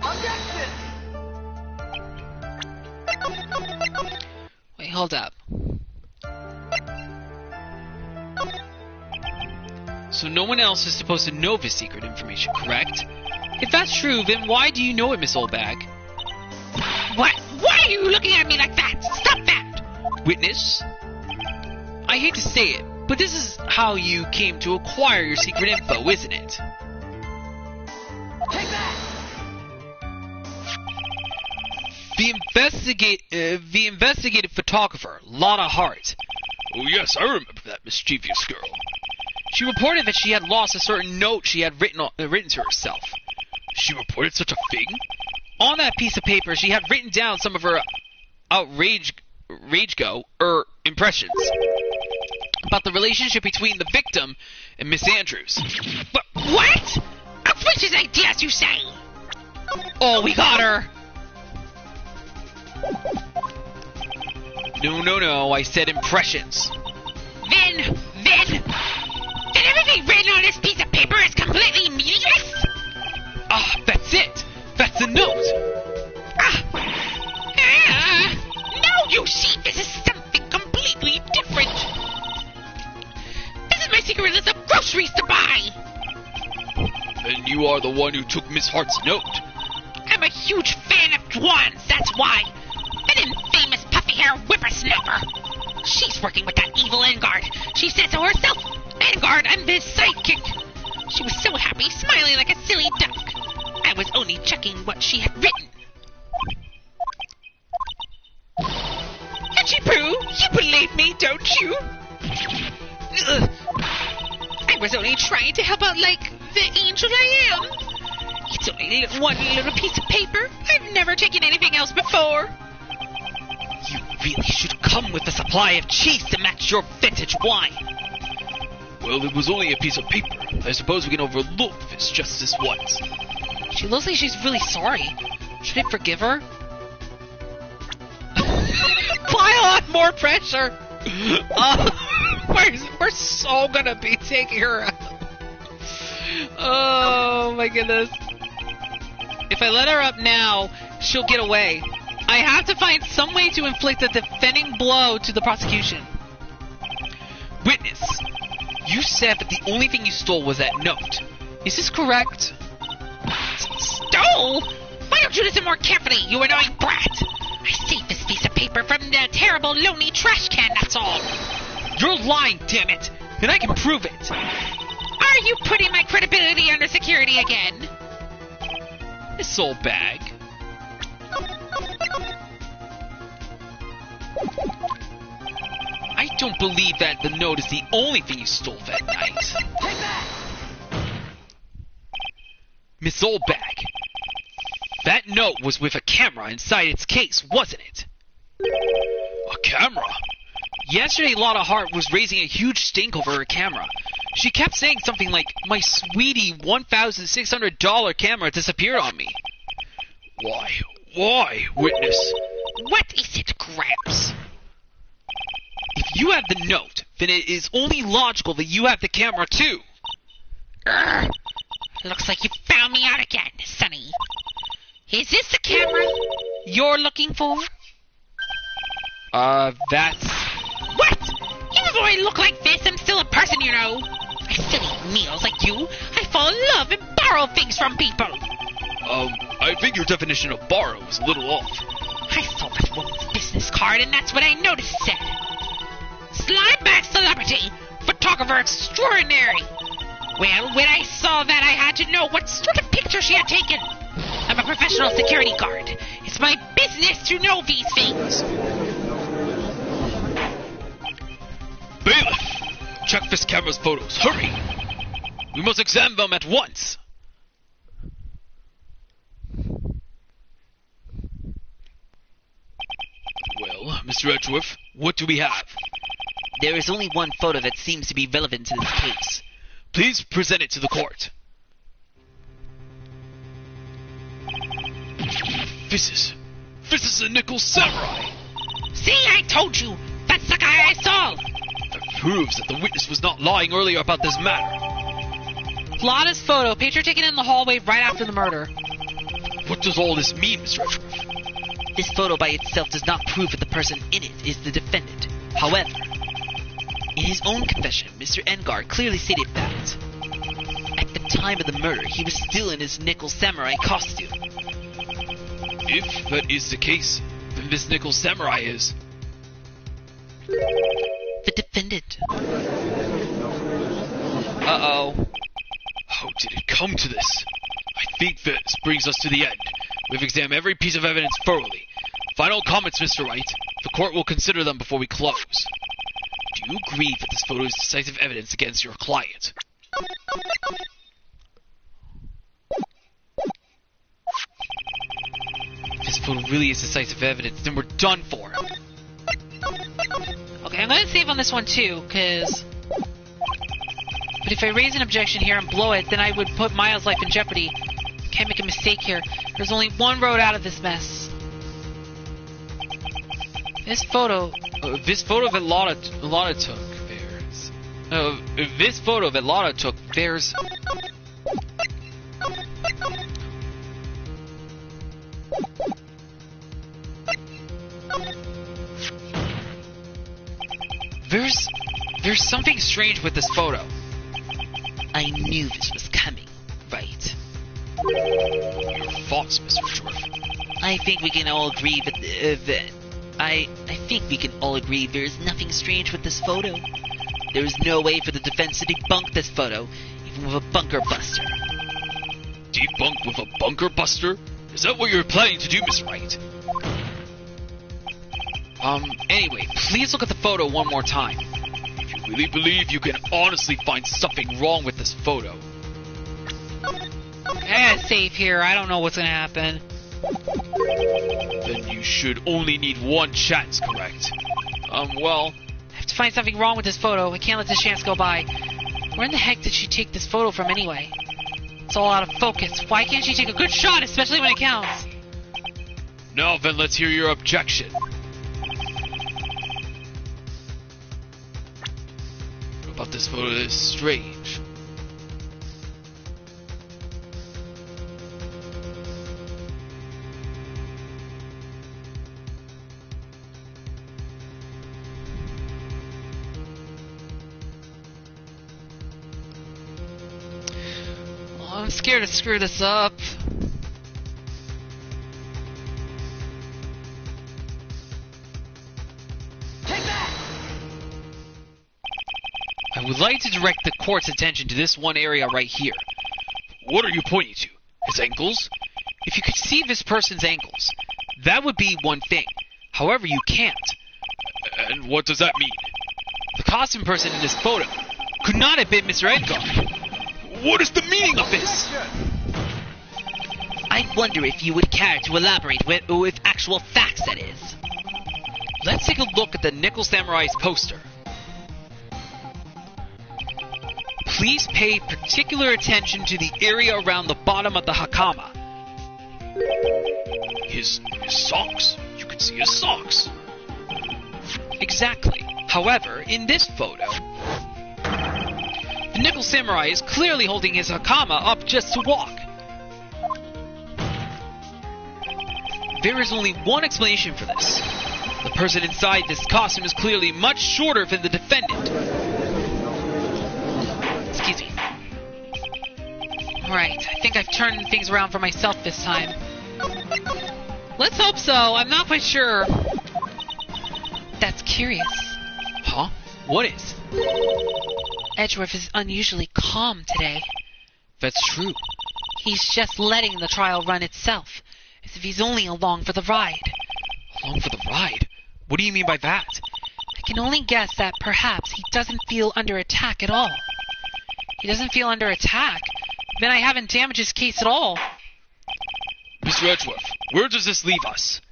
Speaker 5: Objection!
Speaker 1: Wait, hold up.
Speaker 2: So no one else is supposed to know this secret information, correct?
Speaker 1: If that's true, then why do you know it, Miss Oldbag?
Speaker 4: What? Why are you looking at me like that? Stop that!
Speaker 2: Witness? I hate to say it, but this is how you came to acquire your secret info, isn't it?
Speaker 5: Take that!
Speaker 2: The investigative photographer, Lotta Hart.
Speaker 3: Oh yes, I remember that mischievous girl.
Speaker 2: She reported that she had lost a certain note she had written to herself.
Speaker 3: She reported such a thing?
Speaker 2: On that piece of paper, she had written down some of her impressions about the relationship between the victim and Miss Andrews.
Speaker 4: But what? A Outrageous ideas, you say?
Speaker 1: Oh, we got her!
Speaker 2: No, I said impressions.
Speaker 4: Then everything written on this piece of paper is completely meaningless?
Speaker 2: Ah, that's it! That's the note!
Speaker 4: No, you see, this is something completely different. This is my secret list of groceries to buy.
Speaker 3: And you are the one who took Miss Hart's note.
Speaker 4: I'm a huge fan of Dwan's, that's why. An infamous puffy-haired whippersnapper. She's working with that evil Engard. She said so herself. Engard, I'm his sidekick. She was so happy, smiling like a silly duck. I was only checking what she had written. Hachi-Poo, you believe me, don't you? Ugh. I was only trying to help out like the angel I am. It's only one little piece of paper. I've never taken anything else before.
Speaker 2: You really should come with a supply of cheese to match your vintage wine.
Speaker 3: Well, it was only a piece of paper. I suppose we can overlook this justice once.
Speaker 1: She looks like she's really sorry. Should I forgive her? Pile on more pressure! We're so gonna be taking her out. Oh my goodness. If I let her up now, she'll get away. I have to find some way to inflict a defending blow to the prosecution.
Speaker 2: Witness, you said that the only thing you stole was that note.
Speaker 1: Is this correct?
Speaker 4: Stole? Why don't you listen more carefully, you annoying brat? I saved this piece of paper from the terrible lonely trash can, that's all.
Speaker 2: You're lying, damn it! And I can prove it!
Speaker 4: Are you putting my credibility under security again?
Speaker 2: This old bag. I don't believe that the note is the only thing you stole that night.
Speaker 5: Take that!
Speaker 2: Miss Oldbag, that note was with a camera inside its case, wasn't it?
Speaker 3: A camera?
Speaker 2: Yesterday, Lotta Hart was raising a huge stink over her camera. She kept saying something like, "My sweetie $1,600 camera disappeared on me."
Speaker 3: Why, witness?
Speaker 4: What is it, Gramps?
Speaker 2: If you have the note, then it is only logical that you have the camera too.
Speaker 4: Urgh. Looks like you found me out again, Sonny. Is this the camera you're looking for?
Speaker 2: That's...
Speaker 4: What? Even though I look like this, I'm still a person, you know. I still eat meals like you. I fall in love and borrow things from people.
Speaker 3: I think your definition of borrow is a little off.
Speaker 4: I saw that woman's business card, and that's what I noticed said. Slimeback celebrity, photographer extraordinary. Well, when I saw that, I had to know what sort of picture she had taken. I'm a professional security guard. It's my business to know these things.
Speaker 3: Bailiff! Check this camera's photos. Hurry!
Speaker 2: We must examine them at once.
Speaker 3: Well, Mr. Edgeworth, what do we have?
Speaker 2: There is only one photo that seems to be relevant to this case.
Speaker 3: Please present it to the court. This is the Nickel Samurai.
Speaker 4: See, I told you. That's the guy I saw.
Speaker 3: That proves that the witness was not lying earlier about this matter.
Speaker 1: Lotta's photo, picture taken in the hallway right after the murder.
Speaker 3: What does all this mean, Mr. Edgeworth?
Speaker 2: This photo by itself does not prove that the person in it is the defendant. However, in his own confession, Mr. Engard clearly stated that at the time of the murder, he was still in his Nickel Samurai costume.
Speaker 3: If that is the case, then this Nickel Samurai is...
Speaker 2: the defendant.
Speaker 1: Uh-oh.
Speaker 3: How did it come to this? I think this brings us to the end. We've examined every piece of evidence thoroughly. Final comments, Mr. Wright. The court will consider them before we close. Do you agree that this photo is decisive evidence against your client?
Speaker 2: If this photo really is decisive evidence, then we're done for.
Speaker 1: Okay, I'm gonna save on this one too, because But if I raise an objection here and blow it, then I would put Miles' life in jeopardy. Can't make a mistake here. There's only one road out of this mess. This photo
Speaker 2: that Lotta took bears. This photo that Lotta took bears. There's something strange with this photo.
Speaker 4: I knew this was coming, right?
Speaker 3: Your thoughts, Mr. Dwarf.
Speaker 4: I think we can all agree I think we can all agree there is nothing strange with this photo. There is no way for the defense to debunk this photo, even with a bunker buster.
Speaker 3: Debunked with a bunker buster? Is that what you're planning to do, Miss Wright?
Speaker 2: Anyway, please look at the photo one more time.
Speaker 3: If you really believe you can honestly find something wrong with this photo.
Speaker 1: it's safe here. I don't know what's gonna happen.
Speaker 3: Then you should only need one chance, correct?
Speaker 2: Well,
Speaker 1: I have to find something wrong with this photo. I can't let this chance go by. Where in the heck did she take this photo from anyway? It's all out of focus. Why can't she take a good shot, especially when it counts?
Speaker 3: Now then, let's hear your objection.
Speaker 2: about this photo is strange.
Speaker 1: I'm scared to screw this up.
Speaker 2: I would like to direct the court's attention to this one area right here.
Speaker 3: What are you pointing to? His ankles?
Speaker 2: If you could see this person's ankles, that would be one thing. However, you can't.
Speaker 3: And what does that mean?
Speaker 2: The costume person in this photo could not have been Mr. Edgar.
Speaker 3: What is the meaning of this?
Speaker 4: I wonder if you would care to elaborate with actual facts, that is.
Speaker 2: Let's take a look at the Nickel Samurai's poster. Please pay particular attention to the area around the bottom of the hakama.
Speaker 3: His socks. You can see his socks.
Speaker 2: Exactly. However, in this photo, the Nickel Samurai is clearly holding his hakama up just to walk. There is only one explanation for this. The person inside this costume is clearly much shorter than the defendant. Excuse me.
Speaker 1: Alright, I think I've turned things around for myself this time. Let's hope so. I'm not quite sure. That's curious.
Speaker 2: Huh? What is?
Speaker 1: Edgeworth is unusually calm today.
Speaker 2: That's true.
Speaker 1: He's just letting the trial run itself, as if he's only along for the ride.
Speaker 2: Along for the ride? What do you mean by that?
Speaker 1: I can only guess that perhaps he doesn't feel under attack at all. He doesn't feel under attack? Then I haven't damaged his case at all.
Speaker 3: Mr. Edgeworth, where does this leave us?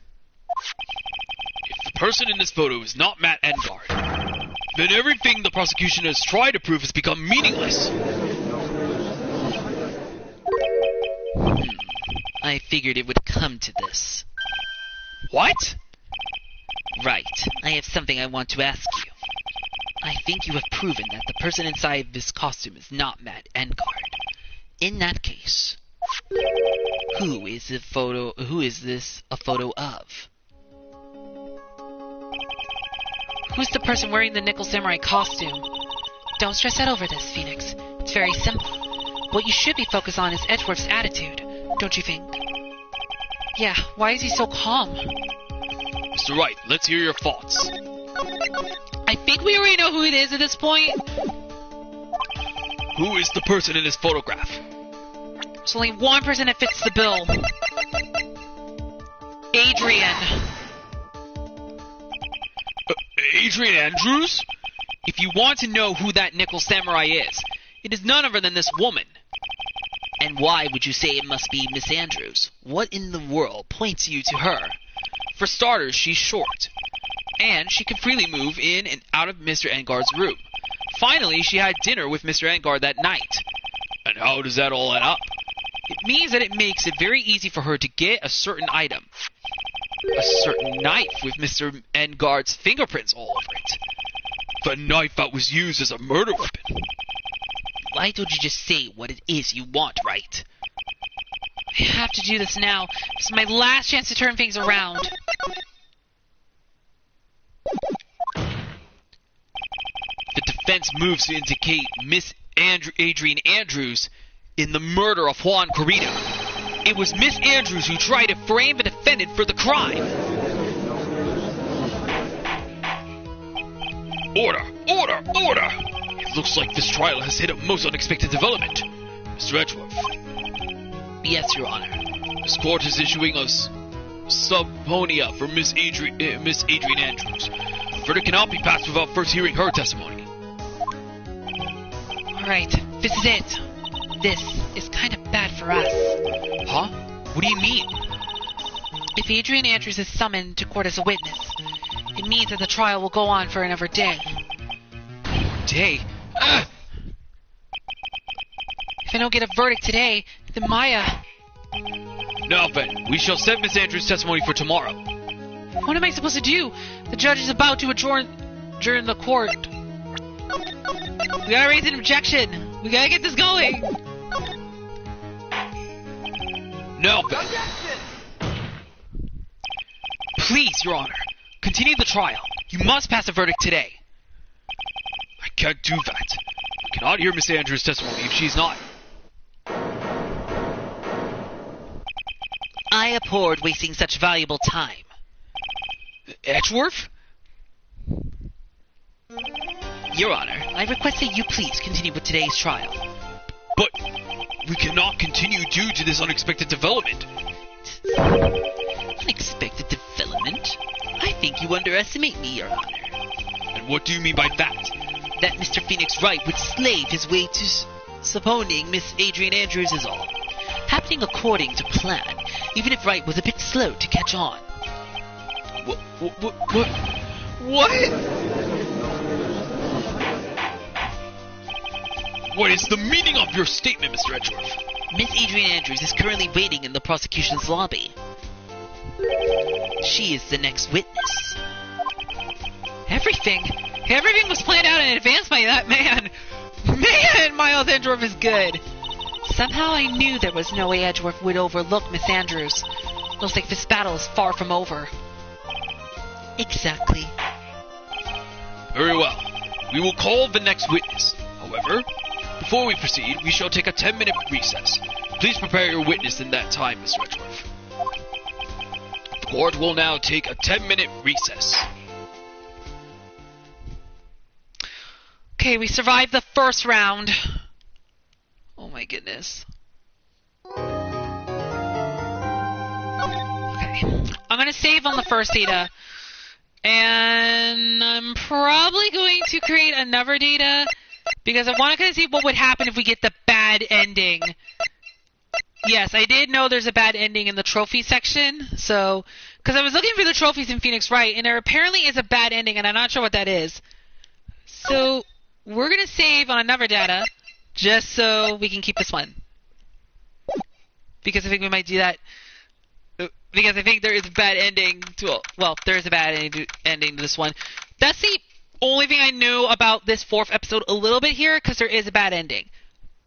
Speaker 3: If the person in this photo is not Matt Engard, then everything the prosecution has tried to prove has become meaningless.
Speaker 4: I figured it would come to this.
Speaker 2: What?
Speaker 4: Right. I have something I want to ask you. I think you have proven that the person inside this costume is not Matt Engard. In that case, who is this a photo of?
Speaker 1: Who's the person wearing the Nickel Samurai costume? Don't stress out over this, Phoenix. It's very simple. What you should be focused on is Edgeworth's attitude, don't you think? Yeah, why is he so calm?
Speaker 3: Mr. Wright, let's hear your thoughts.
Speaker 1: I think we already know who it is at this point.
Speaker 3: Who is the person in this photograph?
Speaker 1: There's only one person that fits the bill. Adrian.
Speaker 3: Adrian Andrews?
Speaker 2: If you want to know who that Nickel Samurai is, it is none other than this woman.
Speaker 4: And why would you say it must be Miss Andrews? What in the world points you to her?
Speaker 2: For starters, she's short, and she can freely move in and out of Mr. Engard's room. Finally, she had dinner with Mr. Engard that night.
Speaker 3: And how does that all add up?
Speaker 2: It means that it makes it very easy for her to get a certain item. A certain knife with Mr. Engard's fingerprints all over it.
Speaker 3: The knife that was used as a murder weapon.
Speaker 1: Why don't you just say what it is you want, Wright? I have to do this now. This is my last chance to turn things around.
Speaker 2: The defense moves to indicate Miss Adrian Andrews in the murder of Juan Corrida. It was Miss Andrews who tried to frame the defendant for the crime.
Speaker 3: Order! Order! Order! It looks like this trial has hit a most unexpected development. Mr. Edgeworth,
Speaker 1: Yes, Your Honor.
Speaker 3: this court is issuing us subpoena for Miss Adrian Andrews. The verdict cannot be passed without first hearing her testimony.
Speaker 1: Alright, this is it. This is kind of bad for us.
Speaker 2: Huh? What do you mean?
Speaker 1: If Adrian Andrews is summoned to court as a witness, it means that the trial will go on for another day.
Speaker 2: Day?
Speaker 1: If I don't get a verdict today, then Maya...
Speaker 3: Now then, we shall set Miss Andrews' testimony for tomorrow.
Speaker 1: What am I supposed to do? The judge is about to adjourn the court. We gotta raise an objection. We gotta get this going.
Speaker 3: Now then,
Speaker 5: Objection!
Speaker 2: Please, Your Honor, continue the trial. You must pass a verdict today.
Speaker 3: I can't do that. I cannot hear Miss Andrews' testimony if she's not.
Speaker 1: I abhorred wasting such valuable time.
Speaker 2: Edgeworth?
Speaker 1: Your Honor, I request that you please continue with today's trial.
Speaker 3: But we cannot continue due to this unexpected development.
Speaker 1: Unexpected development? I think you underestimate me, Your Honor.
Speaker 3: And what do you mean by that?
Speaker 1: That Mr. Phoenix Wright would slave his way to subpoenaing Miss Adrian Andrews is all. Happening according to plan, even if Wright was a bit slow to catch on.
Speaker 2: What? What?
Speaker 3: What is the meaning of your statement, Mr. Edgeworth?
Speaker 1: Miss Adrian Andrews is currently waiting in the prosecution's lobby. She is the next witness. Everything was planned out in advance by that man. Man, Miles Edgeworth is good. Somehow I knew there was no way Edgeworth would overlook Miss Andrews. Looks like this battle is far from over. Exactly.
Speaker 3: Very well. We will call the next witness. However, before we proceed, we shall take a 10-minute recess. Please prepare your witness in that time, Mr. Edgeworth. The court will now take a 10-minute recess.
Speaker 1: Okay, we survived the first round. Oh my goodness. Okay. I'm gonna save on the first data. And I'm probably going to create another data because I want to kind of see what would happen if we get the bad ending. Yes, I did know there's a bad ending in the trophy section. So, because I was looking for the trophies in Phoenix Wright, and there apparently is a bad ending, and I'm not sure what that is. So, we're going to save on another data just so we can keep this one. Because I think we might do that. Because I think there is a bad ending to... Well, there is a bad ending to this one. That's the only thing I knew about this fourth episode a little bit here, because there is a bad ending.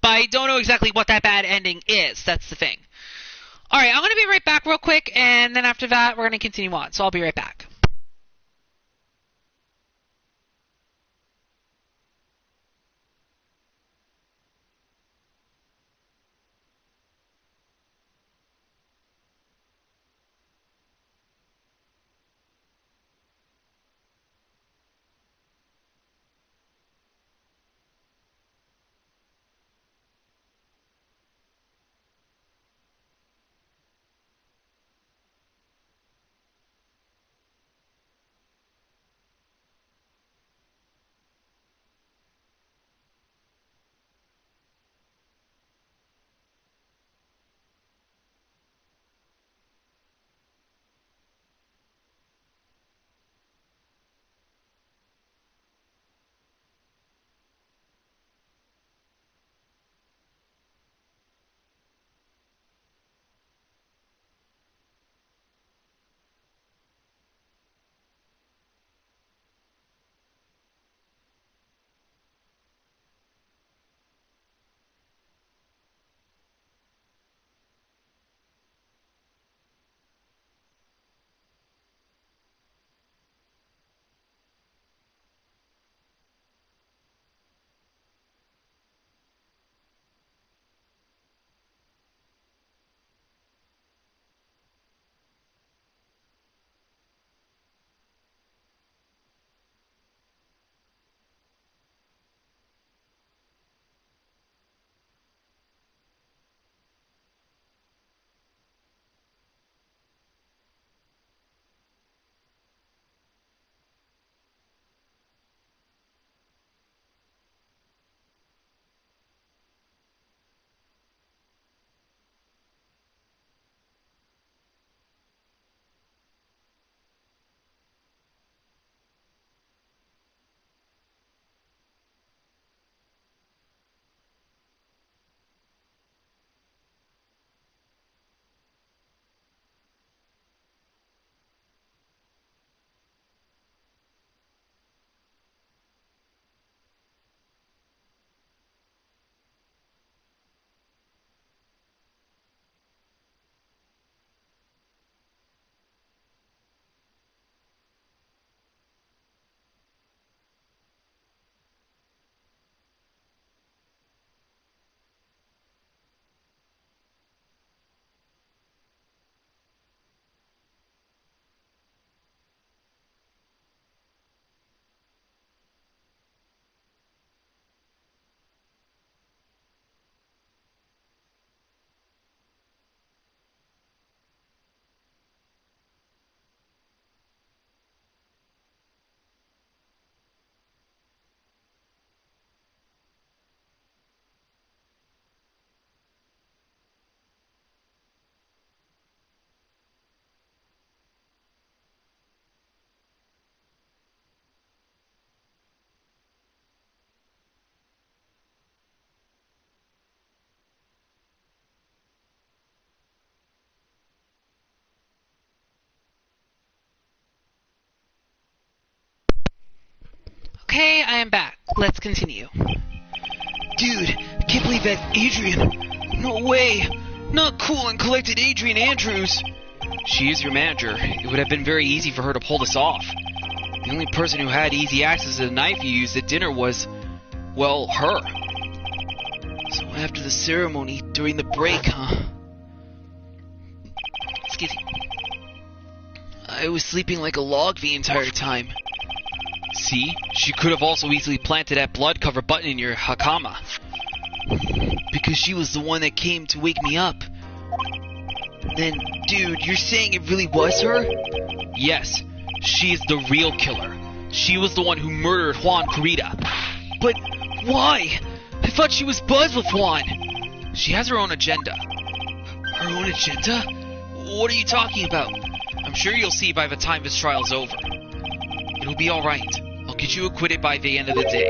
Speaker 1: But I don't know exactly what that bad ending is. That's the thing. Alright, I'm going to be right back real quick, and then after that, we're going to continue on. So I'll be right back. Okay, I am back. Let's continue.
Speaker 2: Dude, I can't believe that's Adrian. No way. Not cool and collected Adrian Andrews. She is your manager. It would have been very easy for her to pull this off. The only person who had easy access to the knife you used at dinner was, well, her. So after the ceremony, during the break, huh?
Speaker 1: Excuse me.
Speaker 2: I was sleeping like a log the entire time.
Speaker 3: See? She could have also easily planted that blood cover button in your hakama.
Speaker 2: Because she was the one that came to wake me up. Then, dude, you're saying it really was her?
Speaker 3: Yes, she is the real killer. She was the one who murdered Juan Corrida.
Speaker 2: But why? I thought she was buzzed with Juan.
Speaker 3: She has her own agenda.
Speaker 2: Her own agenda? What are you talking about?
Speaker 3: I'm sure you'll see by the time this trial's over. It'll be alright. I'll get you acquitted by the end of the day.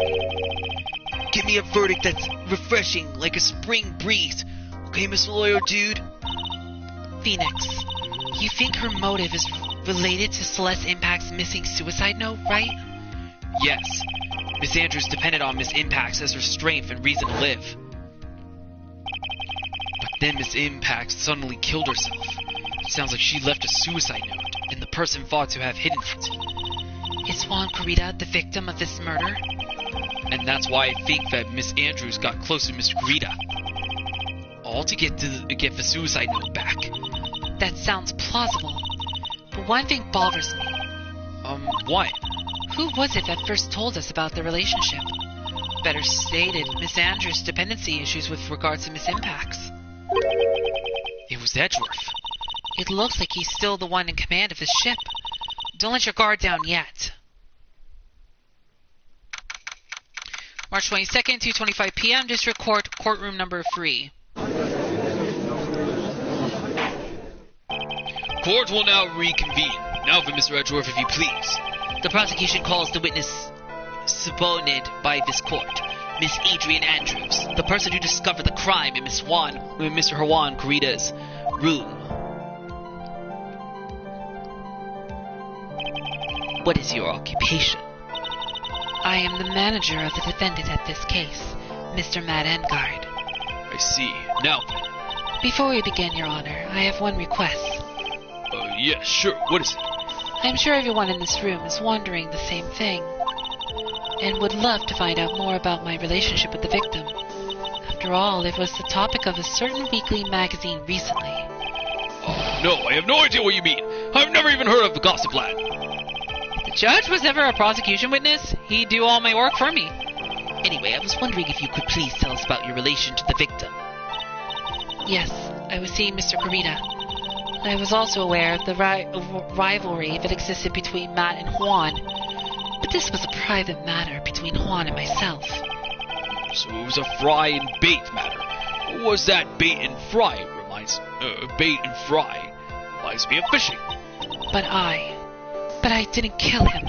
Speaker 2: Give me a verdict that's refreshing, like a spring breeze. Okay, Miss Lawyer Dude?
Speaker 1: Phoenix, you think her motive is related to Celeste Impact's missing suicide note, right?
Speaker 3: Yes. Miss Andrews depended on Miss Impacts as her strength and reason to live. But then Miss Impacts suddenly killed herself. It sounds like she left a suicide note, and the person thought to have hidden it.
Speaker 1: Is Juan Corrida the victim of this murder?
Speaker 3: And that's why I think that Miss Andrews got close to Miss Corrida. All to get the suicide note back.
Speaker 1: That sounds plausible. But one thing bothers me.
Speaker 3: What?
Speaker 1: Who was it that first told us about the relationship? Better stated, Miss Andrews' dependency issues with regards to Miss Impacts.
Speaker 3: It was Edgeworth.
Speaker 1: It looks like he's still the one in command of his ship. Don't let your guard down yet. March 22nd, 2:25 p.m., District Court, courtroom number 3.
Speaker 3: Court will now reconvene. Now for Mr. Edgeworth, if you please.
Speaker 1: The prosecution calls the witness subpoenaed by this court, Miss Adrian Andrews, the person who discovered the crime in Mr. Juan Corrida's room. What is your occupation? I am the manager of the defendant at this case, Mr. Matt Engard.
Speaker 3: I see. Now,
Speaker 1: before we begin, Your Honor, I have one request.
Speaker 3: Yes, sure. What is it?
Speaker 1: I'm sure everyone in this room is wondering the same thing, and would love to find out more about my relationship with the victim. After all, it was the topic of a certain weekly magazine recently.
Speaker 3: No, I have no idea what you mean. I've never even heard of the Gossip Lad.
Speaker 1: The judge was never a prosecution witness. He'd do all my work for me. Anyway, I was wondering if you could please tell us about your relation to the victim. Yes, I was seeing Mr. Corrida. I was also aware of the rivalry that existed between Matt and Juan, but this was a private matter between Juan and myself.
Speaker 3: So it was a fry and bait matter. What was that bait and fry? Bait and fry reminds me of fishing.
Speaker 1: But I didn't kill him.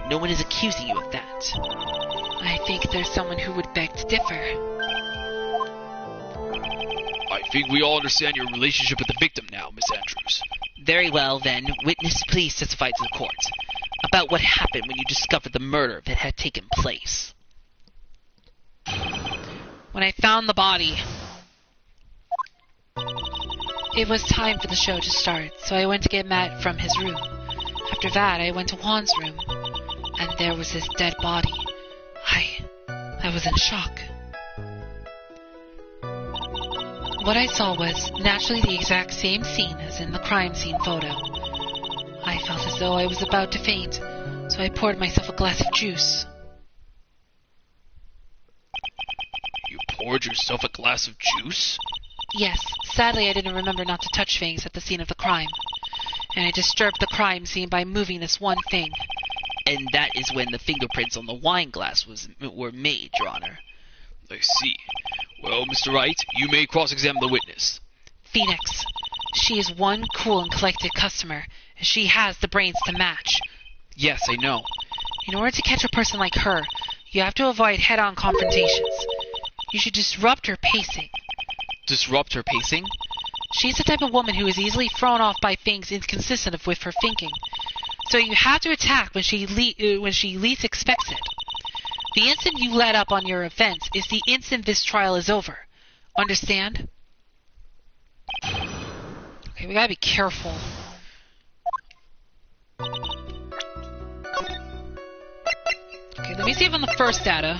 Speaker 1: No one is accusing you of that. I think there's someone who would beg to differ.
Speaker 3: I think we all understand your relationship with the victim now, Miss Andrews.
Speaker 1: Very well, then. Witness, please testify to the court about what happened when you discovered the murder that had taken place. When I found the body, it was time for the show to start, so I went to get Matt from his room. After that, I went to Juan's room, and there was his dead body. I was in shock. What I saw was naturally the exact same scene as in the crime scene photo. I felt as though I was about to faint, so I poured myself a glass of juice.
Speaker 3: You poured yourself a glass of juice?
Speaker 1: Yes, sadly I didn't remember not to touch things at the scene of the crime, and I disturbed the crime scene by moving this one thing. And that is when the fingerprints on the wine glass were made, Your Honor.
Speaker 3: I see. Well, Mr. Wright, you may cross-examine the witness.
Speaker 1: Phoenix, she is one cool and collected customer, and she has the brains to match.
Speaker 3: Yes, I know.
Speaker 1: In order to catch a person like her, you have to avoid head-on confrontations. You should disrupt her pacing.
Speaker 3: Disrupt her pacing?
Speaker 1: She's the type of woman who is easily thrown off by things inconsistent with her thinking. So you have to attack when she least expects it. The instant you let up on your offense is the instant this trial is over. Understand? Okay, we gotta be careful. Okay, let me see if on the first data.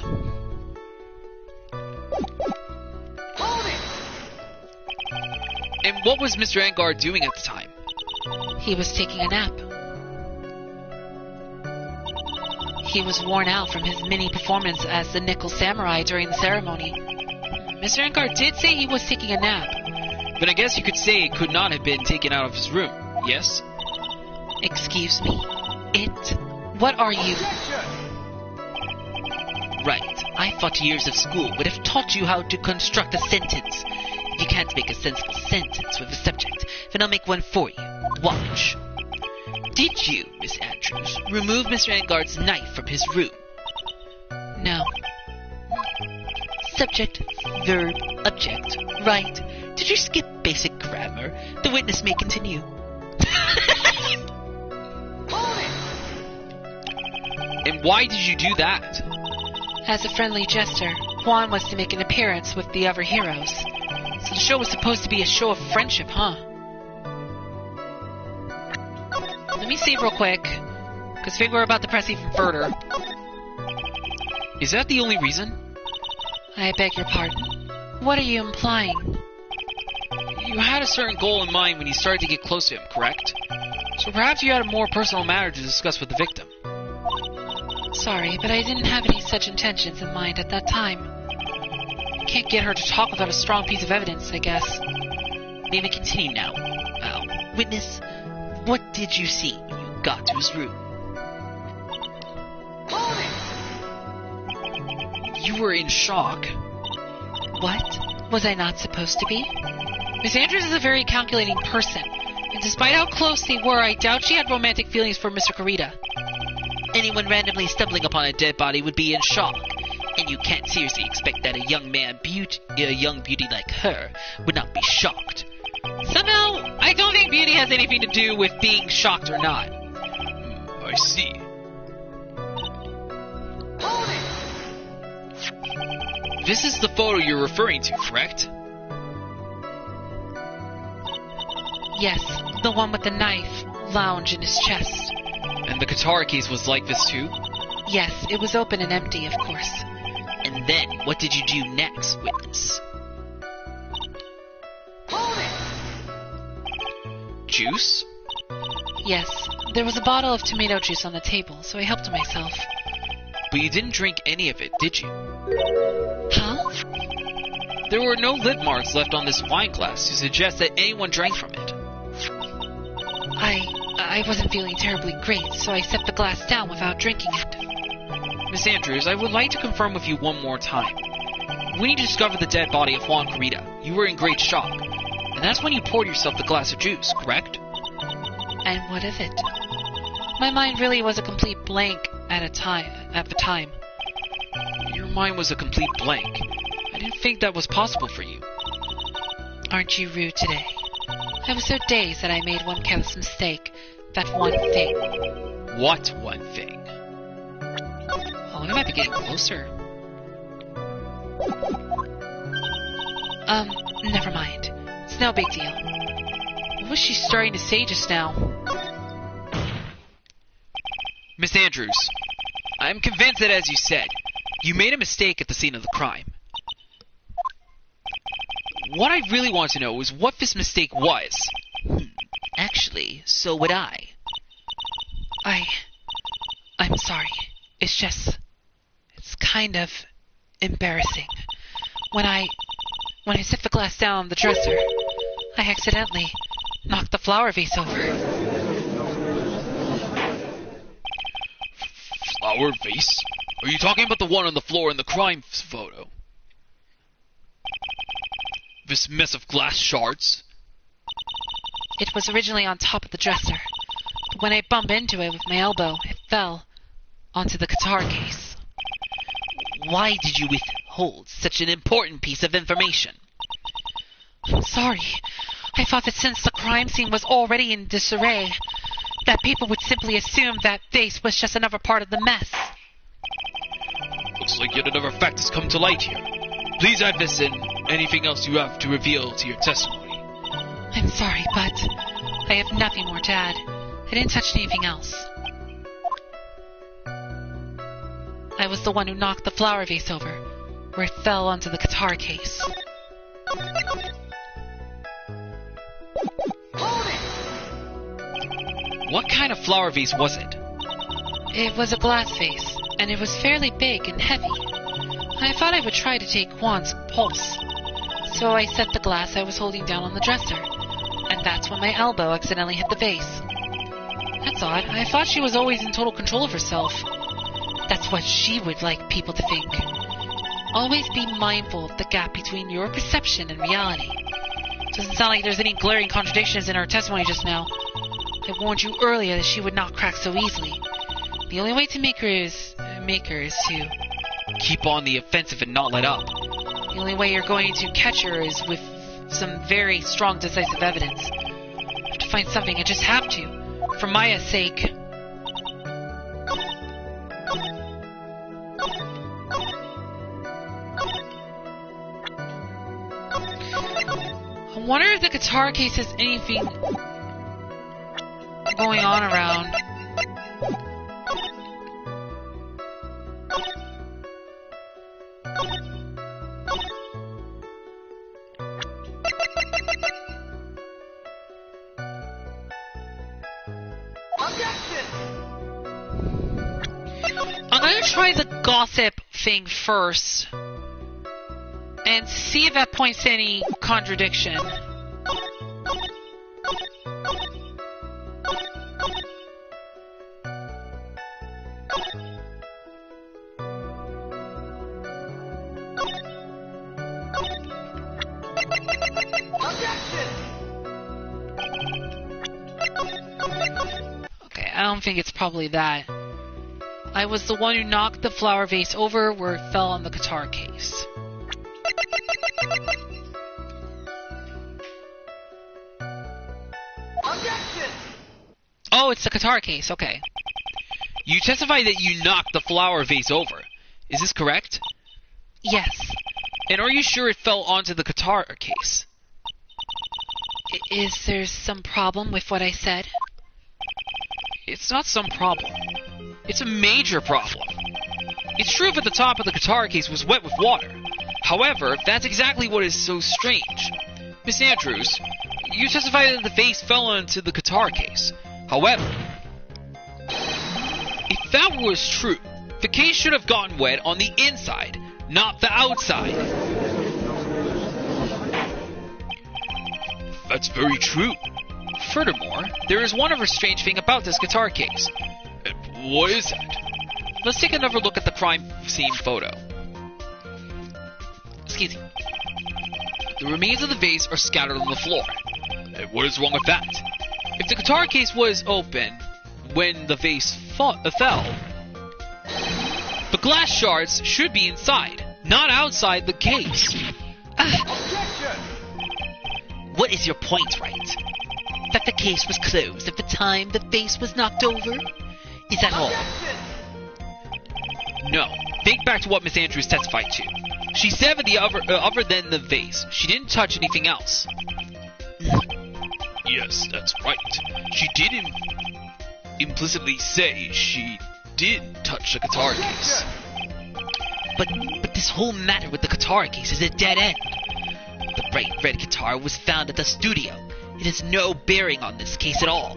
Speaker 5: Hold it!
Speaker 2: And what was Mr. Angar doing at the time?
Speaker 1: He was taking a nap. He was worn out from his mini performance as the Nickel Samurai during the ceremony. Mr. Angar did say he was taking a nap.
Speaker 2: Then I guess you could say it could not have been taken out of his room, yes?
Speaker 1: Excuse me. It. What are you?
Speaker 5: Objection!
Speaker 4: Right. I thought years of school would have taught you how to construct a sentence. If you can't make a sensible sentence with a subject, then I'll make one for you. Watch. Did you, Miss Andrews, remove Mr. Angar's knife from his room?
Speaker 1: No.
Speaker 4: Subject, verb, object. Right. Did you skip basic grammar? The witness may continue.
Speaker 5: Hold it!
Speaker 2: And why did you do that?
Speaker 1: As a friendly gesture, Juan was to make an appearance with the other heroes. So the show was supposed to be a show of friendship, huh? Let me see real quick, because I think we're about to press even further.
Speaker 2: Is that the only reason?
Speaker 1: I beg your pardon. What are you implying?
Speaker 2: You had a certain goal in mind when you started to get close to him, correct? So perhaps you had a more personal matter to discuss with the victim.
Speaker 1: Sorry, but I didn't have any such intentions in mind at that time. Can't get her to talk without a strong piece of evidence, I guess.
Speaker 4: May we continue now? Witness, what did you see when you got to his room?
Speaker 5: Hold it!
Speaker 2: You were in shock.
Speaker 1: What? Was I not supposed to be? Miss Andrews is a very calculating person, and despite how close they were, I doubt she had romantic feelings for Mr. Kurita.
Speaker 4: Anyone randomly stumbling upon a dead body would be in shock, and you can't seriously expect that a young beauty like her would not be shocked.
Speaker 1: Somehow, I don't think beauty has anything to do with being shocked or not.
Speaker 2: I see.
Speaker 5: Hold it!
Speaker 2: This is the photo you're referring to, correct?
Speaker 1: Yes, the one with the knife lounge in his chest.
Speaker 2: And the guitar case was like this too?
Speaker 1: Yes, it was open and empty, of course.
Speaker 4: And then, what did you do next, witness?
Speaker 5: Hold it!
Speaker 2: Juice?
Speaker 1: Yes, there was a bottle of tomato juice on the table, so I helped myself.
Speaker 2: But you didn't drink any of it, did you?
Speaker 1: Huh?
Speaker 2: There were no lid marks left on this wine glass to suggest that anyone drank from it.
Speaker 1: I wasn't feeling terribly great, so I set the glass down without drinking it.
Speaker 2: Miss Andrews, I would like to confirm with you one more time. When you discovered the dead body of Juan Kurita, you were in great shock. And that's when you poured yourself the glass of juice, correct?
Speaker 1: And what of it? My mind really was a complete blank at the time.
Speaker 2: Your mind was a complete blank. I didn't think that was possible for you.
Speaker 1: Aren't you rude today? I was so dazed that I made one careless mistake. That one thing.
Speaker 2: What one thing?
Speaker 1: Oh, we might be getting closer. Never mind. It's no big deal. What was she starting to say just now?
Speaker 2: Miss Andrews, I am convinced that, as you said, you made a mistake at the scene of the crime. What I really want to know is what this mistake was.
Speaker 4: Actually, so would I.
Speaker 1: I'm sorry. It's kind of embarrassing. When I set the glass down on the dresser, I accidentally knocked the flower vase over.
Speaker 3: Flower vase? Are you talking about the one on the floor in the crime photo? This mess of glass shards?
Speaker 1: It was originally on top of the dresser, but when I bumped into it with my elbow, it fell onto the guitar case.
Speaker 4: Why did you withhold such an important piece of information?
Speaker 1: I'm sorry. I thought that since the crime scene was already in disarray, that people would simply assume that vase was just another part of the mess.
Speaker 3: Looks like yet another fact has come to light here. Please add this in anything else you have to reveal to your testimony.
Speaker 1: I'm sorry, but I have nothing more to add. I didn't touch anything else. I was the one who knocked the flower vase over, where it fell onto the guitar case.
Speaker 5: Hold it!
Speaker 2: What kind of flower vase was it?
Speaker 1: It was a glass vase, and it was fairly big and heavy. I thought I would try to take Juan's pulse. So I set the glass I was holding down on the dresser, and that's when my elbow accidentally hit the vase. That's odd. I thought she was always in total control of herself. That's what she would like people to think. Always be mindful of the gap between your perception and reality. Doesn't sound like there's any glaring contradictions in her testimony just now. I warned you earlier that she would not crack so easily. The only way to make her is to...
Speaker 2: Keep on the offensive and not let up.
Speaker 1: The only way you're going to catch her is with some very strong, decisive evidence. I have to find something. I just have to. For Maya's sake. I wonder if the guitar case has anything going on around.
Speaker 5: Objection!
Speaker 1: I'm gonna try the gossip thing first and see if that points to any contradiction. Okay, I don't think it's probably that. I was the one who knocked the flower vase over where it fell on the guitar case.
Speaker 5: Objection!
Speaker 1: Oh, it's the guitar case, okay.
Speaker 2: You testify that you knocked the flower vase over. Is this correct?
Speaker 1: Yes.
Speaker 2: And are you sure it fell onto the guitar case?
Speaker 1: Is there some problem with what I said?
Speaker 2: It's not some problem. It's a major problem. It's true that the top of the guitar case was wet with water. However, that's exactly what is so strange. Miss Andrews, you testify that the vase fell onto the guitar case. However, if that was true, the case should have gotten wet on the inside, not the outside.
Speaker 3: That's very true.
Speaker 2: Furthermore, there is one other strange thing about this guitar case.
Speaker 3: What is that?
Speaker 2: Let's take another look at the crime scene photo. Excuse me. The remains of the vase are scattered on the floor.
Speaker 3: What is wrong with that?
Speaker 2: If the guitar case was open when the vase fell, the glass shards should be inside, not outside the case.
Speaker 5: Objection!
Speaker 1: What is your point, Wright? That the case was closed at the time the vase was knocked over? Is that all?
Speaker 5: Objection!
Speaker 2: No. Think back to what Miss Andrews testified to. She said that other than the vase, she didn't touch anything else.
Speaker 3: Yes, that's right. She did implicitly say she did touch the guitar case.
Speaker 1: But this whole matter with the guitar case is a dead end. The bright red guitar was found at the studio. It has no bearing on this case at all.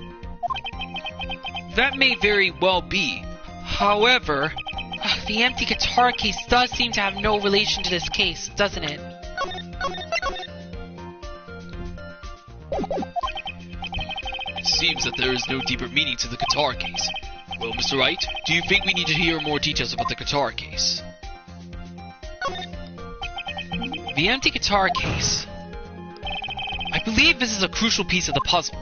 Speaker 2: That may very well be. However,
Speaker 1: The empty guitar case does seem to have no relation to this case, doesn't it?
Speaker 3: It seems that there is no deeper meaning to the guitar case. Well, Mr. Wright, do you think we need to hear more details about the guitar case?
Speaker 2: the empty guitar case. I believe this is a crucial piece of the puzzle.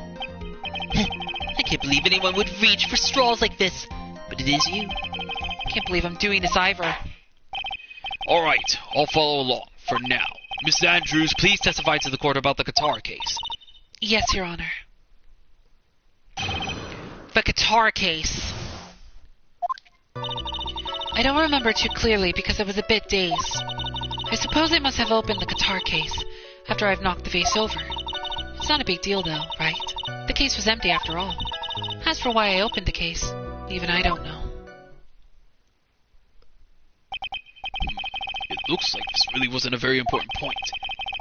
Speaker 1: I can't believe anyone would reach for straws like this, but it is you. I can't believe I'm doing this either.
Speaker 3: Alright, I'll follow along, for now. Miss Andrews, please testify to the court about the guitar case.
Speaker 1: Yes, Your Honor. The guitar case. I don't remember too clearly because I was a bit dazed. I suppose I must have opened the guitar case after I've knocked the vase over. It's not a big deal though, right? The case was empty after all. As for why I opened the case, even I don't know.
Speaker 3: It looks like this really wasn't a very important point.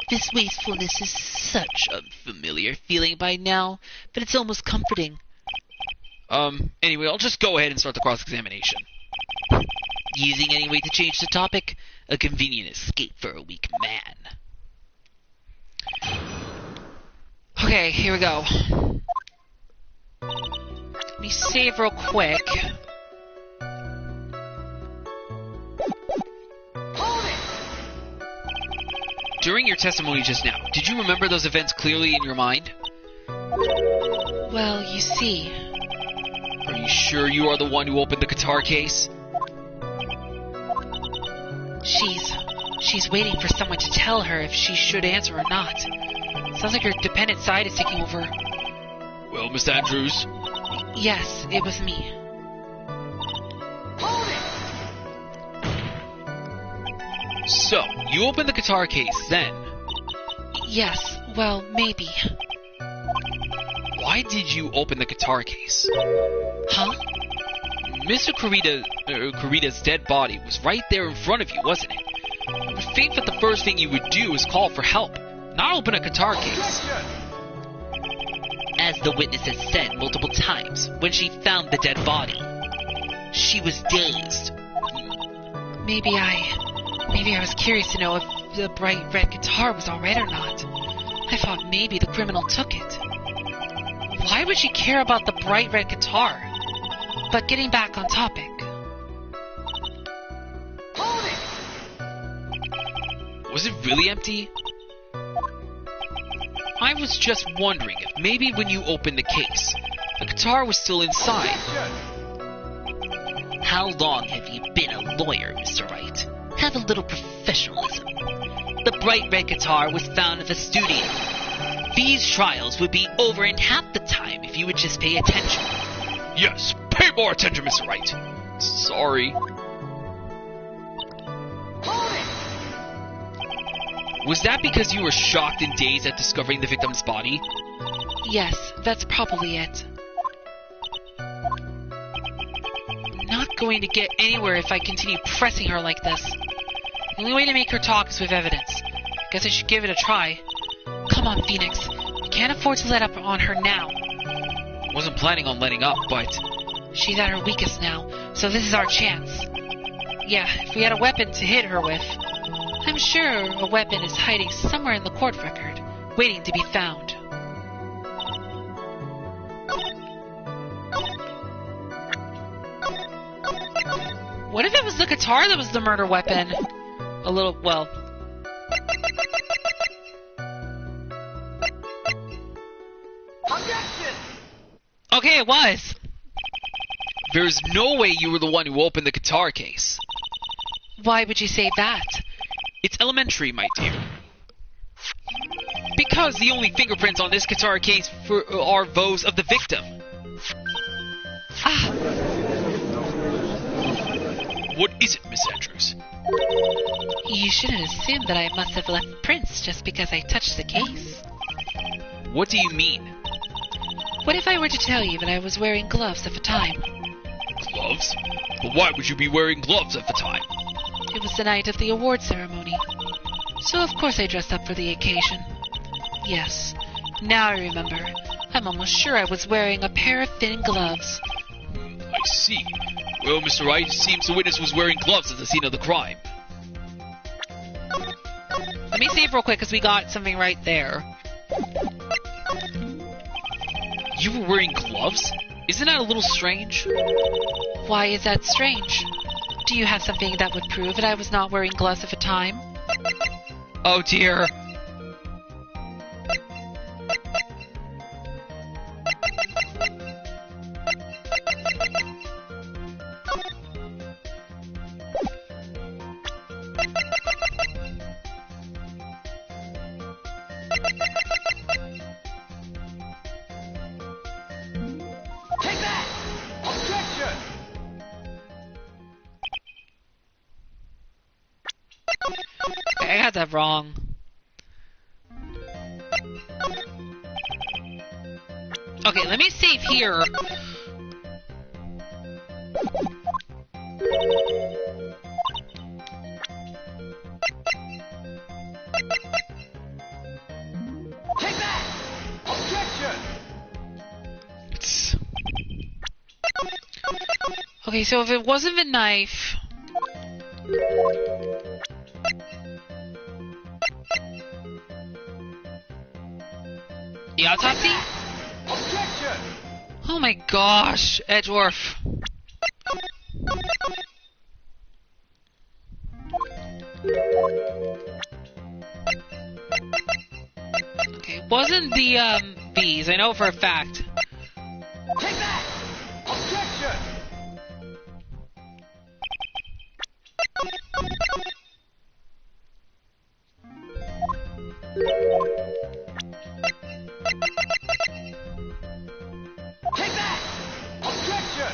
Speaker 2: This wastefulness is such a familiar feeling by now, but it's almost comforting.
Speaker 3: Anyway, I'll just go ahead and start the cross-examination.
Speaker 2: Using any way to change the topic? A convenient escape for a weak man.
Speaker 1: Okay, here we go. Let me save real quick.
Speaker 3: During your testimony just now, did you remember those events clearly in your mind?
Speaker 1: Well, you see...
Speaker 3: Are you sure you are the one who opened the guitar case?
Speaker 1: She's waiting for someone to tell her if she should answer or not. Sounds like her dependent side is taking over.
Speaker 3: Well, Miss Andrews?
Speaker 1: Yes, it was me.
Speaker 3: So, you opened the guitar case, then?
Speaker 1: Yes, well, maybe.
Speaker 3: Why did you open the guitar case?
Speaker 1: Huh?
Speaker 3: Mr. Kurita's dead body was right there in front of you, wasn't it? I would think that the first thing you would do is call for help, not open a guitar case.
Speaker 2: As the witness has said multiple times, when she found the dead body, she was dazed.
Speaker 1: Maybe I was curious to know if the bright red guitar was alright or not. I thought maybe the criminal took it. Why would she care about the bright red guitar? But getting back on topic.
Speaker 3: Was it really empty? I was just wondering if maybe when you opened the case, the guitar was still inside.
Speaker 2: How long have you been a lawyer, Mr. Wright? Have a little professionalism. The bright red guitar was found at the studio. These trials would be over in half the time if you would just pay attention.
Speaker 3: Yes, pay more attention, Mr. Wright. Sorry. Was that because you were shocked and dazed at discovering the victim's body?
Speaker 1: Yes, that's probably it. I'm not going to get anywhere if I continue pressing her like this. The only way to make her talk is with evidence. Guess I should give it a try. Come on, Phoenix. We can't afford to let up on her now.
Speaker 3: Wasn't planning on letting up, but...
Speaker 1: She's at her weakest now, so this is our chance. Yeah, if we had a weapon to hit her with. I'm sure a weapon is hiding somewhere in the court record, waiting to be found. What if it was the guitar that was the murder weapon? A little, well...
Speaker 5: Objection!
Speaker 1: Okay, it was.
Speaker 3: There's no way you were the one who opened the guitar case.
Speaker 1: Why would you say that?
Speaker 3: It's elementary, my dear. Because the only fingerprints on this guitar case are those of the victim.
Speaker 1: Ah,
Speaker 3: What is it, Miss Andrews?
Speaker 1: you shouldn't assume that I must have left prints just because I touched the case.
Speaker 3: What do you mean?
Speaker 1: What if I were to tell you that I was wearing gloves at the time?
Speaker 3: Gloves? But why would you be wearing gloves at the time?
Speaker 1: It was the night of the award ceremony. So of course I dressed up for the occasion. Yes, now I remember. I'm almost sure I was wearing a pair of thin gloves.
Speaker 3: I see. Well, Mr. Wright, it seems the witness was wearing gloves at the scene of the crime.
Speaker 1: Let me save real quick because we got something right there.
Speaker 3: You were wearing gloves? Isn't that a little strange?
Speaker 1: Why is that strange? Do you have something that would prove that I was not wearing gloves at the time?
Speaker 3: Oh dear.
Speaker 1: had that wrong. Okay, let me save here.
Speaker 5: Take that! Objection!
Speaker 1: Okay, so if it wasn't the knife... The autopsy?
Speaker 5: Objection!
Speaker 1: Oh my gosh, Edgeworth. Okay, it wasn't the, bees, I know for a fact.
Speaker 5: Take that! Objection! Take that! Objection!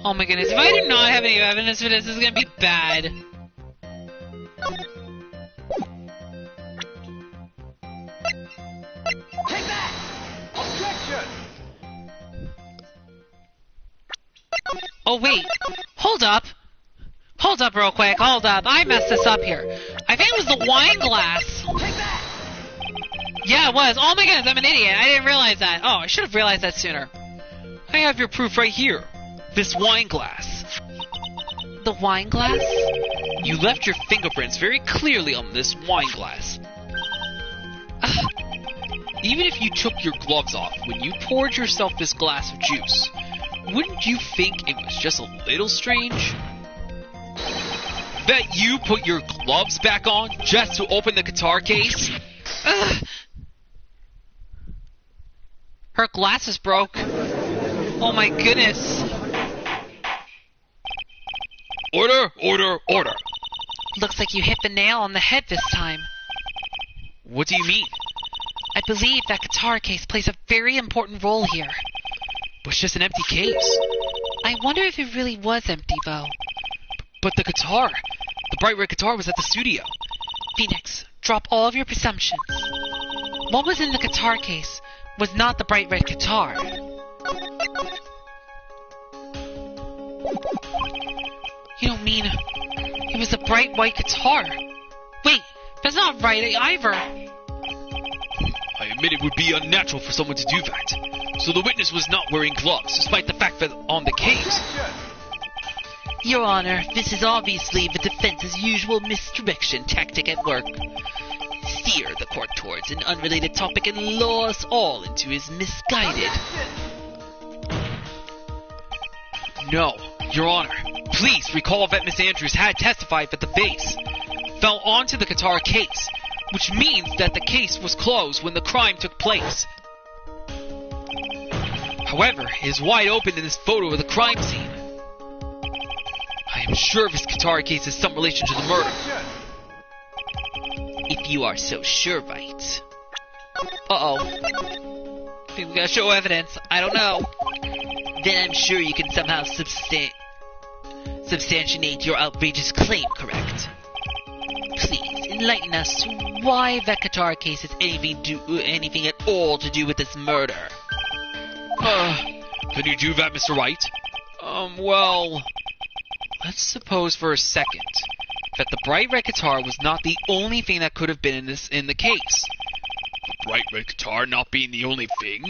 Speaker 1: Oh my goodness, if I do not have any evidence for this, this is gonna be bad.
Speaker 5: Take that! Objection!
Speaker 1: Oh wait, hold up. Hold up real quick, hold up. I messed this up here. I think it was the wine glass.
Speaker 5: Take that!
Speaker 1: Yeah, it was. Oh my goodness, I'm an idiot. I didn't realize that. Oh, I should have realized that sooner.
Speaker 2: I have your proof right here. This wine glass.
Speaker 1: The wine glass?
Speaker 2: You left your fingerprints very clearly on this wine glass. Even if you took your gloves off when you poured yourself this glass of juice, wouldn't you think it was just a little strange? That you put your gloves back on just to open the guitar case?
Speaker 1: Her glasses broke. Oh my goodness.
Speaker 2: Order, order, order.
Speaker 1: Looks like you hit the nail on the head this time.
Speaker 2: What do you mean?
Speaker 1: I believe that guitar case plays a very important role here.
Speaker 2: But it's just an empty case.
Speaker 1: I wonder if it really was empty, though.
Speaker 2: But the guitar, the bright red guitar was at the studio.
Speaker 1: Phoenix, drop all of your presumptions. What was in the guitar case was not the bright red guitar. You don't mean it was a bright white guitar? Wait, that's not right either.
Speaker 2: I admit it would be unnatural for someone to do that. So the witness was not wearing gloves, despite the fact that on the case.
Speaker 5: Objection!
Speaker 1: Your Honor, this is obviously the defense's usual misdirection tactic at work. Steer the court towards an unrelated topic and lure us all into his misguided...
Speaker 5: Objection!
Speaker 2: No, Your Honor. Please recall that Miss Andrews had testified that the vase fell onto the guitar case, which means that the case was closed when the crime took place. However, it is wide open in this photo of the crime scene. I am sure this guitar case has some relation to the murder.
Speaker 5: Objection!
Speaker 1: If you are so sure, right? Uh-oh. I think we gotta show evidence. I don't know. Then I'm sure you can somehow substantiate your outrageous claim, correct? Please, enlighten us why that guitar case has anything at all to do with this murder.
Speaker 2: Can you do that, Mr. Wright? Well... Let's suppose for a second that the bright red guitar was not the only thing that could have been in the case. The bright red guitar not being the only thing?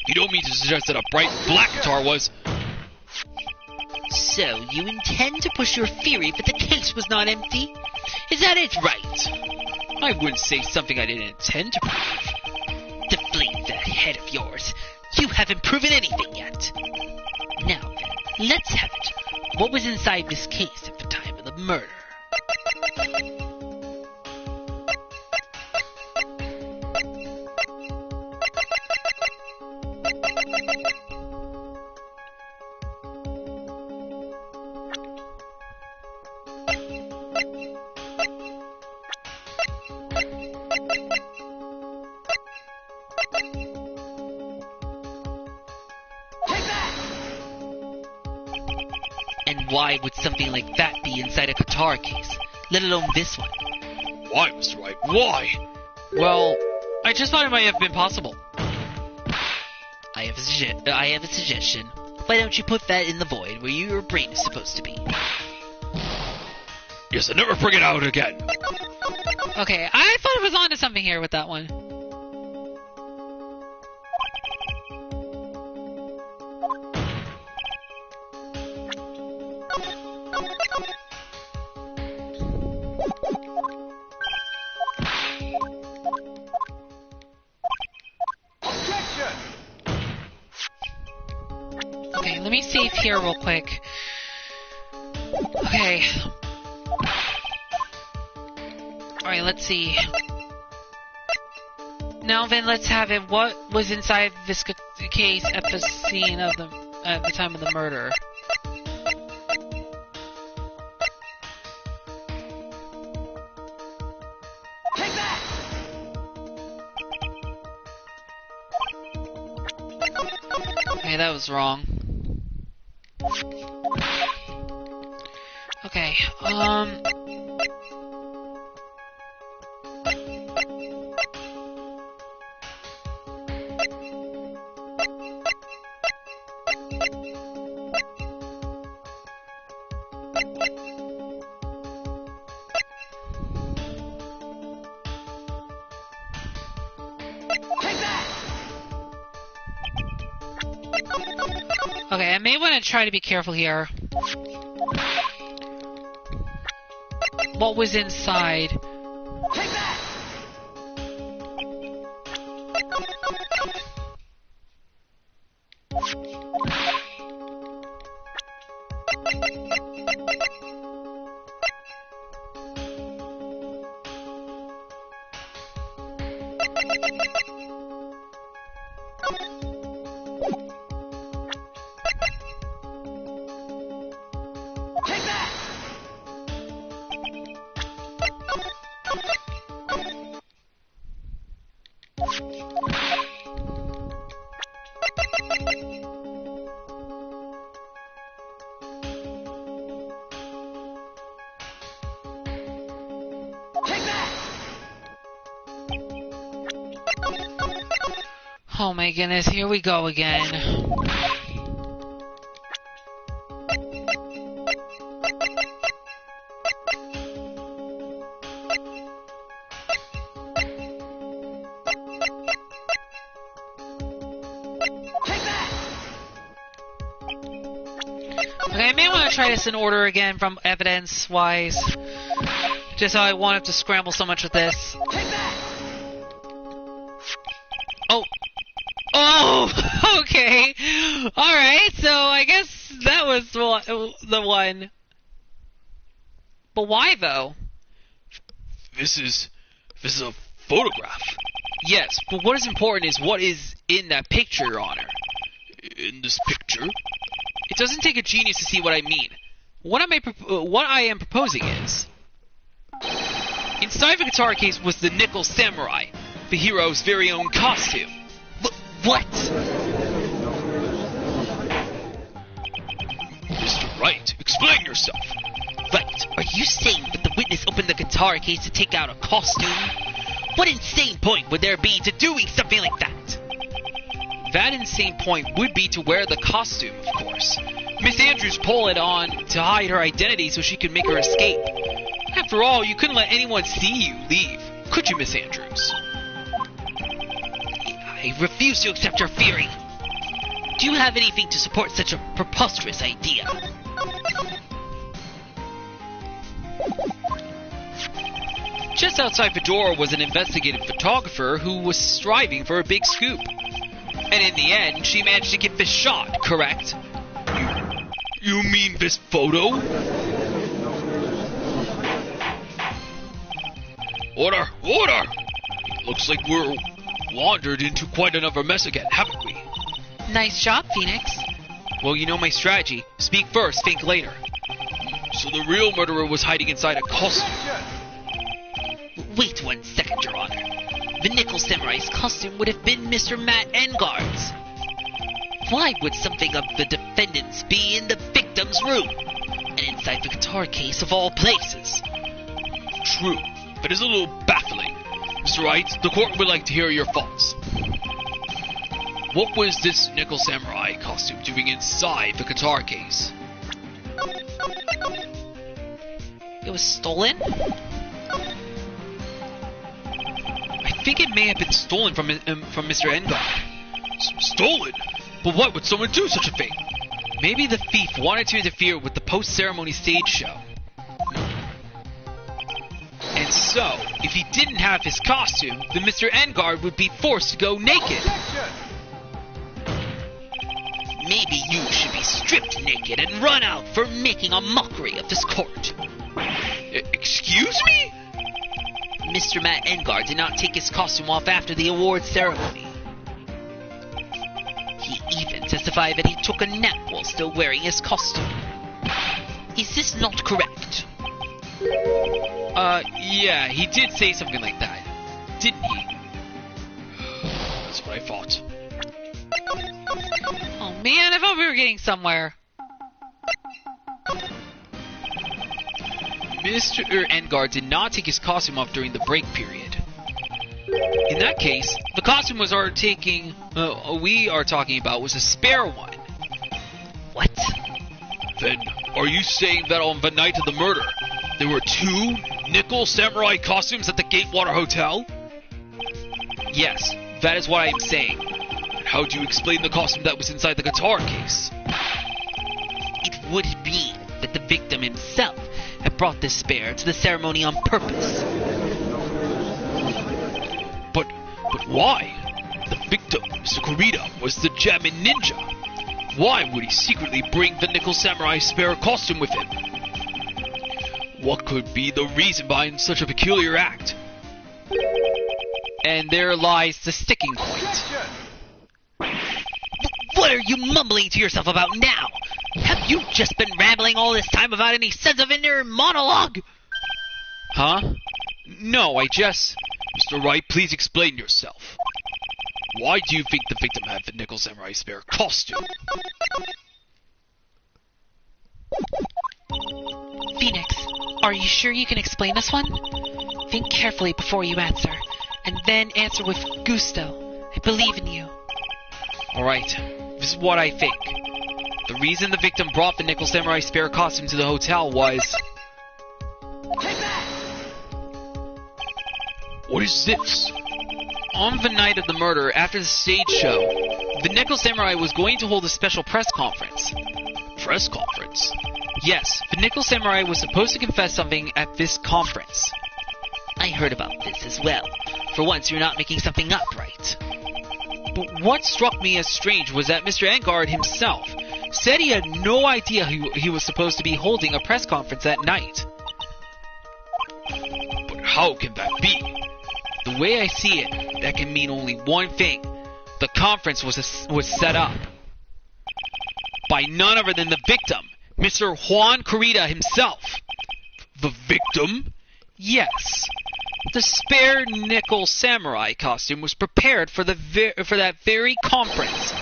Speaker 2: You don't mean to suggest that a bright black guitar was...
Speaker 1: So, you intend to push your theory that the case was not empty? Is that it, right?
Speaker 2: I wouldn't say something I didn't intend to prove.
Speaker 1: Deflate that head of yours. You haven't proven anything yet. Now then, let's have it. What was inside this case at the time of the murder?
Speaker 5: Take that!
Speaker 1: why would something like that be inside a guitar case, let alone this one?
Speaker 3: Why, Mr. Wright? Why?
Speaker 1: Well, I just thought it might have been possible. I have a suggestion. Why don't you put that in the void where your brain is supposed to be?
Speaker 3: Yes, and never bring it out again.
Speaker 1: Okay, I thought I was onto something here with that one. Okay, let me save here real quick. Okay. Alright, let's see. Now then, let's have it. What was inside this case at the scene of at the time of the murder?
Speaker 5: Take that!
Speaker 1: Okay, that was wrong. Okay, okay, I may want to try to be careful here. What was inside?
Speaker 5: Take that! Take that! Take that!
Speaker 1: Oh my goodness, here we go again.
Speaker 5: Take that!
Speaker 1: Okay, I may want to try this in order again from evidence-wise. Just how I wanted to scramble so much with this.
Speaker 5: Take that!
Speaker 1: Oh! Oh! Okay! Alright, so I guess that was the one. But why, though?
Speaker 3: This is a photograph.
Speaker 2: Yes, but what is important is what is in that picture, Your Honor.
Speaker 3: In this picture?
Speaker 2: It doesn't take a genius to see what I mean. What I am proposing is... Inside the guitar case was the Nickel Samurai, the hero's very own costume.
Speaker 1: What?
Speaker 3: Mr. Wright, explain yourself.
Speaker 1: Right, are you saying that the witness opened the guitar case to take out a costume? What insane point would there be to doing something like that?
Speaker 2: That insane point would be to wear the costume, of course. Miss Andrews pulled it on to hide her identity so she could make her escape. After all, you couldn't let anyone see you leave, could you, Miss Andrews?
Speaker 1: I refuse to accept your theory. Do you have anything to support such a preposterous idea?
Speaker 2: Just outside the door was an investigative photographer who was striving for a big scoop. And in the end, she managed to get this shot, correct?
Speaker 3: You mean this photo? Order! Order! Looks like we're wandered into quite another mess again, haven't we?
Speaker 1: Nice job, Phoenix.
Speaker 2: Well, you know my strategy. Speak first, think later.
Speaker 3: So the real murderer was hiding inside a costume.
Speaker 1: Wait 1 second, Your Honor. The Nickel Samurai's costume would have been Mr. Matt Engard's. Why would something of the defendant's be in the victim's room? inside the guitar case of all places.
Speaker 3: True, but it's a little baffling. Mr. Wright, the court would like to hear your thoughts. What was this Nickel Samurai costume doing inside the guitar case?
Speaker 1: It was stolen?
Speaker 2: I think it may have been stolen from Mr. Engard.
Speaker 3: Stolen? But why would someone do such a thing?
Speaker 2: Maybe the thief wanted to interfere with the post-ceremony stage show. And so, if he didn't have his costume, then Mr. Engard would be forced to go naked.
Speaker 1: Maybe you should be stripped naked and run out for making a mockery of this court.
Speaker 3: Excuse me?
Speaker 1: Mr. Matt Engard did not take his costume off after the awards ceremony. He even testified that he took a nap while still wearing his costume. Is this not correct?
Speaker 2: Yeah, he did say something like that, didn't he?
Speaker 3: That's what I thought.
Speaker 1: Oh man, I thought we were getting somewhere.
Speaker 2: Mr. Engard did not take his costume off during the break period. In that case, the costume we are talking about was a spare one.
Speaker 1: What?
Speaker 3: Then, are you saying that on the night of the murder, there were 2 Nickel Samurai costumes at the Gatewater Hotel?
Speaker 2: Yes, that is what I am saying.
Speaker 3: And how do you explain the costume that was inside the guitar case?
Speaker 1: It would be that the victim himself had brought this spare to the ceremony on purpose.
Speaker 3: But why? The victim, Mr. Kurita, was the Jamin ninja. Why would he secretly bring the Nickel Samurai spare costume with him? What could be the reason behind such a peculiar act?
Speaker 2: And there lies the sticking point.
Speaker 1: What are you mumbling to yourself about now? Have you just been rambling all this time without any sense of inner monologue?
Speaker 2: Huh? No, I just...
Speaker 3: Mr. Wright, please explain yourself. Why do you think the victim had the Nickel Samurai spare costume?
Speaker 4: Phoenix, are you sure you can explain this one? Think carefully before you answer, and then answer with gusto. I believe in you.
Speaker 2: Alright, this is what I think. The reason the victim brought the Nickel Samurai spare costume to the hotel was...
Speaker 5: Take that!
Speaker 3: What is this?
Speaker 2: On the night of the murder, after the stage show, the Nickel Samurai was going to hold a special press conference.
Speaker 3: Press conference?
Speaker 2: Yes, the Nickel Samurai was supposed to confess something at this conference.
Speaker 1: I heard about this as well. For once, you're not making something up, right?
Speaker 2: But what struck me as strange was that Mr. Engard himself said he had no idea he was supposed to be holding a press conference that night.
Speaker 3: But how can that be?
Speaker 2: The way I see it, that can mean only one thing. The conference was set up by none other than the victim, Mr. Juan Kurita himself.
Speaker 3: The victim?
Speaker 2: Yes. The spare Nickel Samurai costume was prepared for that very conference.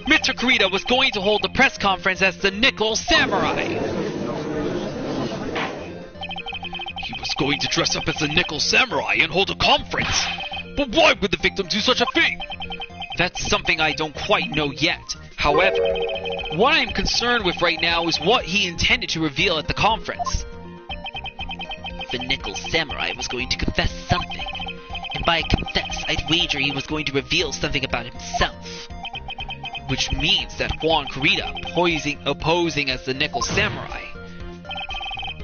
Speaker 2: Mr. Kurita was going to hold the press conference as the Nickel Samurai.
Speaker 3: He was going to dress up as the Nickel Samurai and hold a conference. But why would the victim do such a thing?
Speaker 2: That's something I don't quite know yet. However, what I'm concerned with right now is what he intended to reveal at the conference.
Speaker 1: The Nickel Samurai was going to confess something. And by confess, I'd wager he was going to reveal something about himself.
Speaker 2: Which means that Juan Kurita, posing as the Nickel Samurai,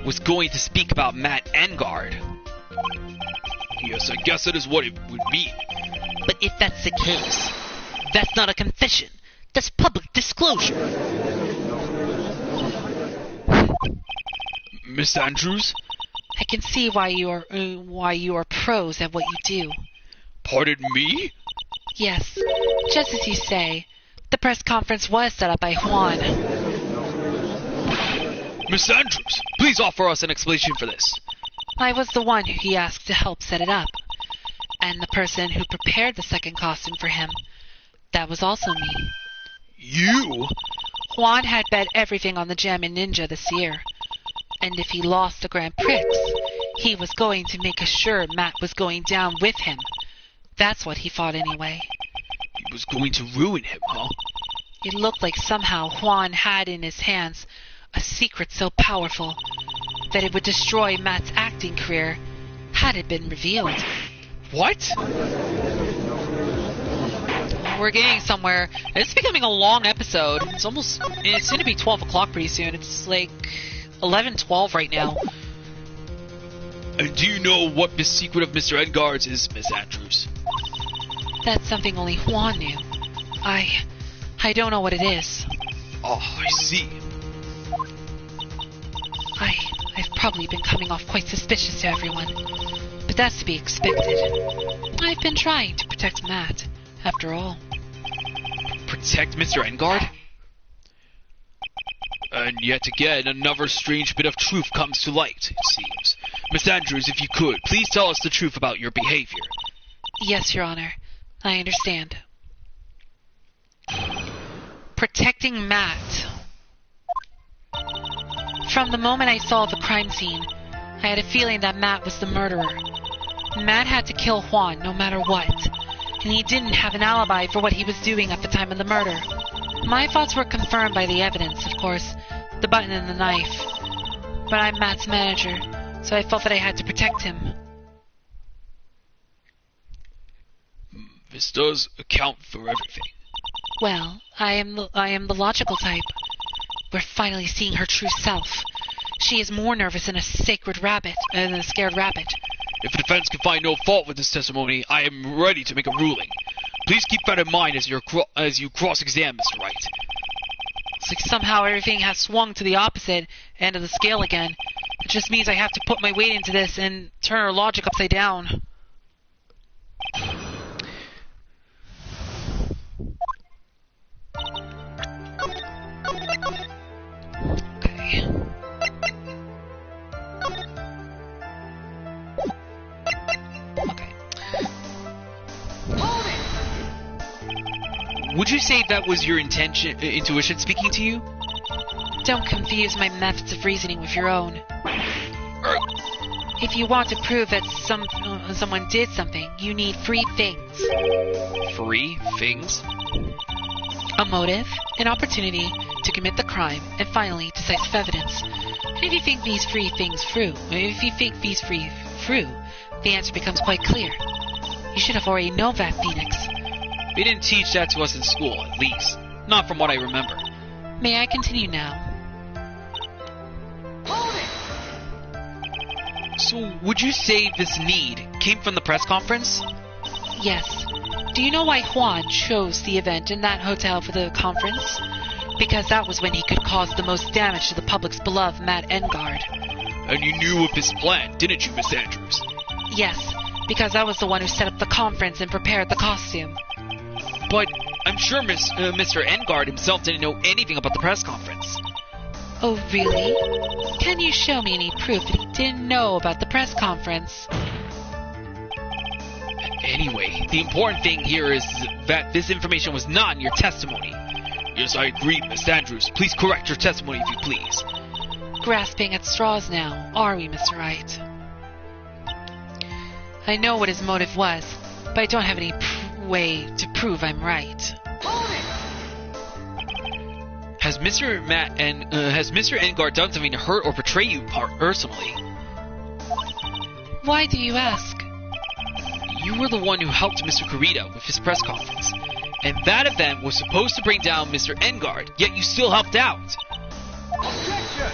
Speaker 2: was going to speak about Matt Engard.
Speaker 3: Yes, I guess that is what it would mean.
Speaker 1: But if that's the case, that's not a confession. That's public disclosure.
Speaker 3: Miss Andrews?
Speaker 4: I can see why you are pros at what you do.
Speaker 3: Pardon me?
Speaker 4: Yes, just as you say, the press conference was set up by Juan.
Speaker 3: Miss Andrews, please offer us an explanation for this.
Speaker 4: I was the one who he asked to help set it up. And the person who prepared the second costume for him, that was also me.
Speaker 3: You?
Speaker 4: Juan had bet everything on the Jamin ninja this year.
Speaker 1: And if he lost the Grand Prix, he was going to make sure Matt was going down with him. That's what he thought anyway.
Speaker 3: He was going to ruin him, huh?
Speaker 1: It looked like somehow Juan had in his hands a secret so powerful that it would destroy Matt's acting career had it been revealed.
Speaker 3: What?
Speaker 1: We're getting somewhere. It's becoming a long episode. It's going to be 12 o'clock pretty soon. It's like 11:12 right now.
Speaker 3: And do you know what the secret of Mr. Edgard's is, Miss Andrews?
Speaker 1: That's something only Juan knew. I don't know what it is.
Speaker 3: Oh, I see.
Speaker 1: I've probably been coming off quite suspicious to everyone, but that's to be expected. I've been trying to protect Matt, after all.
Speaker 3: Protect Mr. Engard? And yet again, another strange bit of truth comes to light, it seems. Miss Andrews, if you could, please tell us the truth about your behavior.
Speaker 1: Yes, Your Honor. I understand. Protecting Matt. From the moment I saw the crime scene, I had a feeling that Matt was the murderer. Matt had to kill Juan no matter what, and he didn't have an alibi for what he was doing at the time of the murder. My thoughts were confirmed by the evidence, of course, the button and the knife. But I'm Matt's manager, so I felt that I had to protect him.
Speaker 3: This does account for everything.
Speaker 1: Well, I am the logical type. We're finally seeing her true self. She is more nervous than a scared rabbit.
Speaker 3: If the defense can find no fault with this testimony, I am ready to make a ruling. Please keep that in mind as you cross-examine Mr. Wright.
Speaker 1: It's like somehow everything has swung to the opposite end of the scale again. It just means I have to put my weight into this and turn her logic upside down. Okay.
Speaker 2: Would you say that was your intuition speaking to you?
Speaker 1: Don't confuse my methods of reasoning with your own. If you want to prove that someone did something, you need three things.
Speaker 2: 3 things?
Speaker 1: A motive, an opportunity to commit the crime, and finally, decisive evidence. And if you think these three things through, the answer becomes quite clear. You should have already known that, Phoenix.
Speaker 2: They didn't teach that to us in school, at least. Not from what I remember.
Speaker 1: May I continue now?
Speaker 2: So, would you say this need came from the press conference?
Speaker 1: Yes. Do you know why Juan chose the event in that hotel for the conference? Because that was when he could cause the most damage to the public's beloved Matt Engard.
Speaker 3: And you knew of his plan, didn't you, Miss Andrews?
Speaker 1: Yes, because I was the one who set up the conference and prepared the costume.
Speaker 2: But I'm sure Mr. Engard himself didn't know anything about the press conference.
Speaker 1: Oh, really? Can you show me any proof that he didn't know about the press conference?
Speaker 2: Anyway, the important thing here is that this information was not in your testimony.
Speaker 3: Yes, I agree, Miss Andrews. Please correct your testimony if you please.
Speaker 1: Grasping at straws now, are we, Mr. Wright? I know what his motive was, but I don't have any way to prove I'm right.
Speaker 2: Has Mr. Engard done something to hurt or betray you personally?
Speaker 1: Why do you ask?
Speaker 2: You were the one who helped Mr. Corrida with his press conference, and that event was supposed to bring down Mr. Engard, yet you still helped out.
Speaker 5: Objection!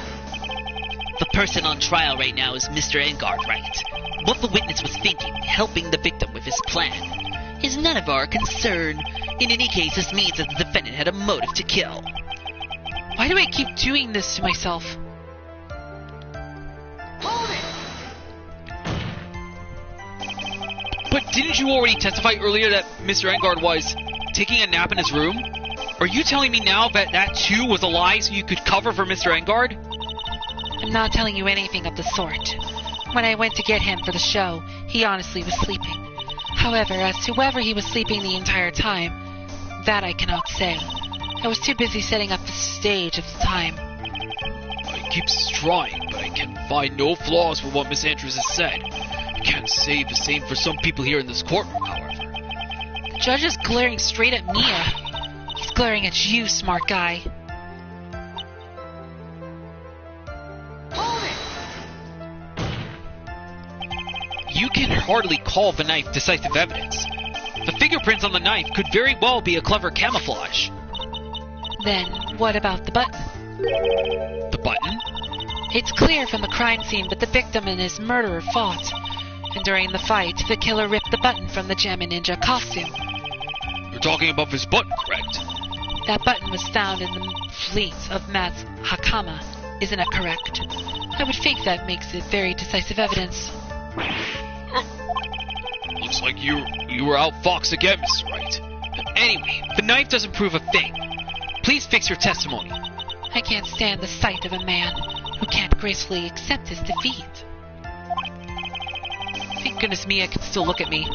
Speaker 4: The person on trial right now is Mr. Engard Wright. What the witness was thinking, helping the victim with his plan, is none of our concern. In any case, this means that the defendant had a motive to kill.
Speaker 1: Why do I keep doing this to myself?
Speaker 5: Hold it!
Speaker 2: But didn't you already testify earlier that Mr. Engard was taking a nap in his room? Are you telling me now that that too was a lie so you could cover for Mr. Engard?
Speaker 1: I'm not telling you anything of the sort. When I went to get him for the show, he honestly was sleeping. However, as to whether he was sleeping the entire time, that I cannot say. I was too busy setting up the stage at the time.
Speaker 3: I keeps trying, but I can find no flaws for what Miss Andrews has said. I can't say the same for some people here in this courtroom, however.
Speaker 1: The judge is glaring straight at Mia. He's glaring at you, smart guy.
Speaker 5: Hold it!
Speaker 2: You can hardly call the knife decisive evidence. The fingerprints on the knife could very well be a clever camouflage.
Speaker 1: Then, what about the button?
Speaker 2: The button?
Speaker 1: It's clear from the crime scene that the victim and his murderer fought. And during the fight, the killer ripped the button from the Jammin Ninja costume.
Speaker 3: You're talking about this button, correct?
Speaker 1: That button was found in the fleet of Matt's Hakama. Isn't it correct? I would think that makes it very decisive evidence.
Speaker 3: Looks like you were outfoxed again, Mr. Wright.
Speaker 2: Anyway, the knife doesn't prove a thing. Please fix your testimony.
Speaker 1: I can't stand the sight of a man who can't gracefully accept his defeat. Thank goodness Mia can still look at me.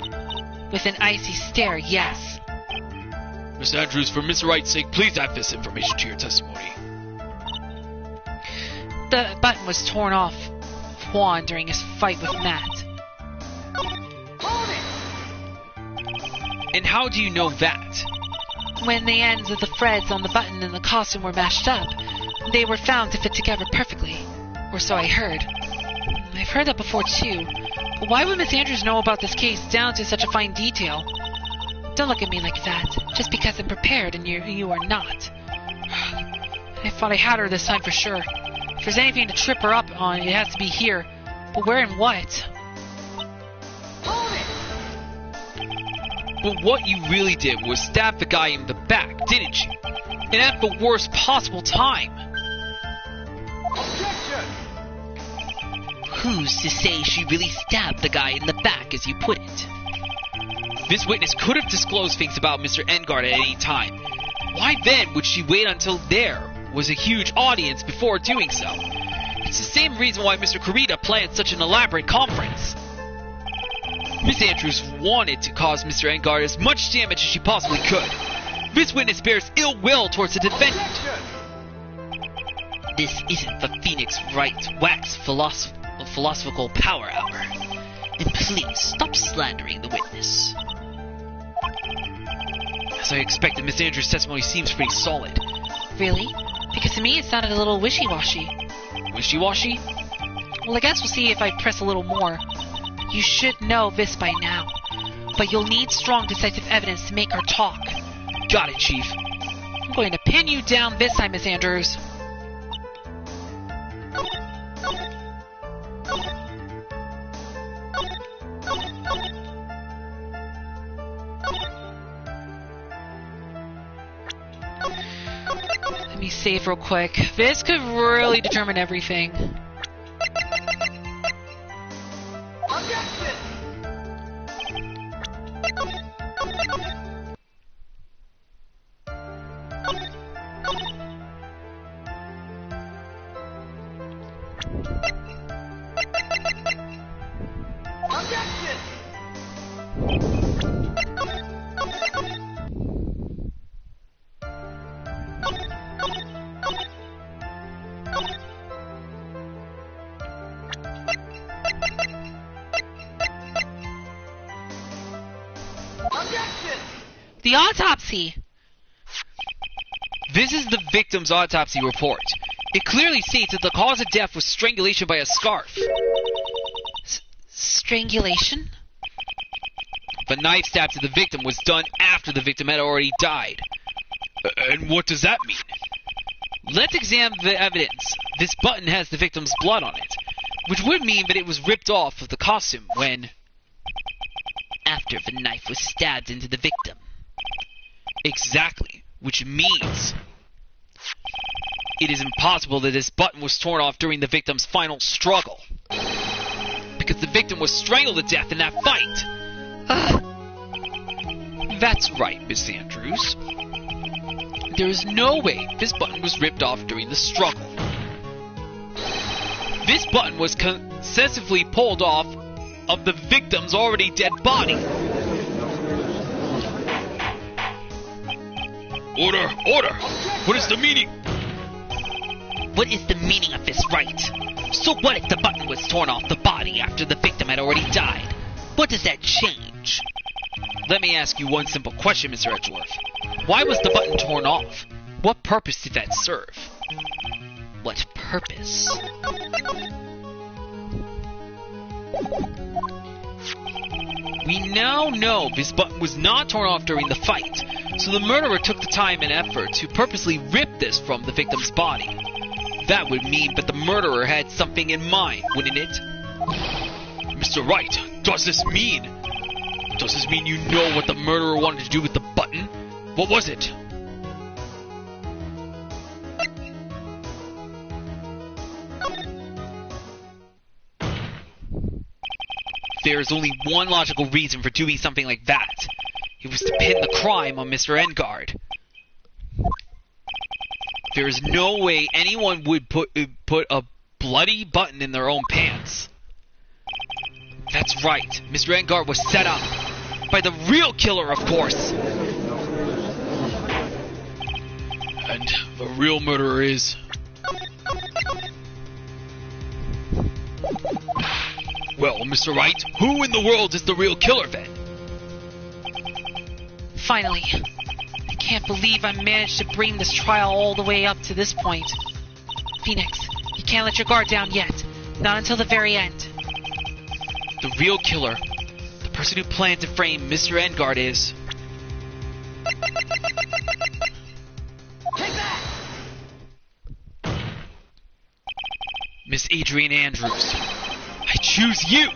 Speaker 1: With an icy stare, yes.
Speaker 3: Miss Andrews, for Mr. Wright's sake, please add this information to your testimony.
Speaker 1: The button was torn off Juan during his fight with Matt.
Speaker 5: Hold it!
Speaker 2: And how do you know that?
Speaker 1: When the ends of the threads on the button and the costume were mashed up, they were found to fit together perfectly. Or so I heard. I've heard that before too. But why would Miss Andrews know about this case down to such a fine detail? Don't look at me like that, just because I'm prepared and you are not. I thought I had her this time for sure. If there's anything to trip her up on, it has to be here. But where and what?
Speaker 5: Hold it!
Speaker 2: But what you really did was stab the guy in the back, didn't you? And at the worst possible time.
Speaker 5: Objection!
Speaker 4: Who's to say she really stabbed the guy in the back, as you put it?
Speaker 2: This witness could have disclosed things about Mr. Engard at any time. Why then would she wait until there was a huge audience before doing so? It's the same reason why Mr. Kurita planned such an elaborate conference. Miss Andrews wanted to cause Mr. Engard as much damage as she possibly could. This witness bears ill will towards the defendant.
Speaker 5: Objection!
Speaker 4: This isn't the Phoenix Wright wax philosophical power hour. And please stop slandering the witness.
Speaker 2: As I expected, Miss Andrews' testimony seems pretty solid.
Speaker 1: Really? Because to me it sounded a little wishy-washy.
Speaker 2: Wishy-washy?
Speaker 1: Well, I guess we'll see if I press a little more. You should know this by now. But you'll need strong decisive evidence to make her talk.
Speaker 2: Got it, Chief.
Speaker 1: I'm going to pin you down this time, Miss Andrews. Let me save real quick. This could really determine everything.
Speaker 5: Objection! Objection! Objection!
Speaker 1: The autopsy!
Speaker 2: This is the victim's autopsy report. It clearly states that the cause of death was strangulation by a scarf.
Speaker 1: Strangulation?
Speaker 2: The knife stab to the victim was done after the victim had already died.
Speaker 3: And what does that mean?
Speaker 2: Let's examine the evidence. This button has the victim's blood on it, which would mean that it was ripped off of the costume when...
Speaker 4: After the knife was stabbed into the victim.
Speaker 2: Exactly, which means... it is impossible that this button was torn off during the victim's final struggle. Because the victim was strangled to death in that fight. That's right, Miss Andrews. There is no way this button was ripped off during the struggle. This button was successively pulled off of the victim's already dead body.
Speaker 3: Order! Order! What is the meaning?
Speaker 4: What is the meaning of this, Wright? So what if the button was torn off the body after the victim had already died? What does that change?
Speaker 2: Let me ask you one simple question, Mr. Edgeworth. Why was the button torn off? What purpose did that serve?
Speaker 4: What purpose?
Speaker 2: We now know this button was not torn off during the fight, so the murderer took the time and effort to purposely rip this from the victim's body. That would mean that the murderer had something in mind, wouldn't it?
Speaker 3: Mr. Wright, does this mean you know what the murderer wanted to do with the button? What was it?
Speaker 2: There is only one logical reason for doing something like that. It was to pin the crime on Mr. Engard. There is no way anyone would put a bloody button in their own pants. That's right. Mr. Engard was set up. By the real killer, of course.
Speaker 3: And the real murderer is... Well, Mr. Wright, who in the world is the real killer then?
Speaker 1: Finally. I can't believe I managed to bring this trial all the way up to this point. Phoenix, you can't let your guard down yet. Not until the very end.
Speaker 2: The real killer, the person who planned to frame Mr. Engard is...
Speaker 5: Take that!
Speaker 2: Miss Adrian Andrews. I choose you!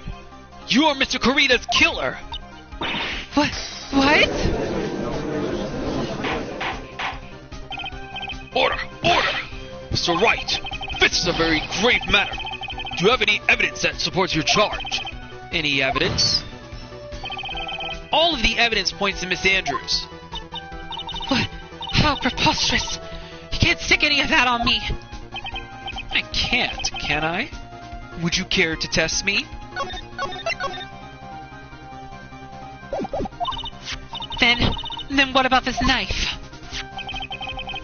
Speaker 2: You are Mr. Corrida's killer!
Speaker 1: What? What?
Speaker 3: Order! Order! Mr. Wright, this is a very grave matter. Do you have any evidence that supports your charge?
Speaker 2: Any evidence? All of the evidence points to Miss Andrews.
Speaker 1: What? How preposterous! You can't stick any of that on me!
Speaker 2: I can't, can I? Would you care to test me?
Speaker 1: Then what about this knife?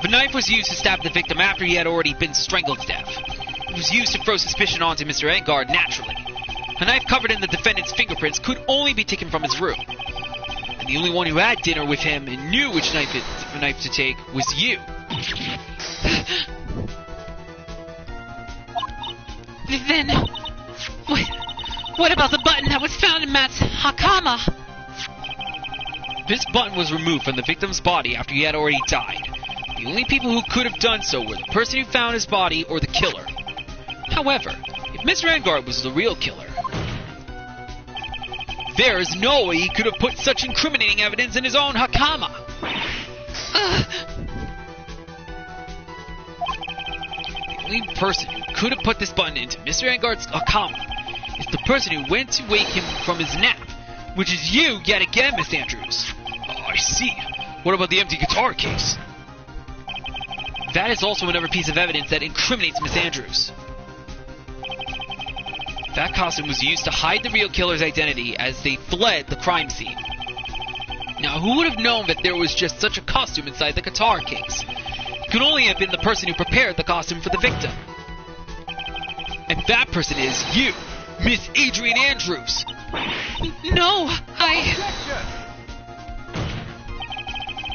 Speaker 2: The knife was used to stab the victim after he had already been strangled to death. It was used to throw suspicion onto Mr. Engard naturally. A knife covered in the defendant's fingerprints could only be taken from his room. And the only one who had dinner with him and knew which knife to take was you.
Speaker 1: Then, what about the button that was found in Matt's Hakama?
Speaker 2: This button was removed from the victim's body after he had already died. The only people who could have done so were the person who found his body or the killer. However, if Mr. Engard was the real killer, there is no way he could have put such incriminating evidence in his own Hakama. The only person who could have put this button into Mr. Engard's Hakama is the person who went to wake him from his nap, which is you yet again, Miss Andrews.
Speaker 3: Oh, I see. What about the empty guitar case?
Speaker 2: That is also another piece of evidence that incriminates Miss Andrews. That costume was used to hide the real killer's identity as they fled the crime scene. Now, who would have known that there was just such a costume inside the guitar case? It could only have been the person who prepared the costume for the victim. And that person is you, Miss Adrian Andrews.
Speaker 1: No,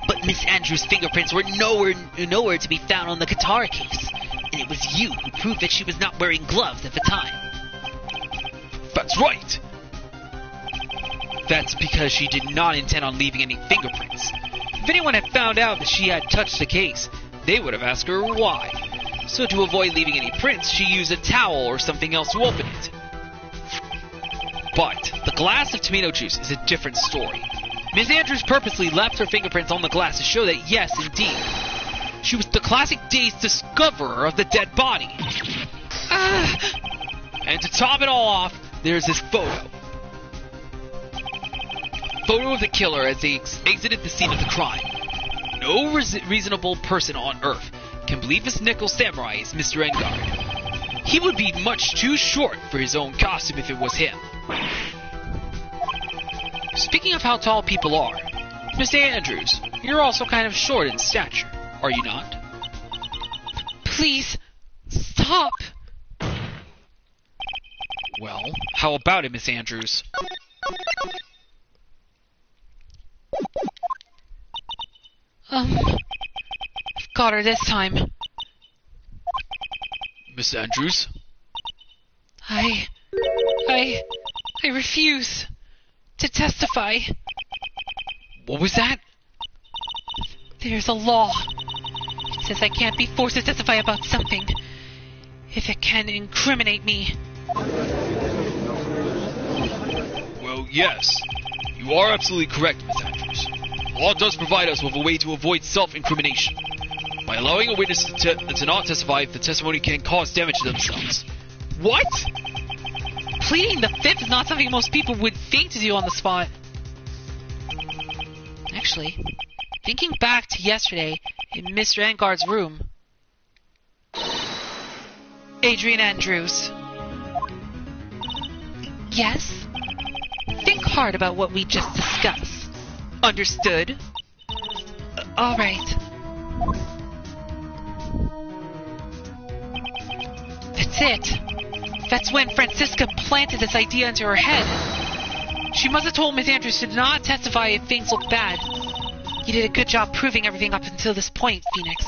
Speaker 4: But Miss Andrews' fingerprints were nowhere to be found on the guitar case, and it was you who proved that she was not wearing gloves at the time.
Speaker 3: That's right.
Speaker 2: That's because she did not intend on leaving any fingerprints. If anyone had found out that she had touched the case, they would have asked her why. So to avoid leaving any prints, she used a towel or something else to open it. But the glass of tomato juice is a different story. Miss Andrews purposely left her fingerprints on the glass to show that, yes, indeed, she was the classic days discoverer of the dead body. And to top it all off, there's this photo. Photo of the killer as they exited the scene of the crime. No reasonable person on Earth can believe this nickel samurai is Mr. Engard. He would be much too short for his own costume if it was him. Speaking of how tall people are, Miss Andrews, you're also kind of short in stature, are you not?
Speaker 1: please, stop.
Speaker 3: Well, how about it, Miss Andrews?
Speaker 1: I've got her this time.
Speaker 3: Miss Andrews?
Speaker 1: I refuse to testify.
Speaker 3: What was that?
Speaker 1: There's a law. It says I can't be forced to testify about something if it can incriminate me.
Speaker 3: Well, yes. You are absolutely correct, Miss Andrews. Law does provide us with a way to avoid self-incrimination by allowing a witness to not testify if the testimony can cause damage to themselves.
Speaker 1: What? Pleading the fifth is not something most people would think to do on the spot. Actually, thinking back to yesterday in Mr. Engard's room. Adrian Andrews. Yes? Think hard about what we just discussed. Understood? Alright. That's it. That's when Francisca planted this idea into her head. She must have told Miss Andrews to not testify if things look bad. You did a good job proving everything up until this point, Phoenix.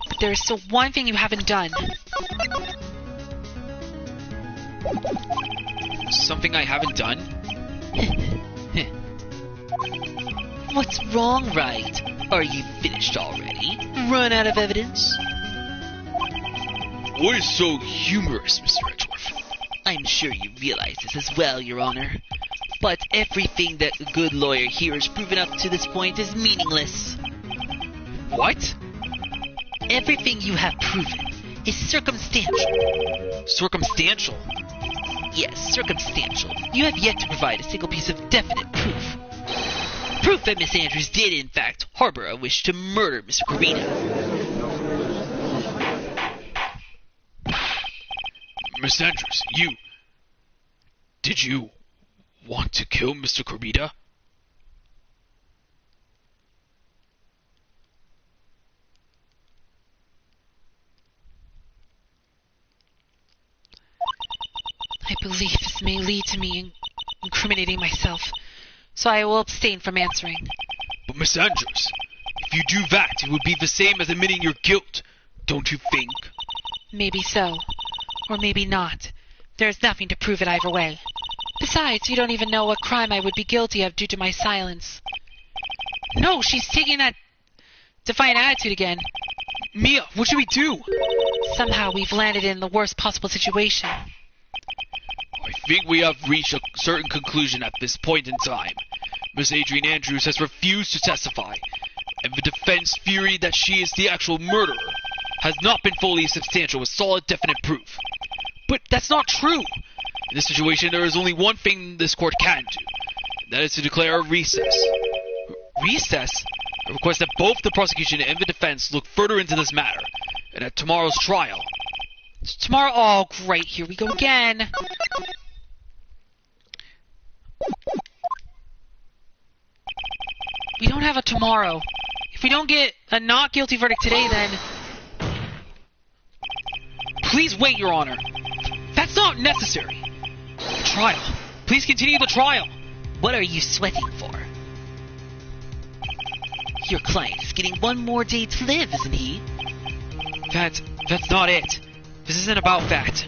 Speaker 1: But there is still one thing you haven't done.
Speaker 3: Something I haven't done?
Speaker 1: What's wrong, Wright? Are you finished already? Run out of evidence?
Speaker 3: What is so humorous, Mr. Edgeworth?
Speaker 6: I'm sure you realize this as well, Your Honor. But everything that a good lawyer here has proven up to this point is meaningless.
Speaker 3: What?
Speaker 6: Everything you have proven is circumstantial.
Speaker 3: Circumstantial?
Speaker 6: Yes, circumstantial. You have yet to provide a single piece of definite proof. Proof that Miss Andrews did, in fact, harbor a wish to murder Mr. Carina.
Speaker 3: Miss Andrews, did you want to kill Mr. Carina?
Speaker 1: I believe this may lead to me incriminating myself, so I will abstain from answering.
Speaker 3: But Miss Andrews, if you do that, it would be the same as admitting your guilt, don't you think?
Speaker 1: Maybe so. Or maybe not. There's nothing to prove it either way. Besides, you don't even know what crime I would be guilty of due to my silence. No, she's taking that defiant attitude again.
Speaker 3: Mia, what should we do?
Speaker 1: Somehow we've landed in the worst possible situation.
Speaker 3: I think we have reached a certain conclusion at this point in time. Miss Adrian Andrews has refused to testify, and the defense theory that she is the actual murderer has not been fully substantial with solid, definite proof.
Speaker 1: But that's not true!
Speaker 3: In this situation, there is only one thing this court can do, and that is to declare a recess. Recess? I request that both the prosecution and the defense look further into this matter, and at tomorrow's trial.
Speaker 1: Tomorrow? Oh, great, here we go again! We don't have a tomorrow. If we don't get a not guilty verdict today, then...
Speaker 3: Please wait, Your Honor. That's not necessary. The trial. Please continue the trial.
Speaker 6: What are you sweating for? Your client is getting one more day to live, isn't he?
Speaker 3: That's not it. This isn't about that.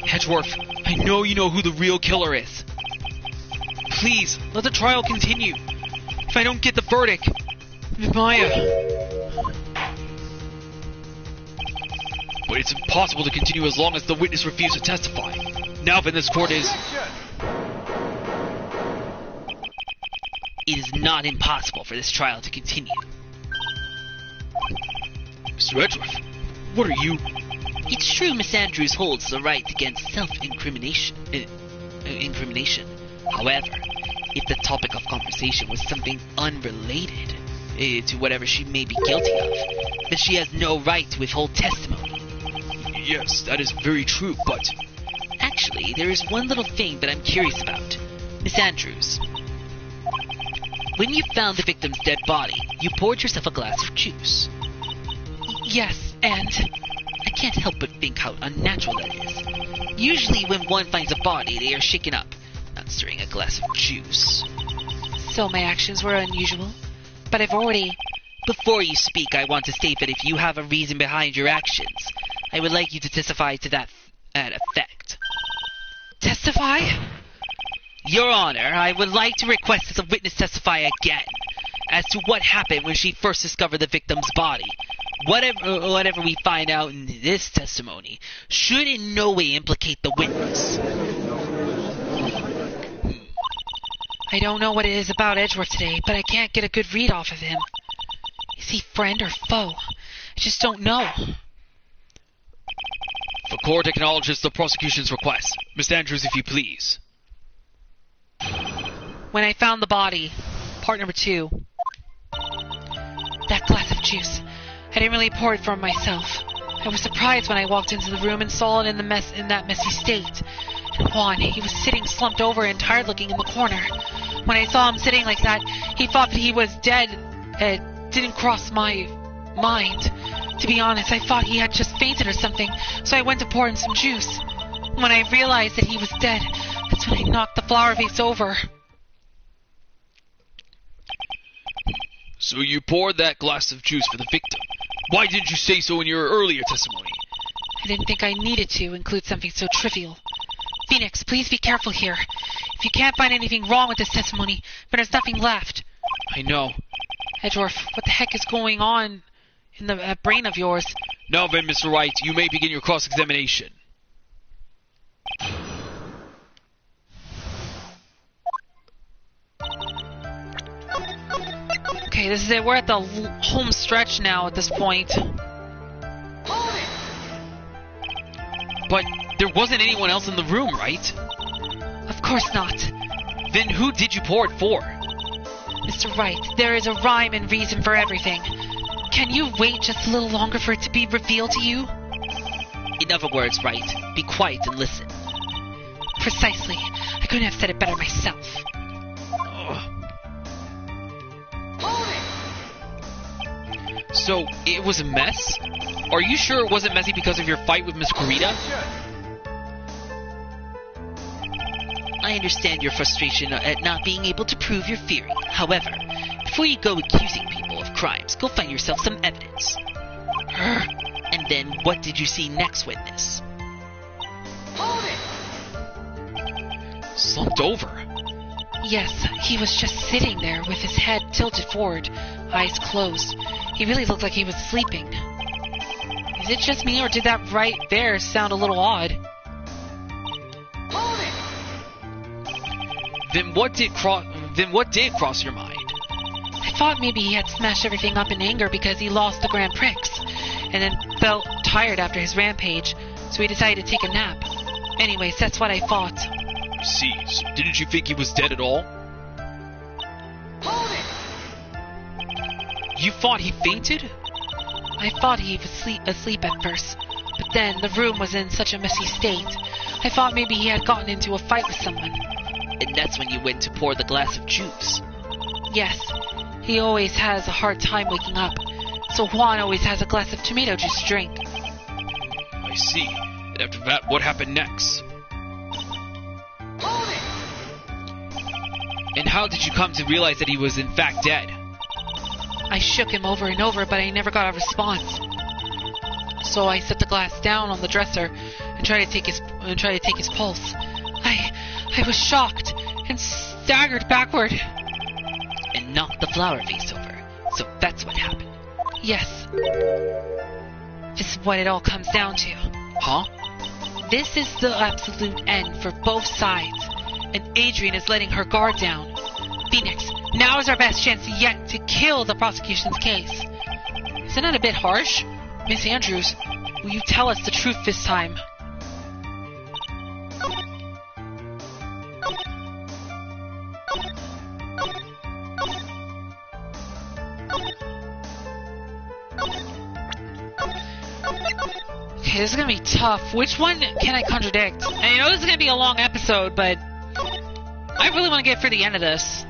Speaker 3: Hedgeworth, I know you know who the real killer is. Please, let the trial continue. If I don't get the verdict, Maya. But it's impossible to continue as long as the witness refuses to testify. Now that this court is...
Speaker 6: It is not impossible for this trial to continue.
Speaker 3: Mr. Edgeworth, what are you...
Speaker 6: It's true Miss Andrews holds the right against self-incrimination. However, if the topic of conversation was something unrelated to whatever she may be guilty of, then she has no right to withhold testimony.
Speaker 3: Yes, that is very true, but...
Speaker 6: Actually, there is one little thing that I'm curious about. Miss Andrews, when you found the victim's dead body, you poured yourself a glass of juice.
Speaker 1: Yes, and...
Speaker 6: I can't help but think how unnatural that is. Usually when one finds a body, they are shaken up, not stirring a glass of juice.
Speaker 1: So my actions were unusual, but I've already...
Speaker 6: Before you speak, I want to state that if you have a reason behind your actions, I would like you to testify to that effect.
Speaker 1: Testify?
Speaker 6: Your Honor, I would like to request that the witness testify again as to what happened when she first discovered the victim's body. Whatever we find out in this testimony should in no way implicate the witness.
Speaker 1: I don't know what it is about Edgeworth today, but I can't get a good read off of him. Is he friend or foe? I just don't know.
Speaker 3: The court acknowledges the prosecution's request. Miss Andrews, if you please.
Speaker 1: When I found the body, part number 2, that glass of juice, I didn't really pour it for myself. I was surprised when I walked into the room and saw it in that messy state. And Juan, he was sitting slumped over and tired looking in the corner. When I saw him sitting like that, he thought that he was dead. It didn't cross my mind. To be honest, I thought he had just fainted or something, so I went to pour him some juice. When I realized that he was dead, that's when I knocked the flower vase over.
Speaker 3: So you poured that glass of juice for the victim. Why didn't you say so in your earlier testimony?
Speaker 1: I didn't think I needed to include something so trivial. Phoenix, please be careful here. If you can't find anything wrong with this testimony, then there's nothing left.
Speaker 3: I know.
Speaker 1: Edgeworth, what the heck is going on in the brain of yours?
Speaker 3: Now then, Mr. Wright, you may begin your cross-examination.
Speaker 1: Okay, this is it. We're at the home stretch now at this point.
Speaker 3: But there wasn't anyone else in the room, right?
Speaker 1: Of course not.
Speaker 3: Then who did you pour it for?
Speaker 1: Mr. Wright, there is a rhyme and reason for everything. Can you wait just a little longer for it to be revealed to you?
Speaker 6: In other words, Wright, be quiet and listen.
Speaker 1: Precisely. I couldn't have said it better myself.
Speaker 3: So, it was a mess? Are you sure it wasn't messy because of your fight with Miss Corita?
Speaker 6: I understand your frustration at not being able to prove your theory. However, before you go accusing people of crimes, go find yourself some evidence. And then, what did you see next, witness?
Speaker 3: Slumped over.
Speaker 1: Yes, he was just sitting there with his head tilted forward, eyes closed. He really looked like he was sleeping. Is it just me, or did that right there sound a little odd?
Speaker 3: Then what did cross your mind?
Speaker 1: I thought maybe he had smashed everything up in anger because he lost the Grand Prix, and then felt tired after his rampage, so he decided to take a nap. Anyways, that's what I thought.
Speaker 3: I see. So didn't you think he was dead at all? You thought he fainted?
Speaker 1: I thought he was asleep at first, but then the room was in such a messy state. I thought maybe he had gotten into a fight with someone.
Speaker 6: And that's when you went to pour the glass of juice.
Speaker 1: Yes, he always has a hard time waking up, so Juan always has a glass of tomato juice to drink.
Speaker 3: I see. And after that, what happened next? And how did you come to realize that he was in fact dead?
Speaker 1: I shook him over and over, but I never got a response. So I set the glass down on the dresser and tried to take his pulse. I was shocked and staggered backward.
Speaker 6: And knocked the flower vase over. So that's what happened.
Speaker 1: Yes. This is what it all comes down to.
Speaker 3: Huh?
Speaker 1: This is the absolute end for both sides. And Adrian is letting her guard down. Phoenix, now is our best chance yet to kill the prosecution's case. Isn't that a bit harsh? Miss Andrews, will you tell us the truth this time? Okay, this is gonna be tough. Which one can I contradict? I know this is gonna be a long episode, but I really want to get through the end of this.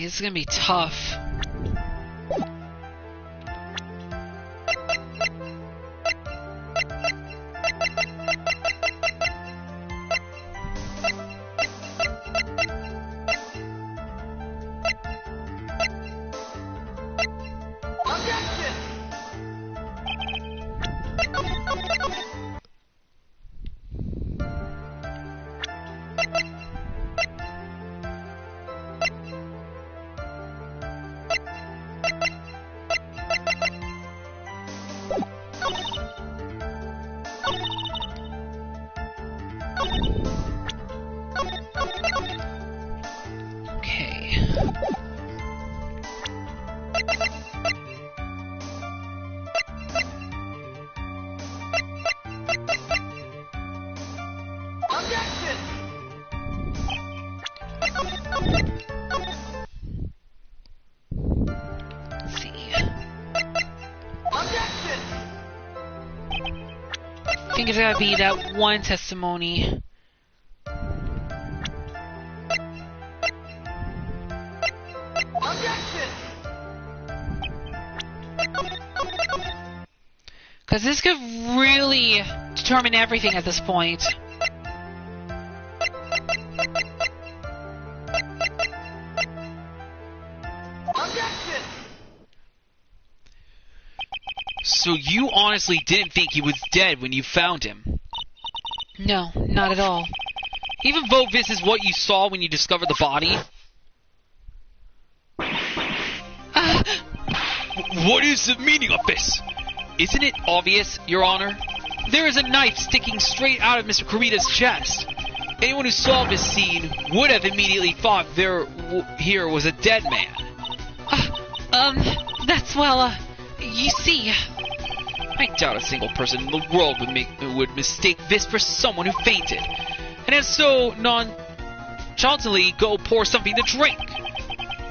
Speaker 1: this is gonna be tough. I think it's gotta be that one testimony. Because this could really determine everything at this point.
Speaker 2: So you honestly didn't think he was dead when you found him?
Speaker 1: No, not at all.
Speaker 2: Even though this is what you saw when you discovered the body? What is the meaning of this? Isn't it obvious, Your Honor? There is a knife sticking straight out of Mr. Kurita's chest. Anyone who saw this scene would have immediately thought here was a dead man.
Speaker 1: You see...
Speaker 2: I doubt a single person in the world would mistake this for someone who fainted, and as so nonchalantly go pour something to drink.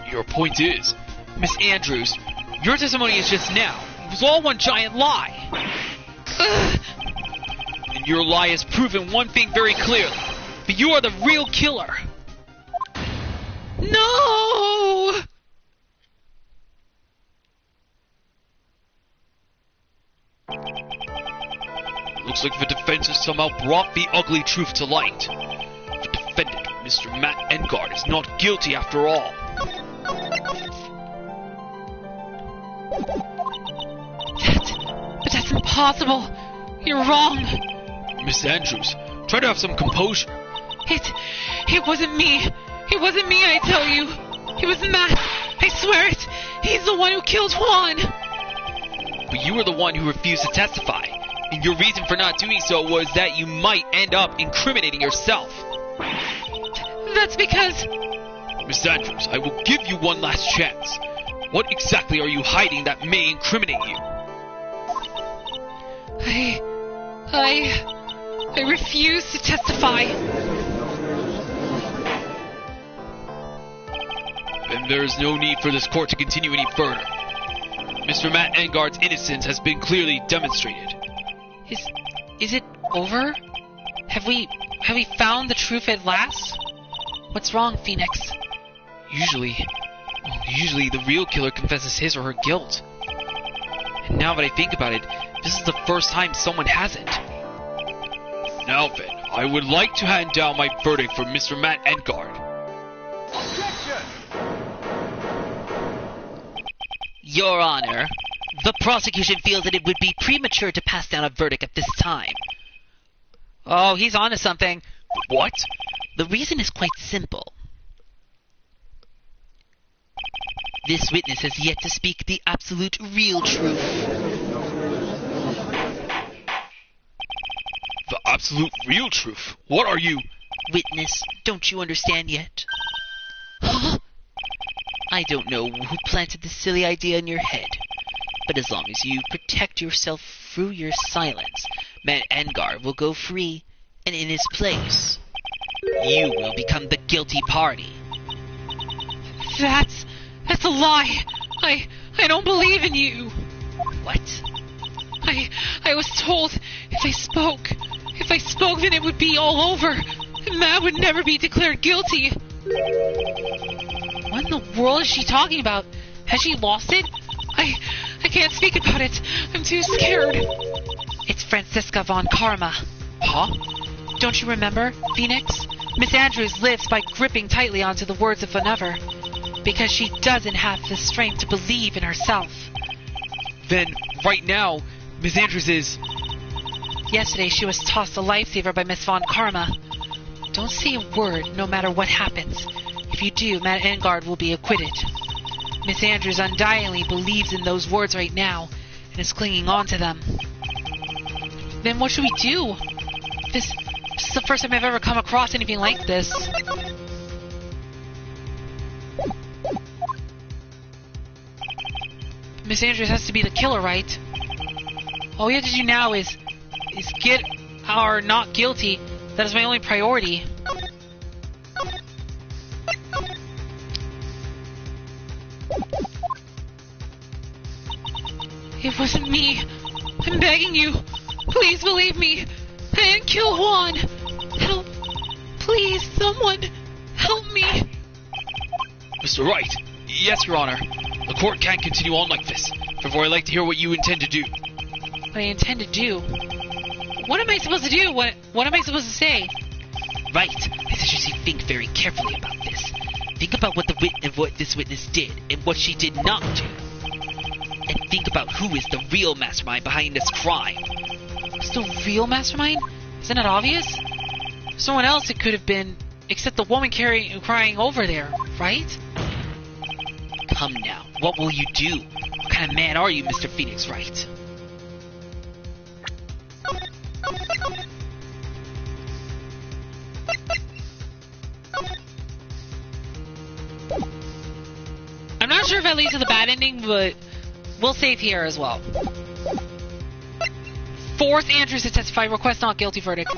Speaker 2: Your point is, Miss Andrews, your testimony is just now. It was all one giant lie. And your lie has proven one thing very clearly, that you are the real killer.
Speaker 1: No!
Speaker 3: Looks like the defense has somehow brought the ugly truth to light. The defendant, Mr. Matt Engard, is not guilty after all.
Speaker 1: But that's impossible. You're wrong.
Speaker 3: Miss Andrews, try to have some composure.
Speaker 1: It wasn't me. It wasn't me, I tell you. It was Matt. I swear it. He's the one who killed Juan.
Speaker 2: But you were the one who refused to testify, and your reason for not doing so was that you might end up incriminating yourself.
Speaker 1: That's because...
Speaker 3: Miss Andrews, I will give you one last chance. What exactly are you hiding that may incriminate you?
Speaker 1: I refuse to testify.
Speaker 3: Then there is no need for this court to continue any further. Mr. Matt Engard's innocence has been clearly demonstrated.
Speaker 1: Is it over? Have we found the truth at last? What's wrong, Phoenix?
Speaker 2: Usually the real killer confesses his or her guilt. And now that I think about it, this is the first time someone hasn't.
Speaker 3: Now then, I would like to hand down my verdict for Mr. Matt Engard.
Speaker 6: Your Honor, the prosecution feels that it would be premature to pass down a verdict at this time.
Speaker 1: Oh, he's onto something.
Speaker 3: What?
Speaker 6: The reason is quite simple. This witness has yet to speak the absolute real truth.
Speaker 3: The absolute real truth? What are you...
Speaker 6: Witness, don't you understand yet? I don't know who planted this silly idea in your head, but as long as you protect yourself through your silence, Matt Engard will go free, and in his place, you will become the guilty party.
Speaker 1: That's a lie. I don't believe in you.
Speaker 6: What?
Speaker 1: I was told if I spoke, then it would be all over, and Matt would never be declared guilty.
Speaker 6: One
Speaker 1: in the world is she talking about? Has she lost it? I can't speak about it. I'm too scared. It's Franziska von Karma.
Speaker 2: Huh?
Speaker 1: Don't you remember, Phoenix? Miss Andrews lives by gripping tightly onto the words of Forever, because she doesn't have the strength to believe in herself.
Speaker 2: Then, right now, Miss Andrews is...
Speaker 1: Yesterday she was tossed a lifesaver by Miss Von Karma. Don't say a word, no matter what happens. If you do, Matt Engard will be acquitted. Miss Andrews undyingly believes in those words right now, and is clinging on to them. Then what should we do? This is the first time I've ever come across anything like this. Miss Andrews has to be the killer, right? All we have to do now is get our not guilty. That is my only priority. It wasn't me. I'm begging you. Please believe me. I didn't kill Juan. Help. Please, someone. Help me.
Speaker 3: Mr. Wright.
Speaker 2: Yes, Your Honor.
Speaker 3: The court can't continue on like this. Therefore, I'd like to hear what you intend to do.
Speaker 1: What I intend to do? What am I supposed to do? What am I supposed to say?
Speaker 6: Right. I suggest you think very carefully about this. Think about what this witness did and what she did not do. And think about who is the real mastermind behind this crime.
Speaker 1: It's the real mastermind? Isn't that obvious? Someone else it could have been, except the woman crying over there, right?
Speaker 6: Come now. What will you do? What kind of man are you, Mr. Phoenix Wright?
Speaker 1: I'm not sure if that leads to the bad ending, but we'll save here as well. Force Andrews to testify. Request not guilty verdict.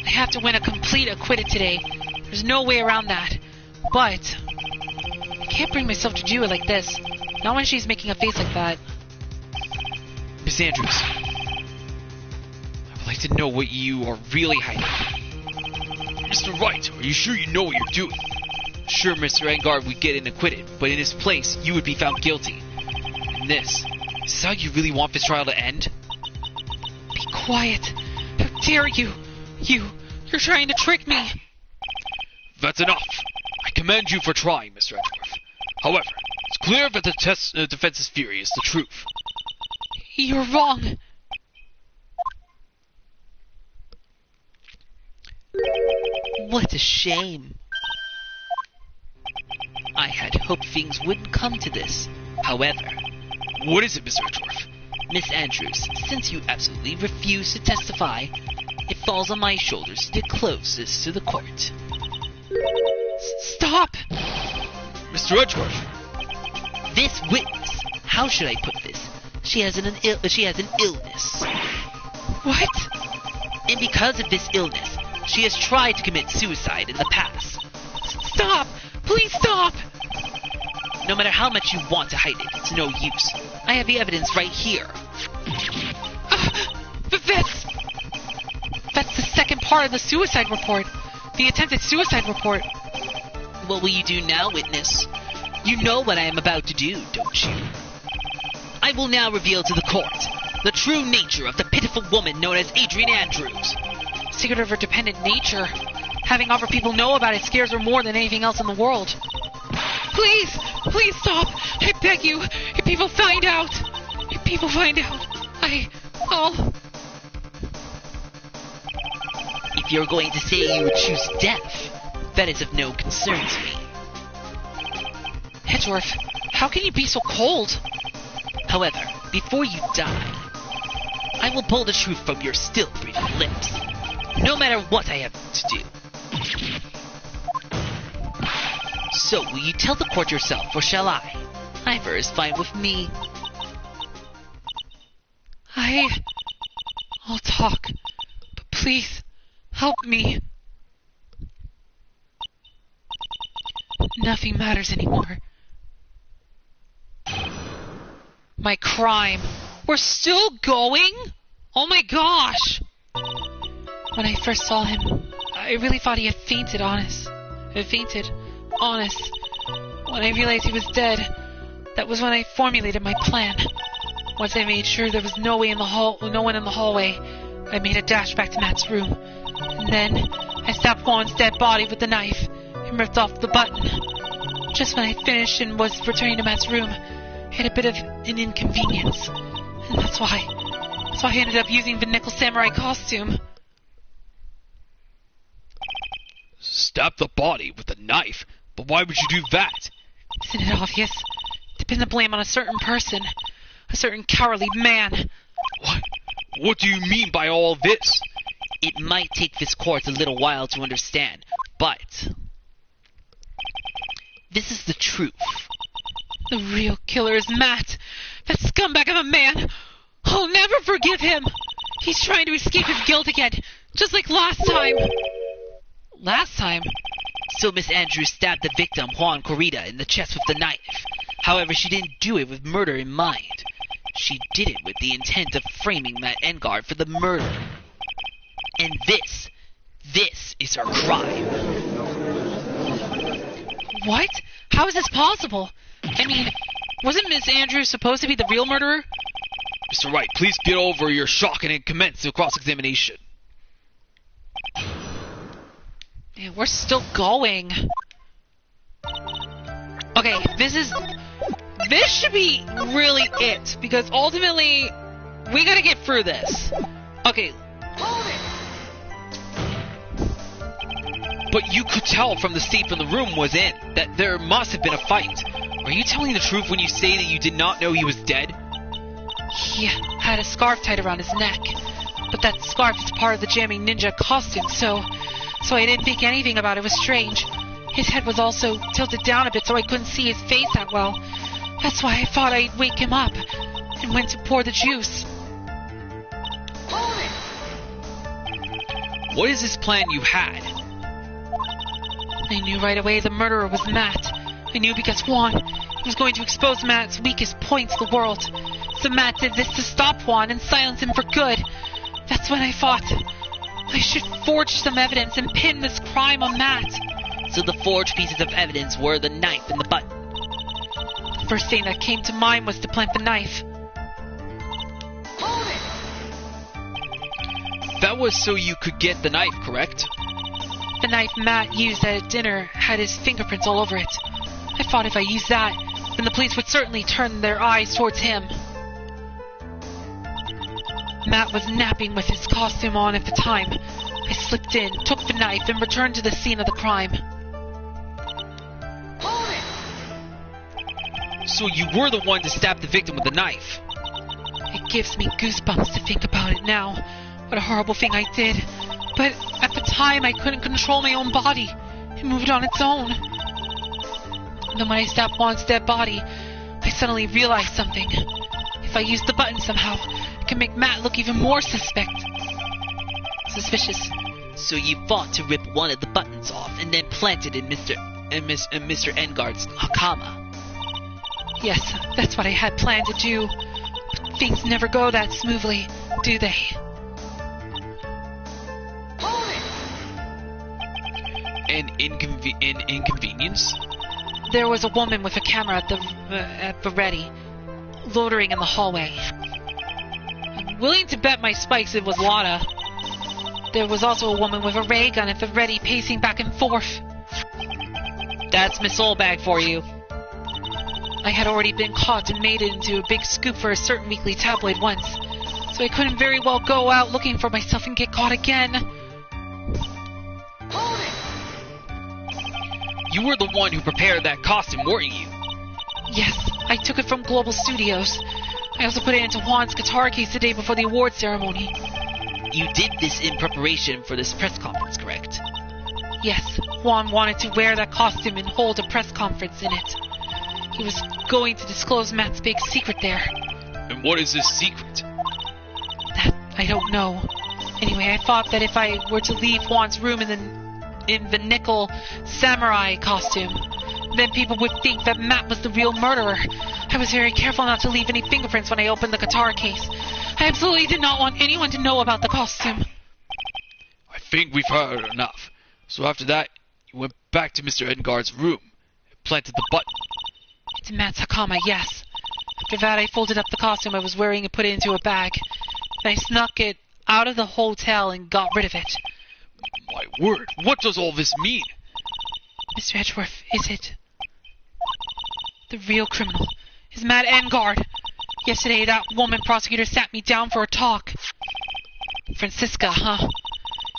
Speaker 1: I have to win a complete acquitted today. There's no way around that. But I can't bring myself to do it like this. Not when she's making a face like that.
Speaker 2: Miss Andrews, I would like to know what you are really hiding.
Speaker 3: Mr. Wright, are you sure you know what you're doing?
Speaker 2: Sure, Mr. Engard would get acquitted, but in his place, you would be found guilty. And is this how you really want this trial to end?
Speaker 1: Be quiet. How dare you? You're trying to trick me.
Speaker 3: That's enough. I commend you for trying, Mr. Edgeworth. However, it's clear that the defense's theory is the truth.
Speaker 1: You're wrong.
Speaker 6: What a shame. I had hoped things wouldn't come to this. However...
Speaker 3: What is it, Mr. Edgeworth?
Speaker 6: Miss Andrews, since you absolutely refuse to testify, it falls on my shoulders to get closest to the court.
Speaker 1: Stop!
Speaker 3: Mr. Edgeworth!
Speaker 6: This witness, how should I put this? She has an illness.
Speaker 1: What?
Speaker 6: And because of this illness, she has tried to commit suicide in the past.
Speaker 1: Stop! Please stop!
Speaker 6: No matter how much you want to hide it, it's no use. I have the evidence right here.
Speaker 1: But that's the second part of the suicide report. The attempted suicide report.
Speaker 6: What will you do now, witness? You know what I am about to do, don't you? I will now reveal to the court the true nature of the pitiful woman known as Adrian Andrews.
Speaker 1: Secret of her dependent nature. Having other people know about it scares her more than anything else in the world. Please stop! I beg you! If people find out, I'll...
Speaker 6: If you're going to say you would choose death, that is of no concern to me.
Speaker 1: Edgeworth, how can you be so cold?
Speaker 6: However, before you die, I will pull the truth from your still breathing lips, no matter what I have to do. So, will you tell the court yourself, or shall I? Either is fine with me.
Speaker 1: I'll talk, but please, help me. Nothing matters anymore. My crime. We're still going? Oh my gosh! When I first saw him, I really thought he had fainted, honest. When I realized he was dead, that was when I formulated my plan. Once I made sure there was no one in the hallway, I made a dash back to Matt's room. And then I stabbed Juan's dead body with the knife and ripped off the button. Just when I finished and was returning to Matt's room, I had a bit of an inconvenience. And that's why I ended up using the nickel samurai costume.
Speaker 3: Stab the body with a knife? But why would you do that?
Speaker 1: Isn't it obvious? To pin the blame on a certain person. A certain cowardly man.
Speaker 3: What? What do you mean by all this?
Speaker 6: It might take this court a little while to understand, but this is the truth.
Speaker 1: The real killer is Matt. That scumbag of a man. I'll never forgive him. He's trying to escape his guilt again, just like last time. Last time?
Speaker 6: So Miss Andrews stabbed the victim, Juan Corrida, in the chest with the knife. However, she didn't do it with murder in mind. She did it with the intent of framing Matt Engard for the murder. And this is her crime.
Speaker 1: What? How is this possible? I mean, wasn't Miss Andrews supposed to be the real murderer?
Speaker 3: Mr. Wright, please get over your shock and commence the cross-examination.
Speaker 1: Yeah, we're still going. Okay, this should be really it, because ultimately, we gotta get through this. Okay.
Speaker 3: But you could tell from the state the room was in that there must have been a fight. Are you telling the truth when you say that you did not know he was dead?
Speaker 1: He had a scarf tied around his neck, but that scarf is part of the jamming ninja costume, so I didn't think anything about it was strange. His head was also tilted down a bit so I couldn't see his face that well. That's why I thought I'd wake him up and went to pour the juice.
Speaker 3: What is this plan you had?
Speaker 1: I knew right away the murderer was Matt. I knew because Juan was going to expose Matt's weakest point to the world. So Matt did this to stop Juan and silence him for good. That's when I thought I should forge some evidence and pin this crime on Matt.
Speaker 6: So the forged pieces of evidence were the knife and the button.
Speaker 1: The first thing that came to mind was to plant the knife.
Speaker 3: That was so you could get the knife, correct?
Speaker 1: The knife Matt used at dinner had his fingerprints all over it. I thought if I used that, then the police would certainly turn their eyes towards him. Matt was napping with his costume on at the time. I slipped in, took the knife, and returned to the scene of the crime.
Speaker 3: So you were the one to stab the victim with the knife?
Speaker 1: It gives me goosebumps to think about it now. What a horrible thing I did. But at the time, I couldn't control my own body. It moved on its own. And then when I stabbed Juan's dead body, I suddenly realized something. If I use the button somehow, I can make Matt look even more suspicious.
Speaker 6: So you thought to rip one of the buttons off and then plant it in Mr. Engard's hakama.
Speaker 1: Yes, that's what I had planned to do. But things never go that smoothly, do they?
Speaker 3: An inconvenience?
Speaker 1: There was a woman with a camera at the ready, loitering in the hallway. I'm willing to bet my spikes it was Lada. There was also a woman with a ray gun at the ready, pacing back and forth.
Speaker 6: That's Miss Oldbag for you.
Speaker 1: I had already been caught and made it into a big scoop for a certain weekly tabloid once, so I couldn't very well go out looking for myself and get caught again.
Speaker 3: You were the one who prepared that costume, weren't you?
Speaker 1: Yes, I took it from Global Studios. I also put it into Juan's guitar case the day before the award ceremony.
Speaker 6: You did this in preparation for this press conference, correct?
Speaker 1: Yes, Juan wanted to wear that costume and hold a press conference in it. He was going to disclose Matt's big secret there.
Speaker 3: And what is this secret?
Speaker 1: That I don't know. Anyway, I thought that if I were to leave Juan's room in the nickel samurai costume, then people would think that Matt was the real murderer. I was very careful not to leave any fingerprints when I opened the guitar case. I absolutely did not want anyone to know about the costume.
Speaker 3: I think we've heard enough. So after that, you went back to Mr. Engard's room. planted the button.
Speaker 1: It's Matt Sakama, yes. After that, I folded up the costume I was wearing and put it into a bag. Then I snuck it out of the hotel and got rid of it.
Speaker 3: My word, what does all this mean?
Speaker 1: Mr. Edgeworth, is it? The real criminal is Matt Engard. Yesterday, that woman prosecutor sat me down for a talk. Francisca, huh?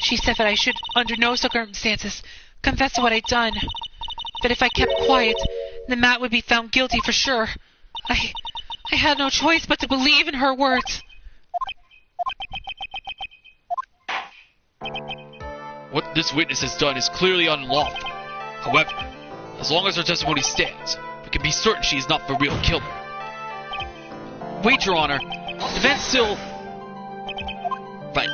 Speaker 1: She said that I should, under no circumstances, confess to what I'd done. That if I kept quiet, then Matt would be found guilty for sure. I had no choice but to believe in her words.
Speaker 3: What this witness has done is clearly unlawful. However, as long as her testimony stands, we can be certain she is not the real killer. Wait, Your Honor. The event's still...
Speaker 6: Right.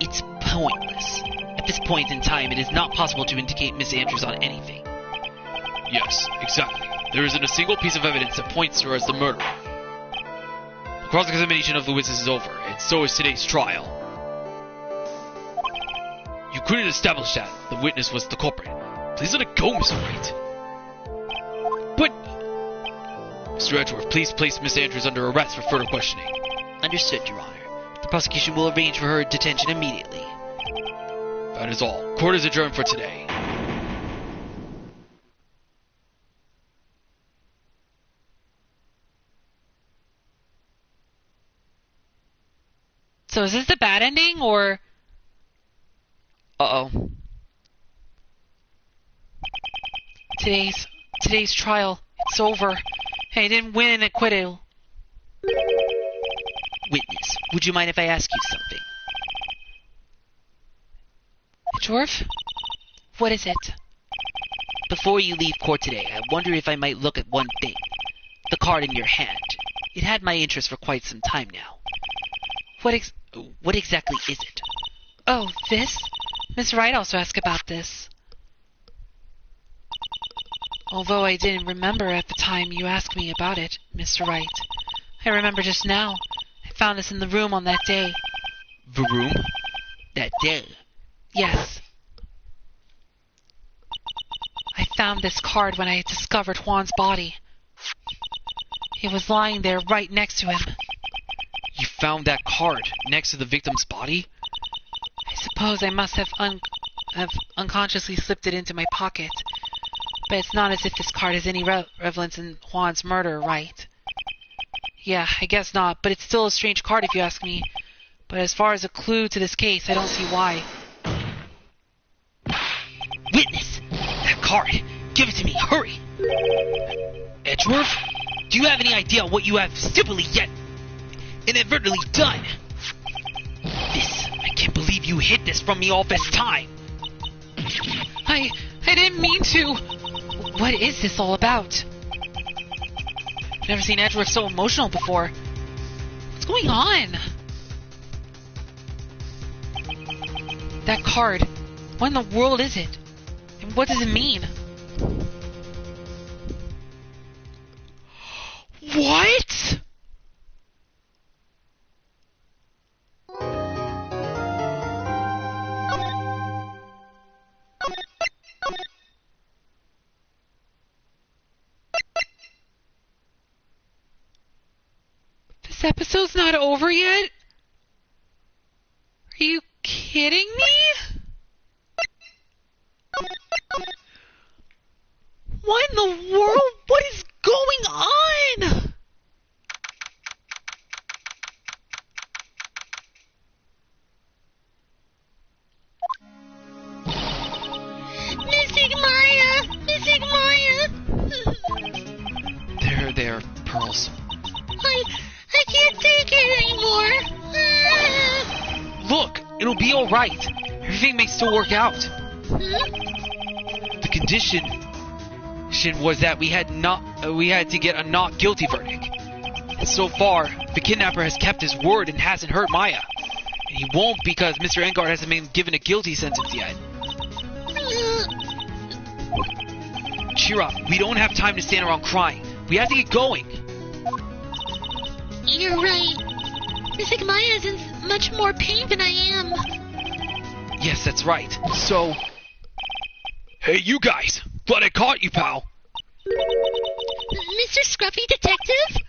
Speaker 6: It's pointless. At this point in time, it is not possible to indicate Miss Andrews on anything.
Speaker 3: Yes, exactly. There isn't a single piece of evidence that points to her as the murderer. The cross-examination of the witness is over, and so is today's trial. You couldn't establish that the witness was the culprit. Please let it go, Mr. Wright. But... Mr. Edgeworth, please place Miss Andrews under arrest for further questioning.
Speaker 6: Understood, Your Honor. The prosecution will arrange for her detention immediately.
Speaker 3: That is all. Court is adjourned for today.
Speaker 1: So is this the bad ending, or...
Speaker 6: Uh-oh.
Speaker 1: Today's trial. It's over. Hey, I didn't win an acquittal.
Speaker 6: Witness, would you mind if I ask you something?
Speaker 1: Edgeworth? What is it?
Speaker 6: Before you leave court today, I wonder if I might look at one thing. The card in your hand. It had my interest for quite some time now. What exactly is it?
Speaker 1: Oh, this? Miss Wright also asked about this. Although I didn't remember at the time you asked me about it, Mr. Wright. I remember just now. I found this in the room on that day.
Speaker 3: The room?
Speaker 6: That day?
Speaker 1: Yes. I found this card when I had discovered Juan's body. It was lying there right next to him.
Speaker 3: You found that card next to the victim's body?
Speaker 1: I suppose I must have unconsciously slipped it into my pocket. But it's not as if this card has any relevance in Juan's murder, right? Yeah, I guess not, but it's still a strange card if you ask me. But as far as a clue to this case, I don't see why.
Speaker 6: Witness! That card! Give it to me, hurry!
Speaker 3: Edgeworth?
Speaker 6: Do you have any idea what you have stupidly yet inadvertently done? I can't believe you hid this from me all this time!
Speaker 1: I didn't mean to! What is this all about? I've never seen Edgeworth so emotional before. What's going on? That card. What in the world is it? And what does it mean?
Speaker 3: What?
Speaker 1: This episode's not over yet? Are you kidding me? What in the world? What is going on?
Speaker 4: Missing Maya! Missing Maya!
Speaker 3: There, Pearls.
Speaker 4: I can't take it anymore.
Speaker 1: Look, it'll be alright. Everything may still work out.
Speaker 3: The condition was that we had to get a not guilty verdict. And so far, the kidnapper has kept his word and hasn't hurt Maya. And he won't because Mr. Engard hasn't been given a guilty sentence yet. Cheer up. We don't have time to stand around crying. We have to get going.
Speaker 4: You're right. Missing Maya is in much more pain than I am.
Speaker 3: Yes, that's right. So... Hey, you guys! Glad I caught you, pal.
Speaker 4: Mr. Scruffy Detective?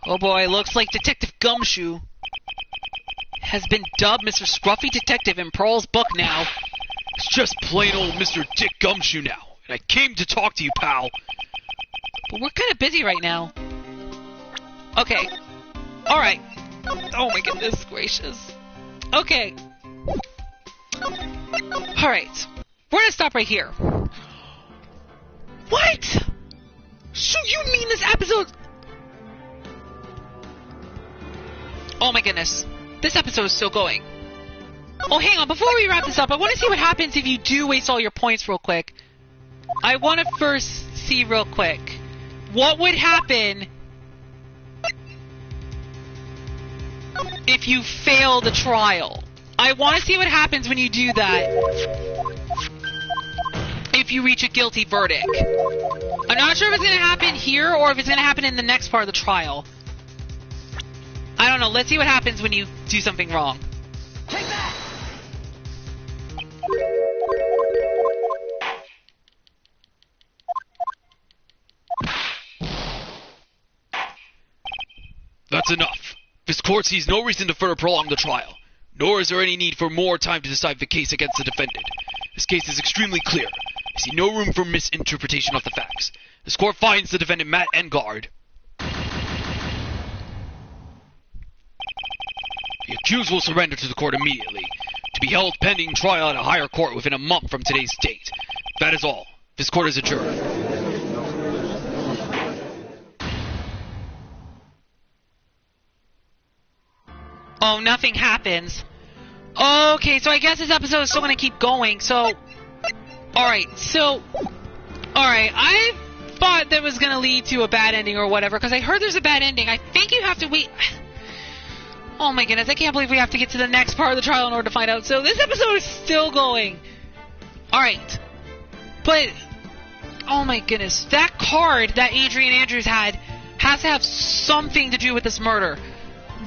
Speaker 6: Oh boy, looks like Detective Gumshoe has been dubbed Mr. Scruffy Detective in Pearl's book now.
Speaker 3: It's just plain old Mr. Dick Gumshoe now, and I came to talk to you, pal.
Speaker 6: But we're kind of busy right now. Okay. Alright. Oh my goodness gracious. Okay. Alright. We're gonna stop right here. What? So you mean this episode... Oh my goodness. This episode is still going. Oh, hang on. Before we wrap this up, I want to see what happens if you do waste all your points real quick. I want to first see real quick. What would happen if you fail the trial? I want to see what happens when you do that. If you reach a guilty verdict. I'm not sure if it's going to happen here or if it's going to happen in the next part of the trial. I don't know. Let's see what happens when you do something wrong.
Speaker 5: Take that!
Speaker 3: That's enough. This court sees no reason to further prolong the trial, nor is there any need for more time to decide the case against the defendant. This case is extremely clear. I see no room for misinterpretation of the facts. This court finds the defendant Matt Engard. The accused will surrender to the court immediately, to be held pending trial at a higher court within a month from today's date. That is all. This court is adjourned.
Speaker 6: Oh, nothing happens. Okay, so I guess this episode is still going to keep going, so... Alright, I thought that was going to lead to a bad ending or whatever, because I heard there's a bad ending. I think you have to wait... Oh my goodness, I can't believe we have to get to the next part of the trial in order to find out. So this episode is still going. Alright. But... Oh my goodness. That card that Adrian Andrews had has to have something to do with this murder.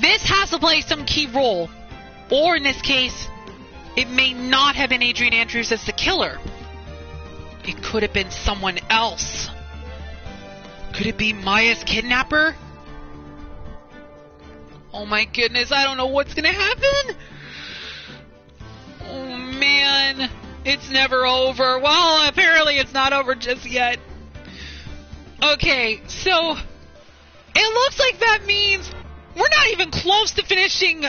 Speaker 6: This has to play some key role. Or in this case, it may not have been Adrian Andrews as the killer. It could have been someone else. Could it be Maya's kidnapper? Oh my goodness, I don't know what's gonna happen. Oh man, it's never over. Well, apparently it's not over just yet. Okay, so it looks like that means we're not even close to finishing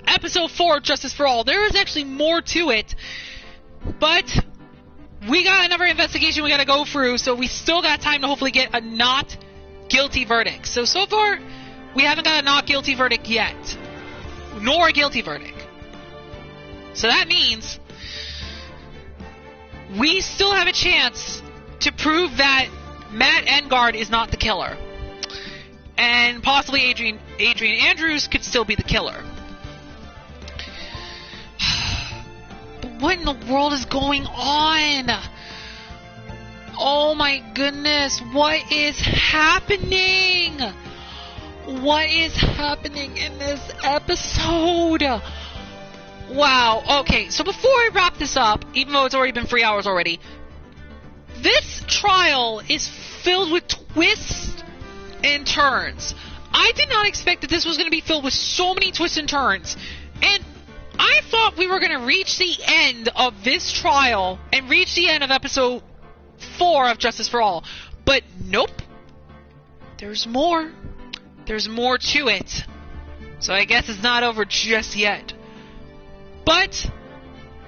Speaker 6: episode 4 of Justice for All. There is actually more to it, but we got another investigation we gotta go through, so we still got time to hopefully get a not guilty verdict. So far, we haven't got a not guilty verdict yet, nor a guilty verdict. So that means we still have a chance to prove that Matt Engard is not the killer. And possibly Adrian Andrews could still be the killer. But what in the world is going on? Oh my goodness, what is happening? What is happening in this episode? Wow. Okay, so before I wrap this up, even though it's already been 3 hours already, this trial is filled with twists and turns. I did not expect that this was going to be filled with so many twists and turns. And I thought we were going to reach the end of this trial and reach the end of episode 4 of Justice for All. But nope. There's more. There's more to it. So I guess it's not over just yet. But,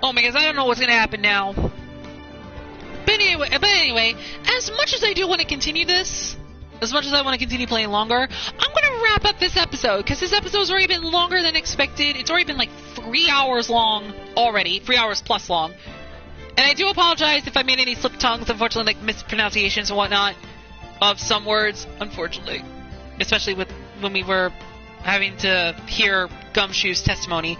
Speaker 6: oh my gosh, I don't know what's going to happen now. But anyway, as much as I do want to continue this, as much as I want to continue playing longer, I'm going to wrap up this episode, because this episode's already been longer than expected. It's already been like 3 hours long already, 3 hours plus long. And I do apologize if I made any slip tongues, unfortunately, like mispronunciations and whatnot of some words, unfortunately. Especially when we were having to hear Gumshoe's testimony.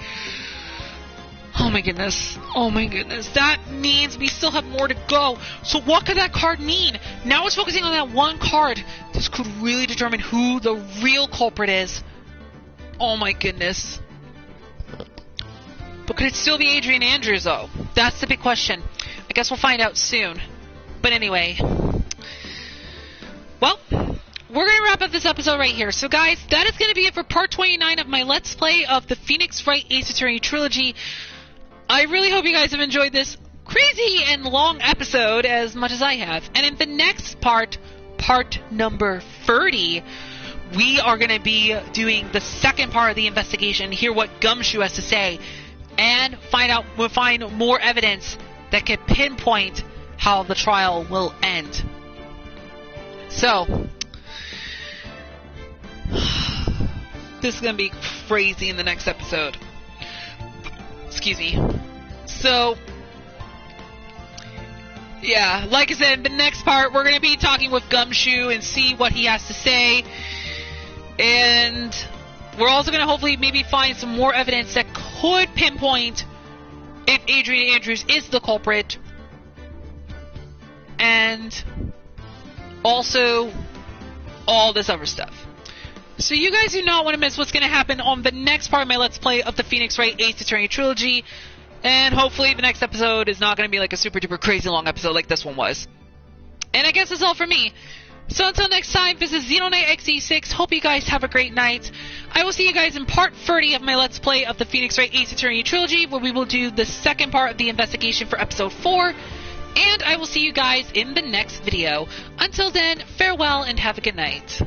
Speaker 6: Oh my goodness. Oh my goodness. That means we still have more to go. So what could that card mean? Now it's focusing on that one card. This could really determine who the real culprit is. Oh my goodness. But could it still be Adrian Andrews, though? That's the big question. I guess we'll find out soon.
Speaker 1: But anyway, well, we're going to wrap up this episode right here. So guys, that is going to be it for part 29 of my Let's Play of the Phoenix Wright Ace Attorney Trilogy. I really hope you guys have enjoyed this crazy and long episode as much as I have. And in the next part, part number 30, we are going to be doing the second part of the investigation, hear what Gumshoe has to say, and we'll find more evidence that can pinpoint how the trial will end. So, this is going to be crazy in the next episode. Excuse me. So, yeah, like I said, in the next part, we're going to be talking with Gumshoe and see what he has to say. And we're also going to hopefully maybe find some more evidence that could pinpoint if Adrian Andrews is the culprit. And also all this other stuff. So you guys do not want to miss what's going to happen on the next part of my Let's Play of the Phoenix Wright Ace Attorney Trilogy. And hopefully the next episode is not going to be like a super duper crazy long episode like this one was. And I guess that's all for me. So until next time, this is Xenoknight XE6. Hope you guys have a great night. I will see you guys in part 30 of my Let's Play of the Phoenix Wright Ace Attorney Trilogy, where we will do the second part of the investigation for episode 4. And I will see you guys in the next video. Until then, farewell and have a good night.